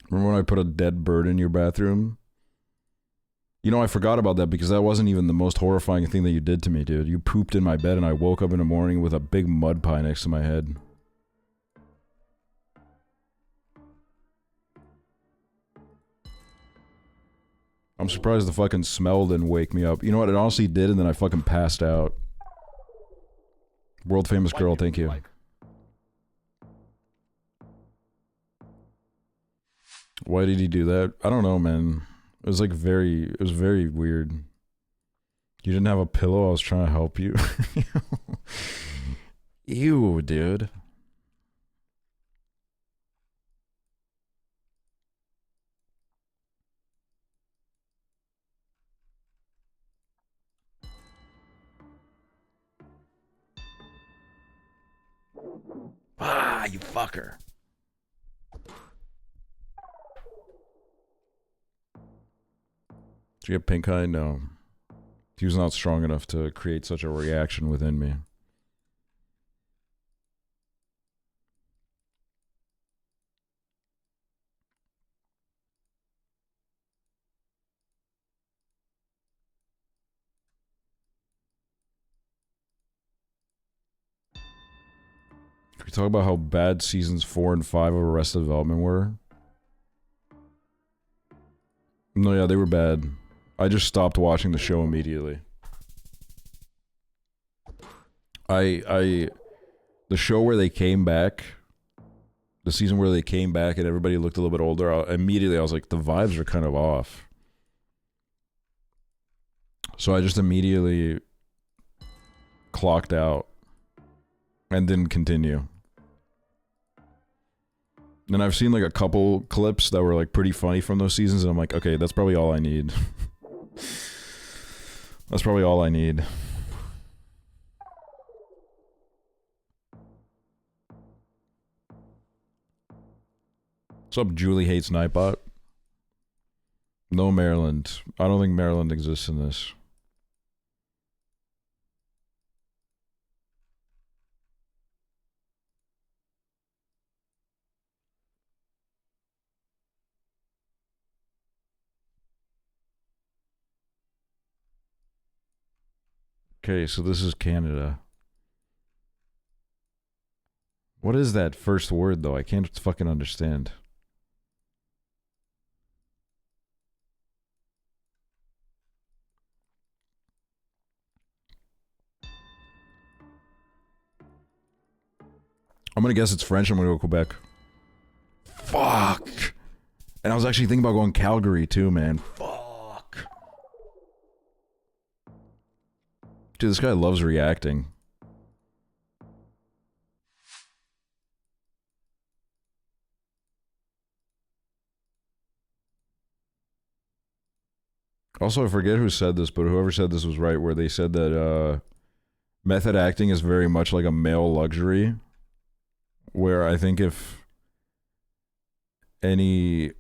Remember when I put a dead bird in your bathroom? You know, I forgot about that because that wasn't even the most horrifying thing that you did to me, dude. You pooped in my bed and I woke up in the morning with a big mud pie next to my head. I'm surprised the fucking smell didn't wake me up. You know what? It honestly did, and then I fucking passed out. World famous girl, thank you. Why did he do that? I don't know, man. It was like it was very weird. You didn't have a pillow? I was trying to help you. Ew, dude. Ah, you fucker. Did you get pink eye? No. He was not strong enough to create such a reaction within me. Can we talk about how bad seasons 4 and 5 of Arrested Development were? No, yeah, they were bad. I just stopped watching the show immediately. The show where they came back, the season where they came back and everybody looked a little bit older, immediately I was like, the vibes are kind of off. So I just immediately clocked out and didn't continue. And I've seen like a couple clips that were like pretty funny from those seasons, and I'm like, okay, that's probably all I need. That's probably all I need. What's up, Julie Hates Nightbot? No Maryland. I don't think Maryland exists in this. Okay, so this is Canada. What is that first word, though? I can't fucking understand. I'm gonna guess it's French. I'm gonna go Quebec. Fuck! And I was actually thinking about going Calgary, too, man. Fuck. Dude, this guy loves reacting. Also, I forget who said this, but whoever said this was right, where they said that method acting is very much like a male luxury, where I think if any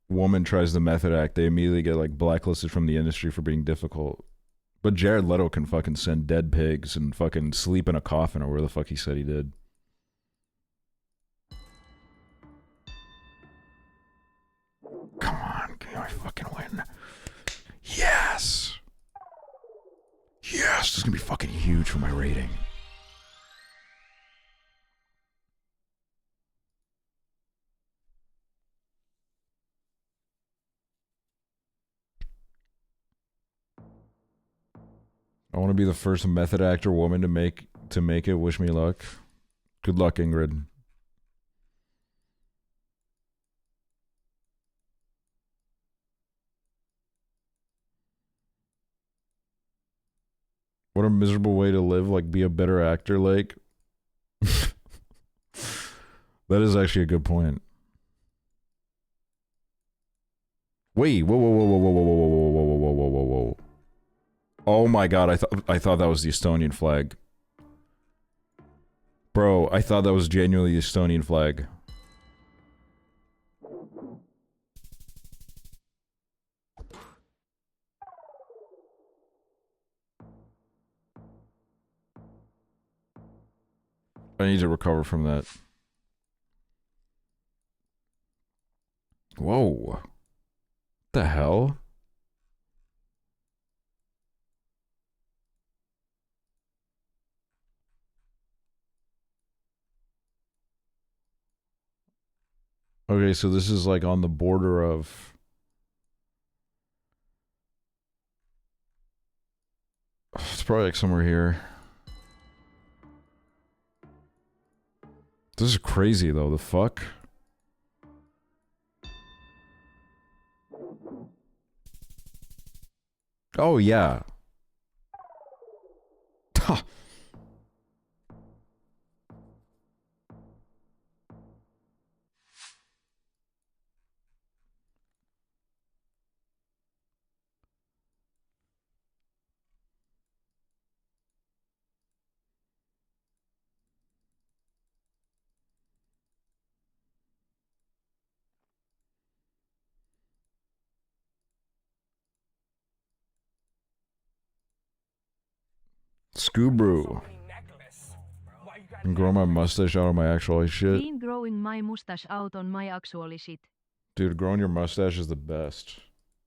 woman tries to method act, they immediately get like blacklisted from the industry for being difficult. But Jared Leto can fucking send dead pigs and fucking sleep in a coffin or where the fuck he said he did. Come on, can I fucking win? Yes! Yes, this is gonna be fucking huge for my rating. I want to be the first method actor woman to make it. Wish me luck. Good luck, Ingrid. What a miserable way to live. Like, be a better actor. Like, that is actually a good point. Wait, whoa, whoa, whoa, whoa, whoa, whoa, whoa, whoa, whoa, whoa, whoa, whoa, whoa, whoa. Oh my god, I thought that was the Estonian flag. Bro, I thought that was genuinely the Estonian flag. I need to recover from that. Whoa. What the hell? Okay, so this is like on the border of... It's probably like somewhere here. This is crazy though, the fuck? Oh yeah. Scoobrew. I'm growing my mustache out of my actual shit. Been growing my mustache out on my actually shit. Dude, growing your mustache is the best.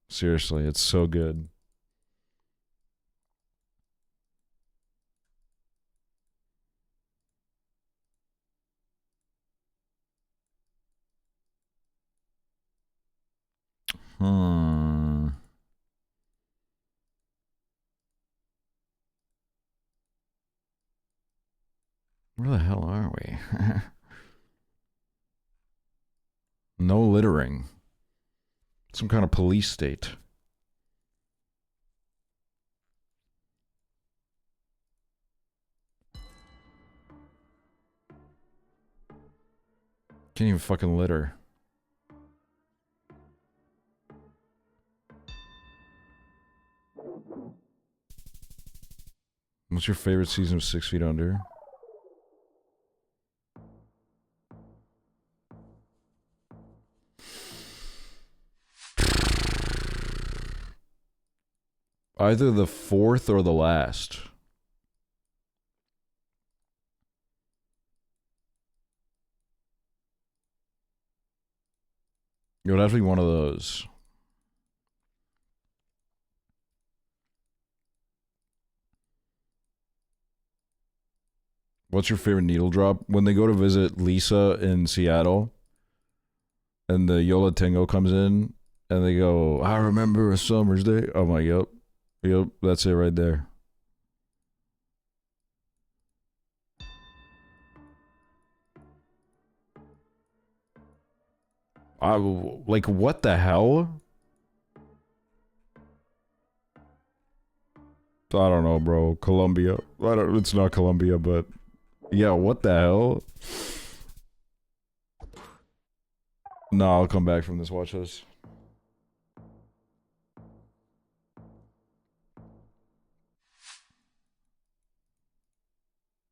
Seriously, it's so good. Hmm. Where the hell are we? No littering. Some kind of police state. Can't even fucking litter. What's your favorite season of 6 Feet Under? Either the fourth or the last. It would have to be one of those. What's your favorite needle drop? When they go to visit Lisa in Seattle and the Yola Tango comes in and they go, I remember a summer's day. I'm like, yep. Yep, that's it right there. Like, what the hell? I don't know, bro. Colombia. It's not Colombia, but yeah, what the hell? No, I'll come back from this. Watch this.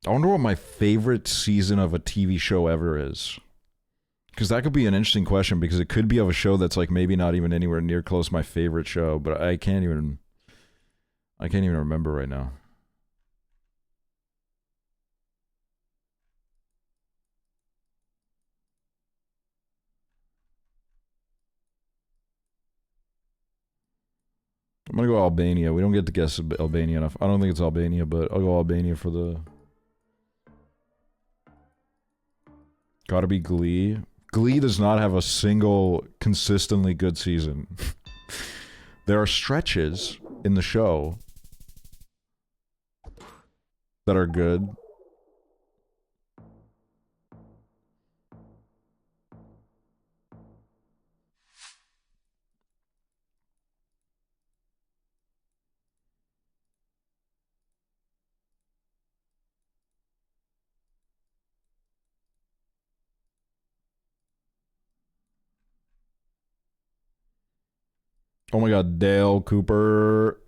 I wonder what my favorite season of a TV show ever is. Because that could be an interesting question, because it could be of a show that's like maybe not even anywhere near close to my favorite show, but I can't even remember right now. I'm gonna go Albania. We don't get to guess Albania enough. I don't think it's Albania, but I'll go Albania for the... Gotta be Glee. Glee does not have a single consistently good season. There are stretches in the show that are good. Oh my god, Dale Cooper.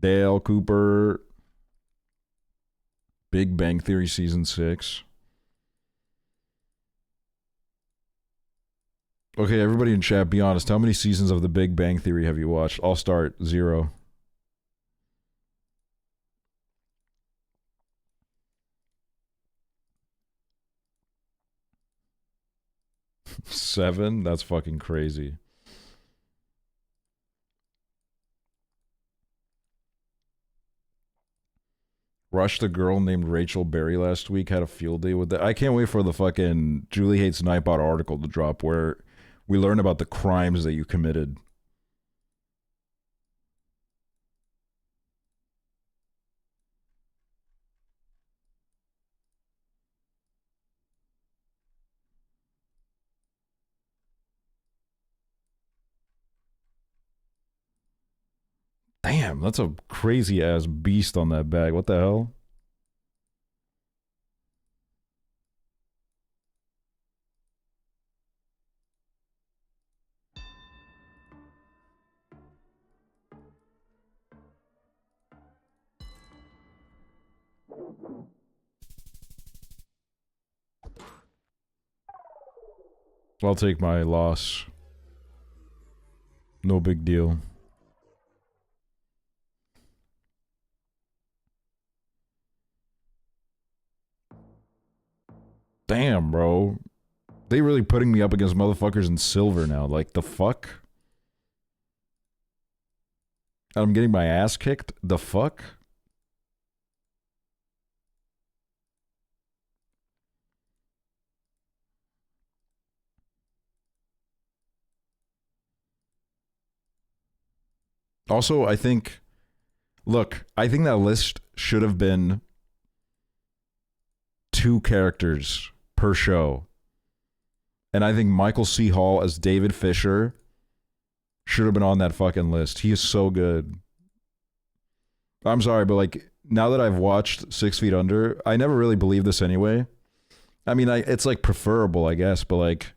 Dale Cooper. Big Bang Theory season 6. Okay, everybody in chat, be honest. How many seasons of The Big Bang Theory have you watched? I'll start 0. Seven? That's fucking crazy. Rushed a girl named Rachel Berry last week. Had a field day with that. I can't wait for the fucking Julie Hates Nightbot article to drop where we learn about the crimes that you committed. Damn, that's a crazy ass beast on that bag. What the hell? I'll take my loss. No big deal. Damn, bro. They really putting me up against motherfuckers in silver now. Like, the fuck? I'm getting my ass kicked? The fuck? Also, I think... Look, I think that list should have been 2 characters per show. And I think Michael C. Hall as David Fisher should have been on that fucking list. He is so good. I'm sorry, but like, now that I've watched 6 Feet Under, I never really believed this anyway. I mean, it's like preferable, I guess, but like,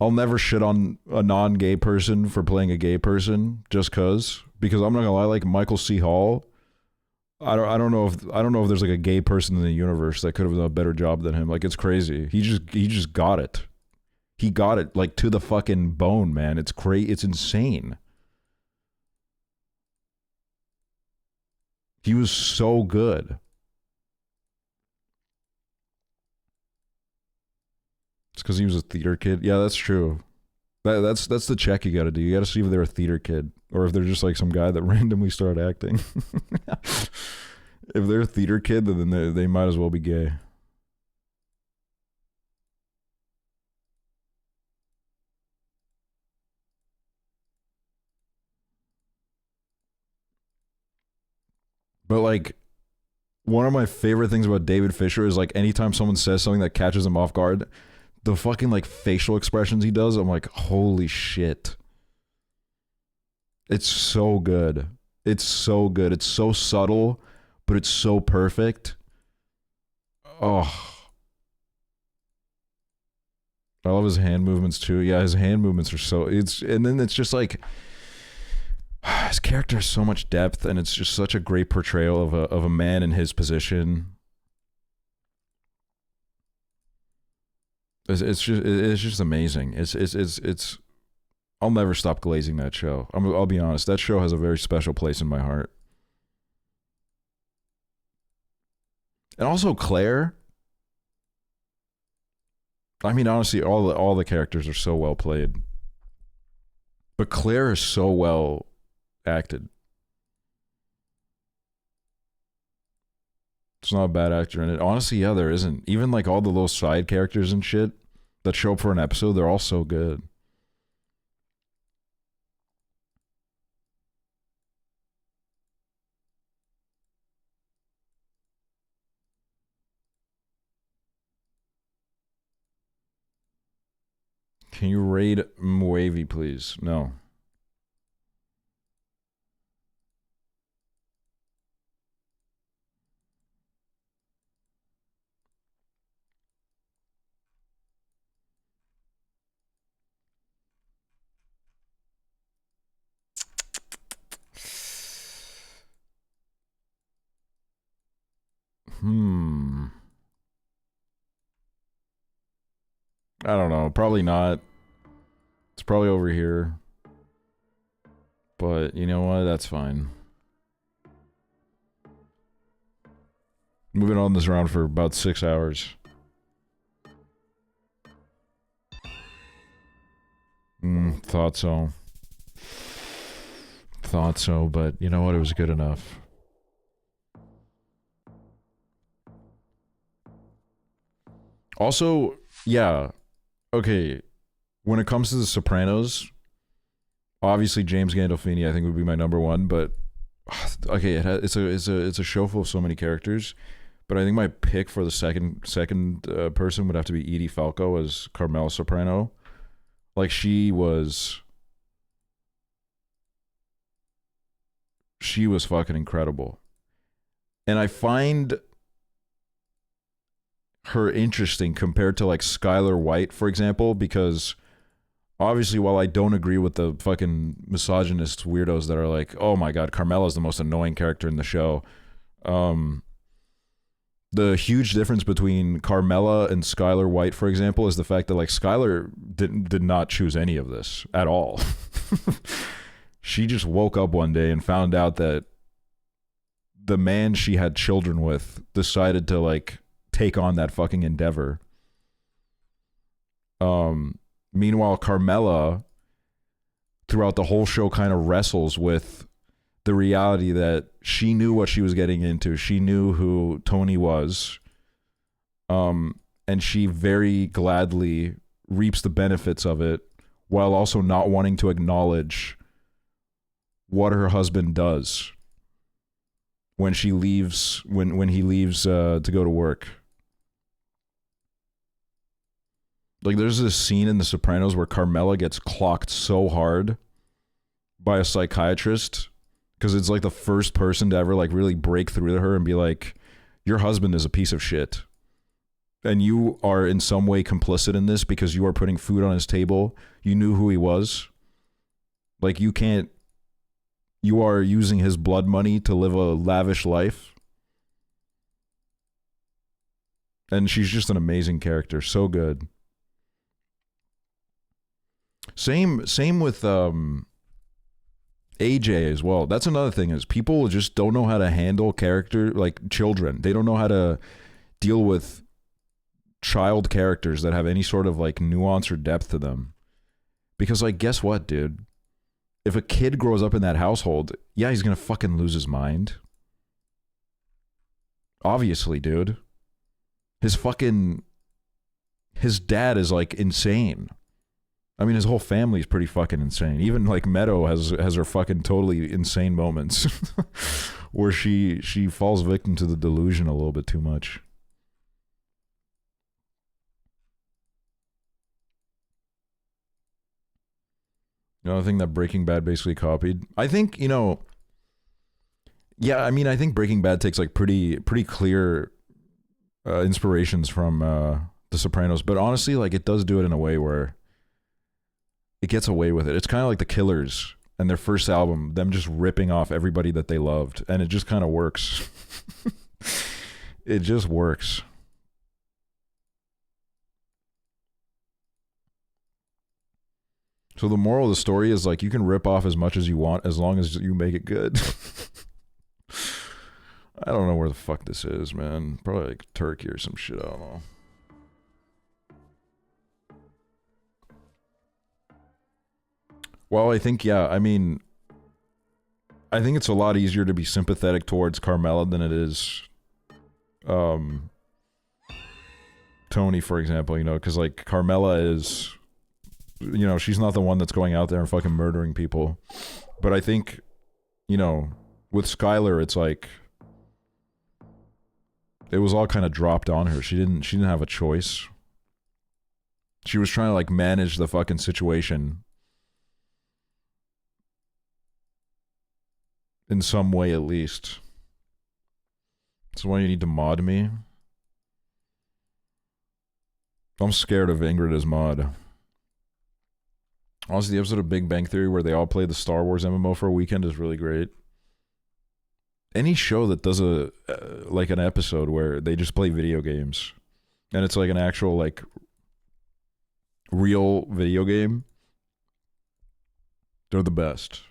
I'll never shit on a non-gay person for playing a gay person just because I'm not gonna lie, like Michael C. Hall, I don't know if there's like a gay person in the universe that could have done a better job than him. Like, it's crazy. He just got it. He got it like to the fucking bone, man. It's it's insane. He was so good. It's because he was a theater kid. Yeah, that's true. That's the check you got to do. You got to see if they're a theater kid or if they're just like some guy that randomly started acting. If they're a theater kid, then they might as well be gay. But like, one of my favorite things about David Fisher is like anytime someone says something that catches him off guard, the fucking like facial expressions he does, I'm like, holy shit. It's so good. It's so good. It's so subtle, but it's so perfect. Oh. I love his hand movements too. Yeah, his hand movements are so and then it's just like his character has so much depth and it's just such a great portrayal of a man in his position. It's just amazing. It's I'll never stop glazing that show. I'll be honest. That show has a very special place in my heart. And also Claire. I mean, honestly, all the characters are so well played. But Claire is so well acted. It's not a bad actor in it. Honestly, yeah, there isn't. Even like all the little side characters and shit that show up for an episode, they're all so good. Can you raid Wavy, please? No. I don't know. Probably not. It's probably over here. But you know what? That's fine. Moving on this round for about 6 hours. Thought so. Thought so, but you know what? It was good enough. Also, yeah. Okay. When it comes to The Sopranos, obviously James Gandolfini I think would be my number one, but okay, it's a show full of so many characters, but I think my pick for the second person would have to be Edie Falco as Carmela Soprano. Like she was fucking incredible. And I find her interesting compared to like Skylar White, for example, because obviously while I don't agree with the fucking misogynist weirdos that are like, oh my god, Carmela's the most annoying character in the show. The huge difference between Carmela and Skylar White, for example, is the fact that like Skylar did not choose any of this at all. She just woke up one day and found out that the man she had children with decided to like take on that fucking endeavor. Meanwhile, Carmela throughout the whole show kind of wrestles with the reality that she knew what she was getting into. She knew who Tony was. And she very gladly reaps the benefits of it while also not wanting to acknowledge what her husband does when she leaves, when he leaves to go to work. Like there's this scene in The Sopranos where Carmela gets clocked so hard by a psychiatrist because it's like the first person to ever like really break through to her and be like, your husband is a piece of shit. And you are in some way complicit in this because you are putting food on his table. You knew who he was. Like you are using his blood money to live a lavish life. And she's just an amazing character. So good. Same with AJ as well. That's another thing is people just don't know how to handle character like children. They don't know how to deal with child characters that have any sort of like nuance or depth to them. Because like guess what, dude? If a kid grows up in that household, yeah, he's going to fucking lose his mind. Obviously, dude. His dad is like insane. I mean, his whole family is pretty fucking insane. Even like Meadow has her fucking totally insane moments where she falls victim to the delusion a little bit too much. Another thing that Breaking Bad basically copied. I think, yeah, I mean, I think Breaking Bad takes like pretty clear inspirations from The Sopranos, but honestly, like it does do it in a way where it gets away with it. It's kind of like the Killers and their first album, them just ripping off everybody that they loved, and it just kind of works. It just works. So the moral of the story is like you can rip off as much as you want as long as you make it good. I don't know where the fuck this is, man. Probably like Turkey or some shit. I don't know. Well, I think, yeah, I mean, I think it's a lot easier to be sympathetic towards Carmela than it is Tony, for example, because like Carmela is, she's not the one that's going out there and fucking murdering people. But I think, with Skylar, it's like it was all kind of dropped on her. She didn't have a choice. She was trying to like manage the fucking situation in some way, at least. That's why you need to mod me. I'm scared of Ingrid as mod. Honestly, the episode of Big Bang Theory where they all play the Star Wars MMO for a weekend is really great. any show that does a like an episode where they just play video games and it's like an actual like real video game, they're the best.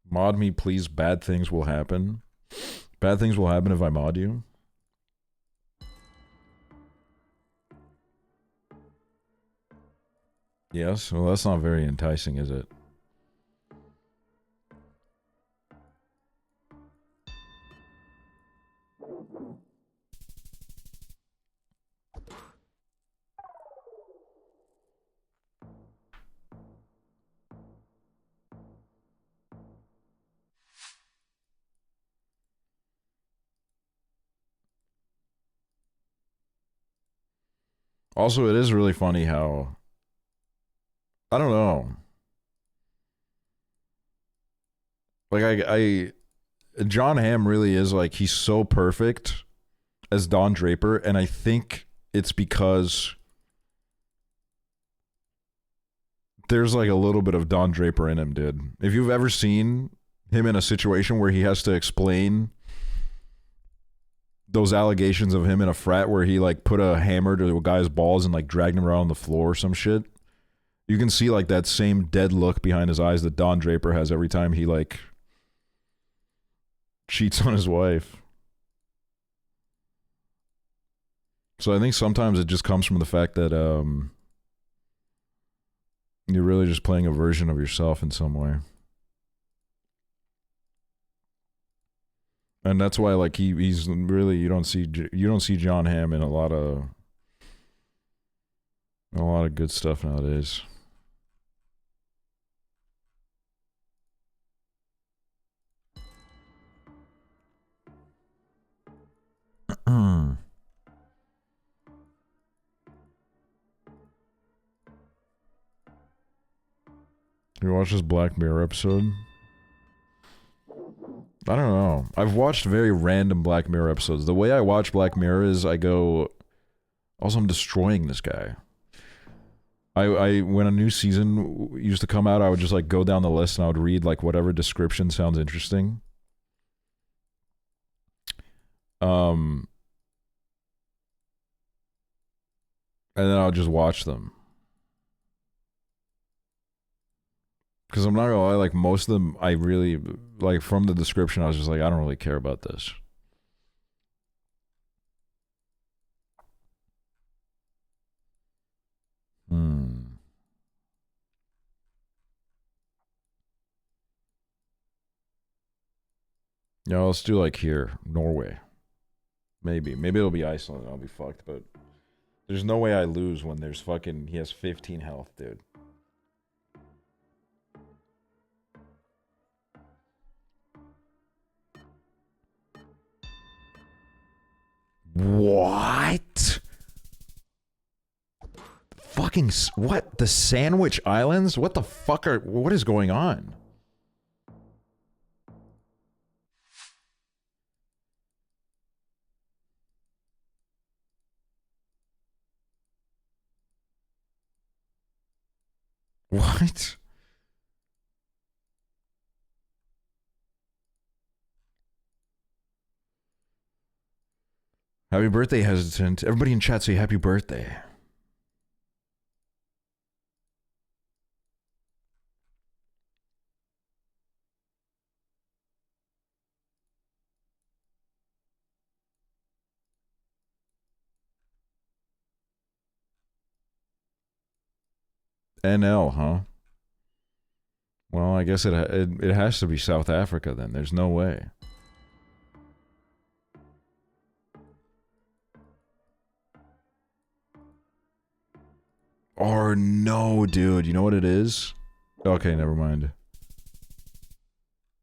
Mod me, please. Bad things will happen. Bad things will happen if I mod you. Yes? Well, that's not very enticing, is it? Also, it is really funny how... I don't know. Like, John Hamm really is like, he's so perfect as Don Draper, and I think it's because there's like a little bit of Don Draper in him, dude. If you've ever seen him in a situation where he has to explain those allegations of him in a frat where he like put a hammer to a guy's balls and like dragged him around the floor or some shit, you can see like that same dead look behind his eyes that Don Draper has every time he like cheats on his wife. So I think sometimes it just comes from the fact that you're really just playing a version of yourself in some way. And that's why like he's really you don't see John Hamm in a lot of good stuff nowadays. You watch this Black Mirror episode? I don't know. I've watched very random Black Mirror episodes. The way I watch Black Mirror is I go, also I'm destroying this guy. I when a new season used to come out, I would just like go down the list and I would read like whatever description sounds interesting. And then I'll just watch them. Because I'm not gonna lie, like most of them, I really, like from the description, I was just like, I don't really care about this. Yeah, let's do like here, Norway. Maybe it'll be Iceland and I'll be fucked, but there's no way I lose when there's fucking, he has 15 health, dude. What? Fucking, what? The Sandwich Islands? What the fuck what is going on? What? Happy birthday, hesitant. Everybody in chat say happy birthday. NL, huh? Well, I guess it has to be South Africa then. There's no way. Or no, dude. You know what it is? Okay, never mind.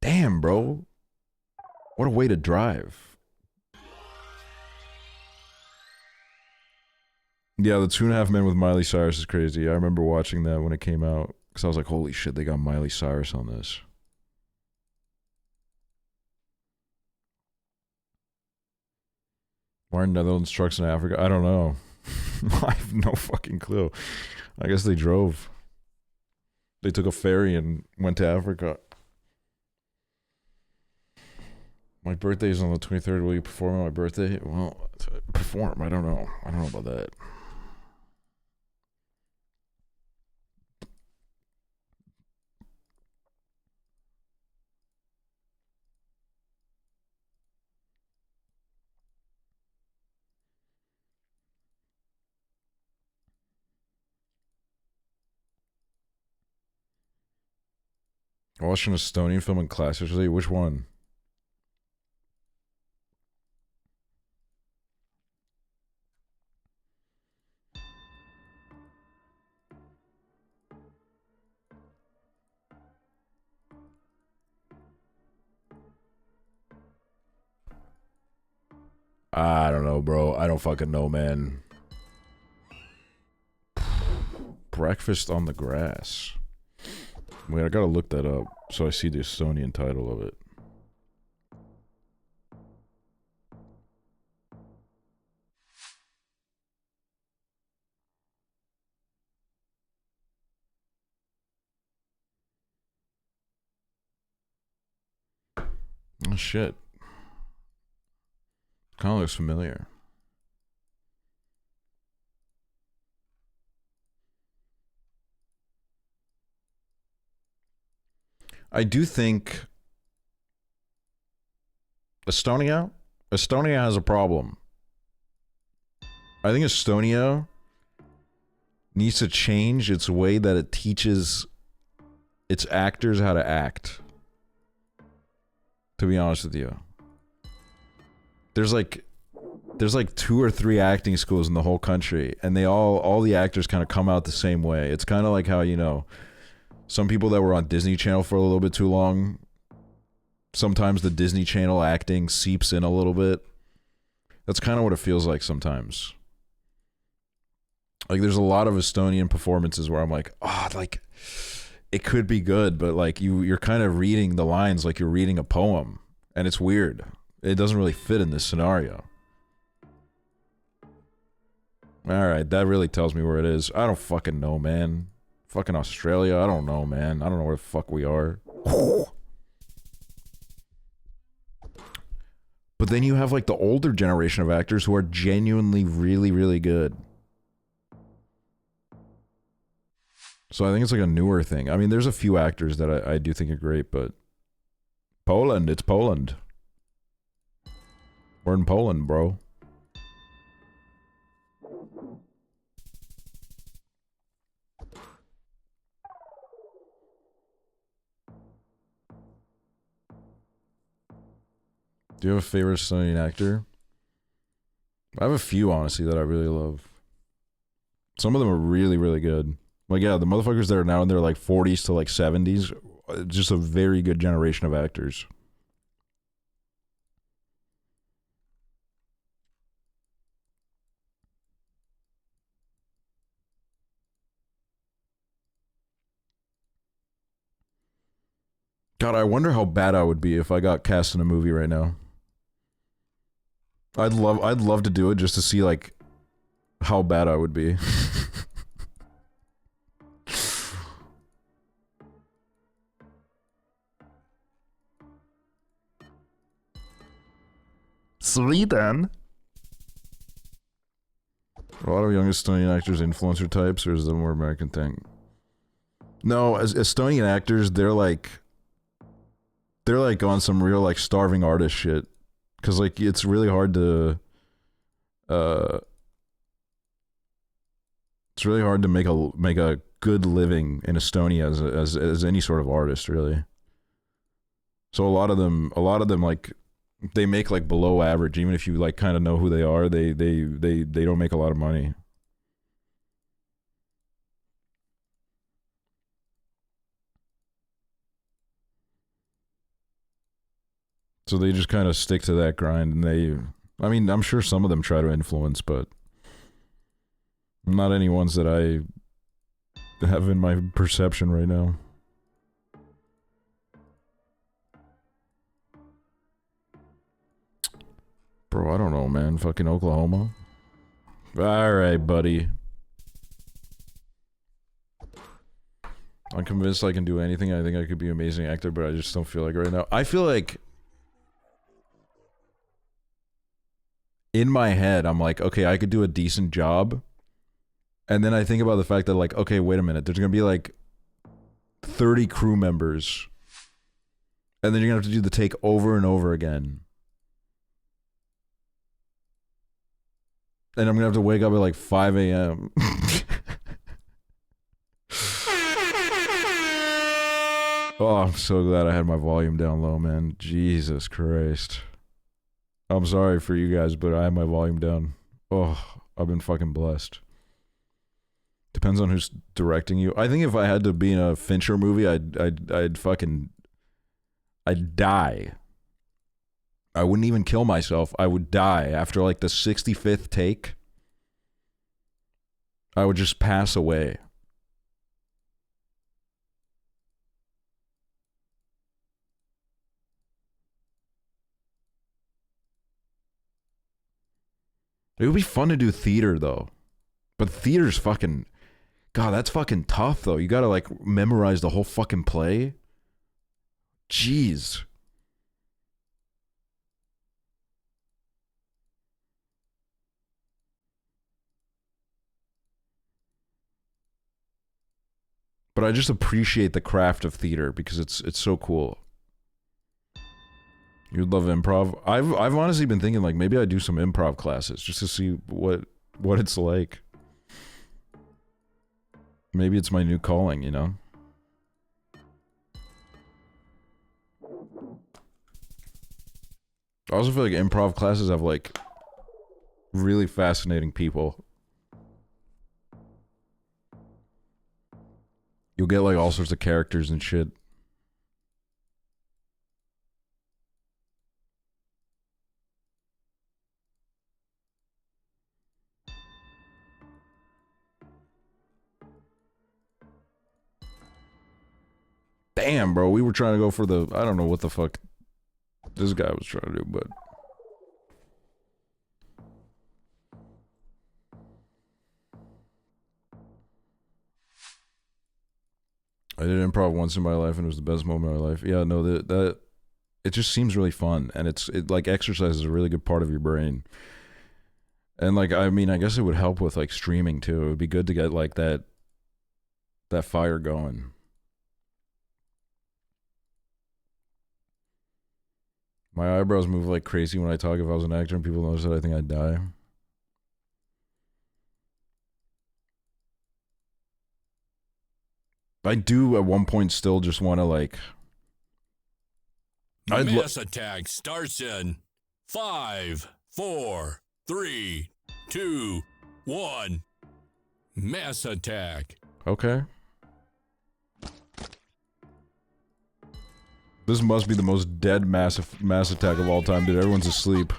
Damn, bro. What a way to drive. Yeah, the 2.5 Men with Miley Cyrus is crazy. I remember watching that when it came out. Because I was like, holy shit, they got Miley Cyrus on this. Why are Netherlands trucks in Africa? I don't know. I have no fucking clue. I guess they drove. They took a ferry and went to Africa. My birthday is on the 23rd. Will you perform on my birthday? Well, perform. I don't know. I don't know about that. I watched an Estonian film in class yesterday. Which one? I don't know, bro. I don't fucking know, man. Breakfast on the Grass. Wait, I gotta look that up so I see the Estonian title of it. Oh shit. Kind of looks familiar. I do think Estonia has a problem. I think Estonia needs to change its way that it teaches its actors how to act. To be honest with you. There's like 2 or 3 acting schools in the whole country, and they all the actors kind of come out the same way. It's kind of like how, you know, some people that were on Disney Channel for a little bit too long, sometimes the Disney Channel acting seeps in a little bit. That's kind of what it feels like sometimes. Like, there's a lot of Estonian performances where I'm like, oh, like, it could be good, but like you're kind of reading the lines like you're reading a poem, and it's weird. It doesn't really fit in this scenario. Alright, that really tells me where it is. I don't fucking know, man. Fucking Australia, I don't know, man. I don't know where the fuck we are. But then you have like the older generation of actors who are genuinely really, really good. So I think it's like a newer thing. I mean, there's a few actors that I do think are great, but Poland, it's Poland. We're in Poland, bro. Do you have a favorite Estonian actor? I have a few, honestly, that I really love. Some of them are really, really good. Like, yeah, the motherfuckers that are now in their like 40s to like 70s, just a very good generation of actors. God, I wonder how bad I would be if I got cast in a movie right now. I'd love to do it just to see like how bad I would be. Sweden. A lot of young Estonian actors influencer types, or is it a more American thing? No, as Estonian actors, they're like on some real like starving artist shit, because like it's really hard to make a good living in Estonia as any sort of artist, really. So a lot of them like they make like below average, even if you like kind of know who they are. They don't make a lot of money. So they just kind of stick to that grind, and I mean, I'm sure some of them try to influence, but not any ones that I have in my perception right now. Bro, I don't know, man. Fucking Oklahoma. All right, buddy. I'm convinced I can do anything. I think I could be an amazing actor, but I just don't feel like it right now. I feel like in my head, I'm like, okay, I could do a decent job. And then I think about the fact that, like, okay, wait a minute. There's going to be like 30 crew members. And then you're going to have to do the take over and over again. And I'm going to have to wake up at like 5 a.m. Oh, I'm so glad I had my volume down low, man. Jesus Christ. I'm sorry for you guys, but I have my volume down. Oh, I've been fucking blessed. Depends on who's directing you. I think if I had to be in a Fincher movie, I'd die. I wouldn't even kill myself. I would die after like the 65th take. I would just pass away. It would be fun to do theater though. But theater's fucking... God, that's fucking tough though. You gotta like memorize the whole fucking play. Jeez. But I just appreciate the craft of theater because it's so cool. You'd love improv. I've honestly been thinking like maybe I do some improv classes just to see what it's like. Maybe it's my new calling, you know? I also feel like improv classes have like really fascinating people. You'll get like all sorts of characters and shit. Damn, bro, we were trying to go for the... I don't know what the fuck this guy was trying to do, but... I did improv once in my life and it was the best moment of my life. Yeah, no, that it just seems really fun and it like exercise is a really good part of your brain. And like, I mean, I guess it would help with like streaming too. It would be good to get like that fire going. My eyebrows move like crazy when I talk. If I was an actor and people notice that, I think I'd die. I do at one point still just want to like... Mass attack starts in 5, 4, 3, 2, 1. Mass attack. Okay. This must be the most dead mass attack of all time, dude. Everyone's asleep.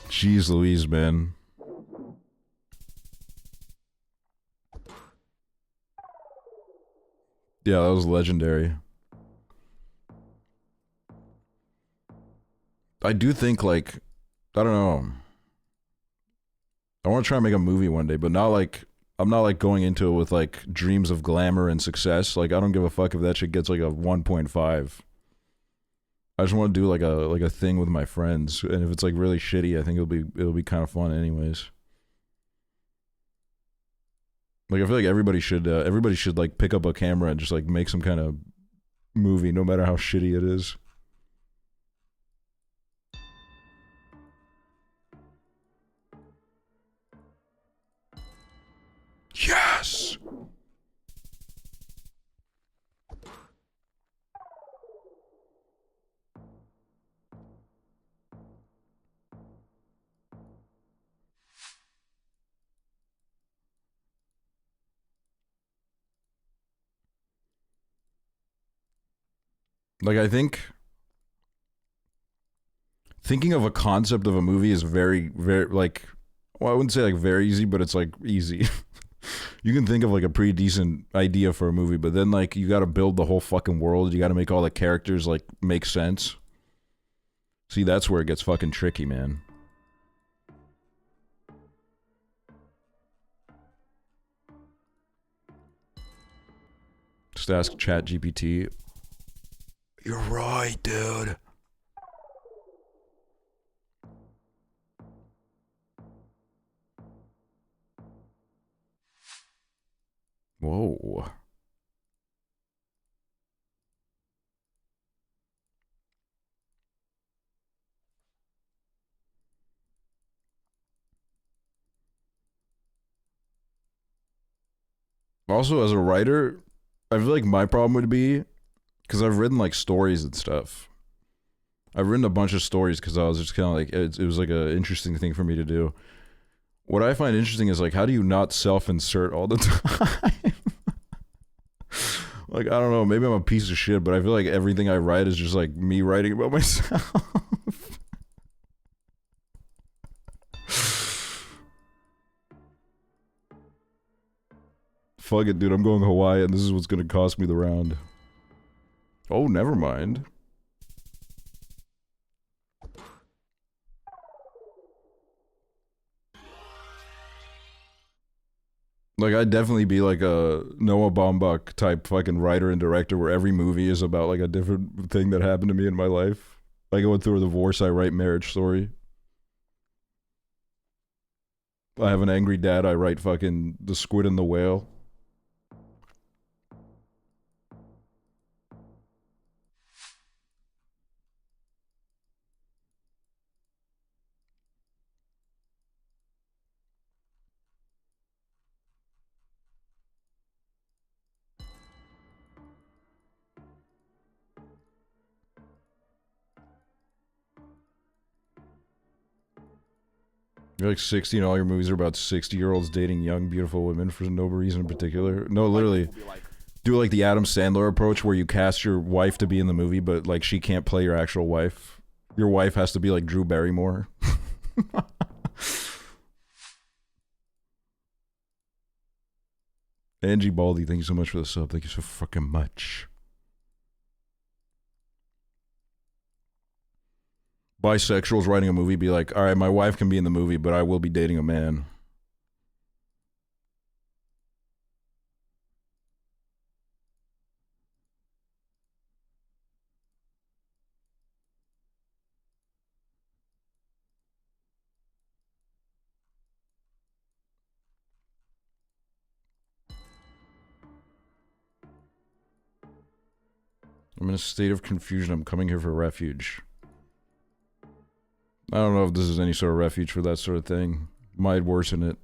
Jeez Louise, man. Yeah, that was legendary. I do think, like, I don't know. I want to try and make a movie one day, but not like, I'm not like going into it with like dreams of glamour and success. Like, I don't give a fuck if that shit gets like a 1.5. I just want to do like a thing with my friends, and if it's like really shitty, I think it'll be kind of fun anyways. Like, I feel like everybody should like pick up a camera and just like make some kind of movie, no matter how shitty it is. Yes! Like, I think thinking of a concept of a movie is very, very, like, well, I wouldn't say like very easy, but it's like easy. You can think of like a pretty decent idea for a movie, but then like you got to build the whole fucking world. You got to make all the characters like make sense. See, that's where it gets fucking tricky, man. Just ask ChatGPT. You're right, dude. Whoa. Also, as a writer, I feel like my problem would be because I've written like stories and stuff. I've written a bunch of stories because I was just kind of like it was like an interesting thing for me to do. What I find interesting is like how do you not self-insert all the time? Like I don't know, maybe I'm a piece of shit, but I feel like everything I write is just like me writing about myself. Fuck it, dude. I'm going to Hawaii, and this is what's gonna cost me the round. Oh, never mind. Like, I'd definitely be like a Noah Baumbach type fucking writer and director where every movie is about like a different thing that happened to me in my life. Like, I went through a divorce, I write Marriage Story. I have an angry dad, I write fucking The Squid and the Whale. You're like 60 and all your movies are about 60-year-olds dating young, beautiful women for no reason in particular. No, literally. Do like the Adam Sandler approach where you cast your wife to be in the movie, but like she can't play your actual wife. Your wife has to be like Drew Barrymore. Angie Baldy, thank you so much for the sub. Thank you so fucking much. Bisexuals writing a movie be like, all right, my wife can be in the movie, but I will be dating a man. I'm in a state of confusion. I'm coming here for refuge. I don't know if this is any sort of refuge for that sort of thing. Might worsen it.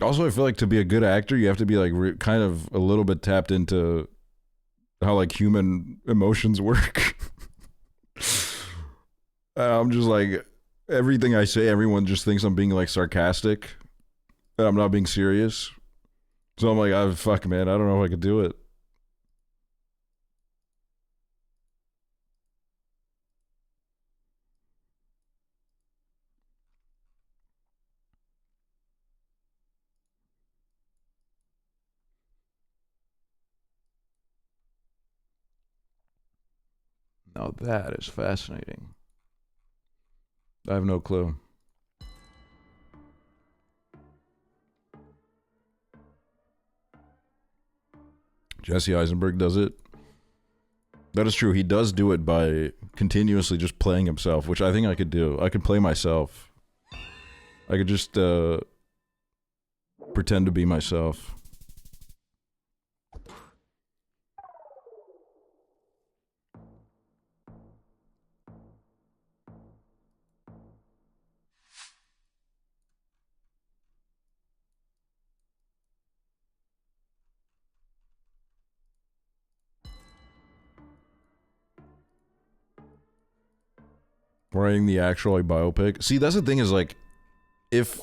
Also, I feel like to be a good actor, you have to be like kind of a little bit tapped into how like human emotions work. I'm just like everything I say, everyone just thinks I'm being like sarcastic, and I'm not being serious. So I'm like, oh, fuck, man, I don't know if I could do it. Now that is fascinating. I have no clue. Jesse Eisenberg does it. That is true. He does do it by continuously just playing himself, which I think I could do. I could play myself. I could just pretend to be myself. Writing the actual biopic. See, that's the thing is like, if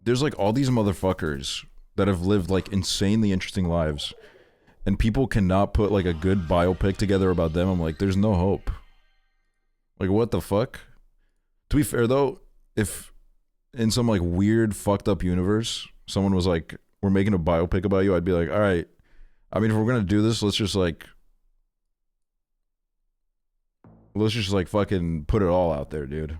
there's like all these motherfuckers that have lived like insanely interesting lives, and people cannot put like a good biopic together about them, I'm like, there's no hope. Like, what the fuck? To be fair though, if in some like weird fucked up universe, someone was like, we're making a biopic about you, I'd be like, all right. I mean, if we're gonna do this, let's just like fucking put it all out there, dude.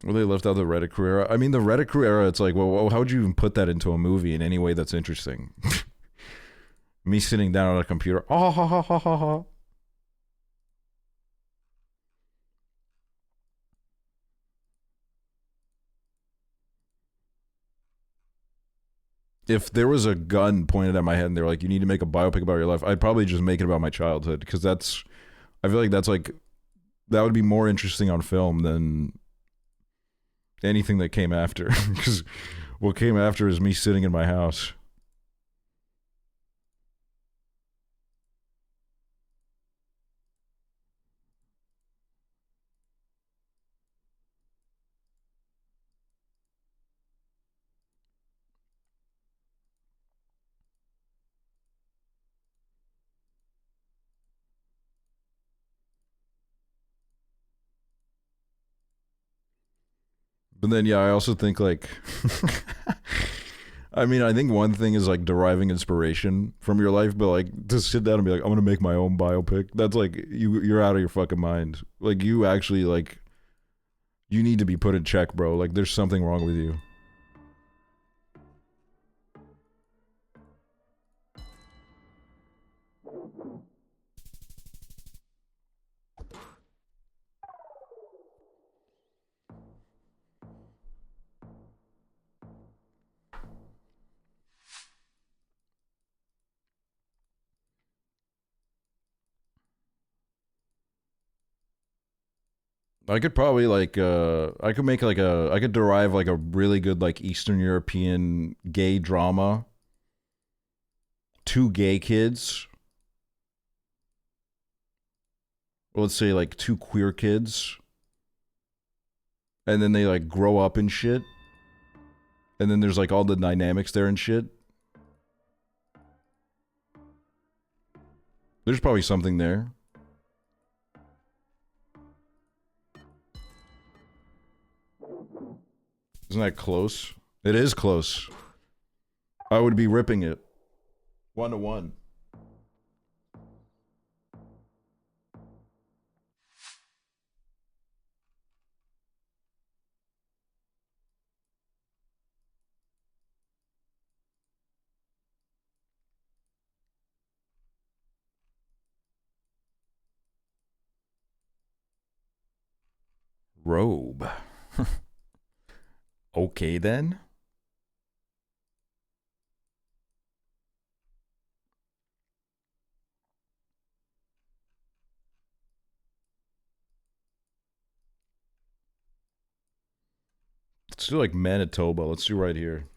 Well, they left out the Reddit crew era. I mean, the Reddit crew era, it's like, well, how would you even put that into a movie in any way that's interesting? Me sitting down on a computer. Oh, ha, ha, ha, ha, ha. If there was a gun pointed at my head and they're like, you need to make a biopic about your life, I'd probably just make it about my childhood, because that's, I feel like that's like, that would be more interesting on film than anything that came after. Because what came after is me sitting in my house. But then, yeah, I also think like, I mean, I think one thing is like deriving inspiration from your life, but like to sit down and be like, I'm gonna make my own biopic. That's like you're out of your fucking mind. Like you actually like, you need to be put in check, bro. Like there's something wrong with you. I could probably like I could make like I could derive like a really good like Eastern European gay drama. Two gay kids. Or let's say like two queer kids. And then they like grow up and shit. And then there's like all the dynamics there and shit. There's probably something there. Isn't that close? It is close. I would be ripping it. 1-to-1. Robe. Okay then. Let's do like Manitoba. Let's do right here.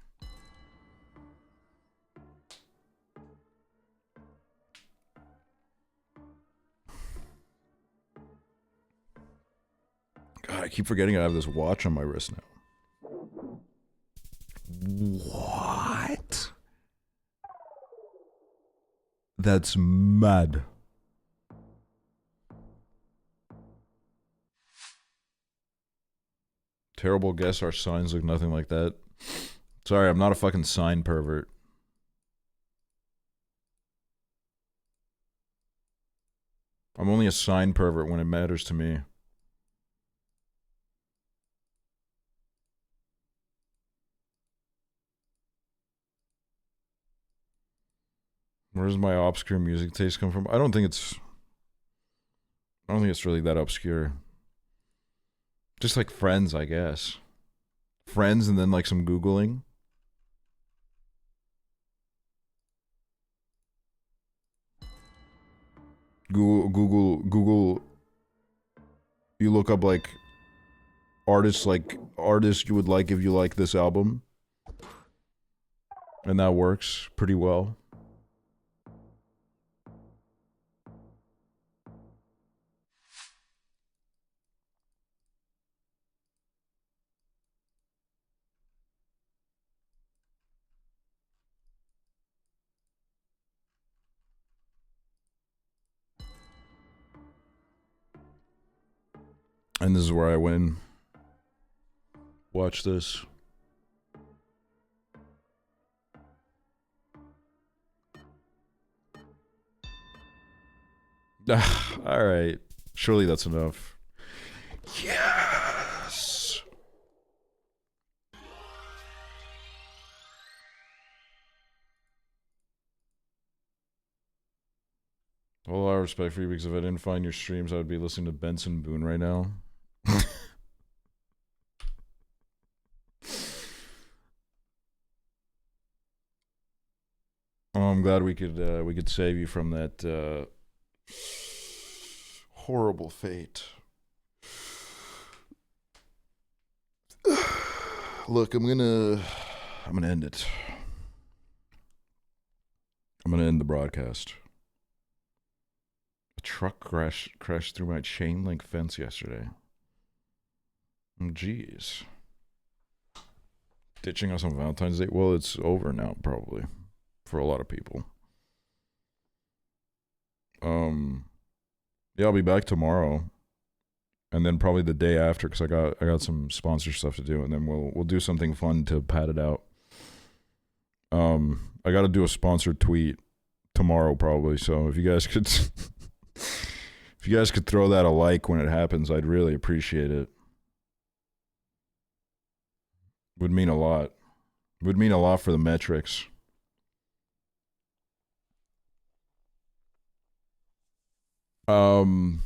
God, I keep forgetting I have this watch on my wrist now. What? That's mad. Terrible guess, our signs look nothing like that. Sorry, I'm not a fucking sign pervert. I'm only a sign pervert when it matters to me. Where does my obscure music taste come from? I don't think it's really that obscure. Just like Friends, I guess. Friends and then like some Googling. Google. You look up like artists you would like if you like this album. And that works pretty well. And this is where I win. Watch this. All right. Surely that's enough. Yes. All our respect for you, because if I didn't find your streams, I would be listening to Benson Boone right now. Oh, I'm glad we could save you from that horrible fate. Look, I'm gonna end it. I'm gonna end the broadcast. A truck crashed through my chain link fence yesterday. Jeez. Ditching us on Valentine's Day? Well, it's over now, probably. For a lot of people. Yeah, I'll be back tomorrow. And then probably the day after, because I got some sponsor stuff to do, and then we'll do something fun to pad it out. I got to do a sponsored tweet tomorrow probably. So if you guys could throw that a like when it happens, I'd really appreciate it. Would mean a lot. Would mean a lot for the metrics. Thank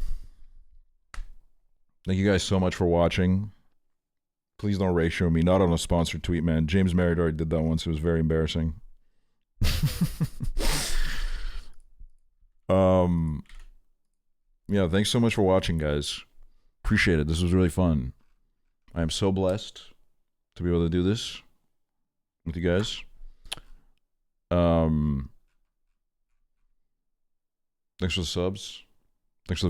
you guys so much for watching. Please don't ratio me. Not on a sponsored tweet, man. James Merritt already did that once. It was very embarrassing. Yeah, thanks so much for watching, guys. Appreciate it. This was really fun. I am so blessed to be able to do this with you guys. Thanks for the subs. Thanks for the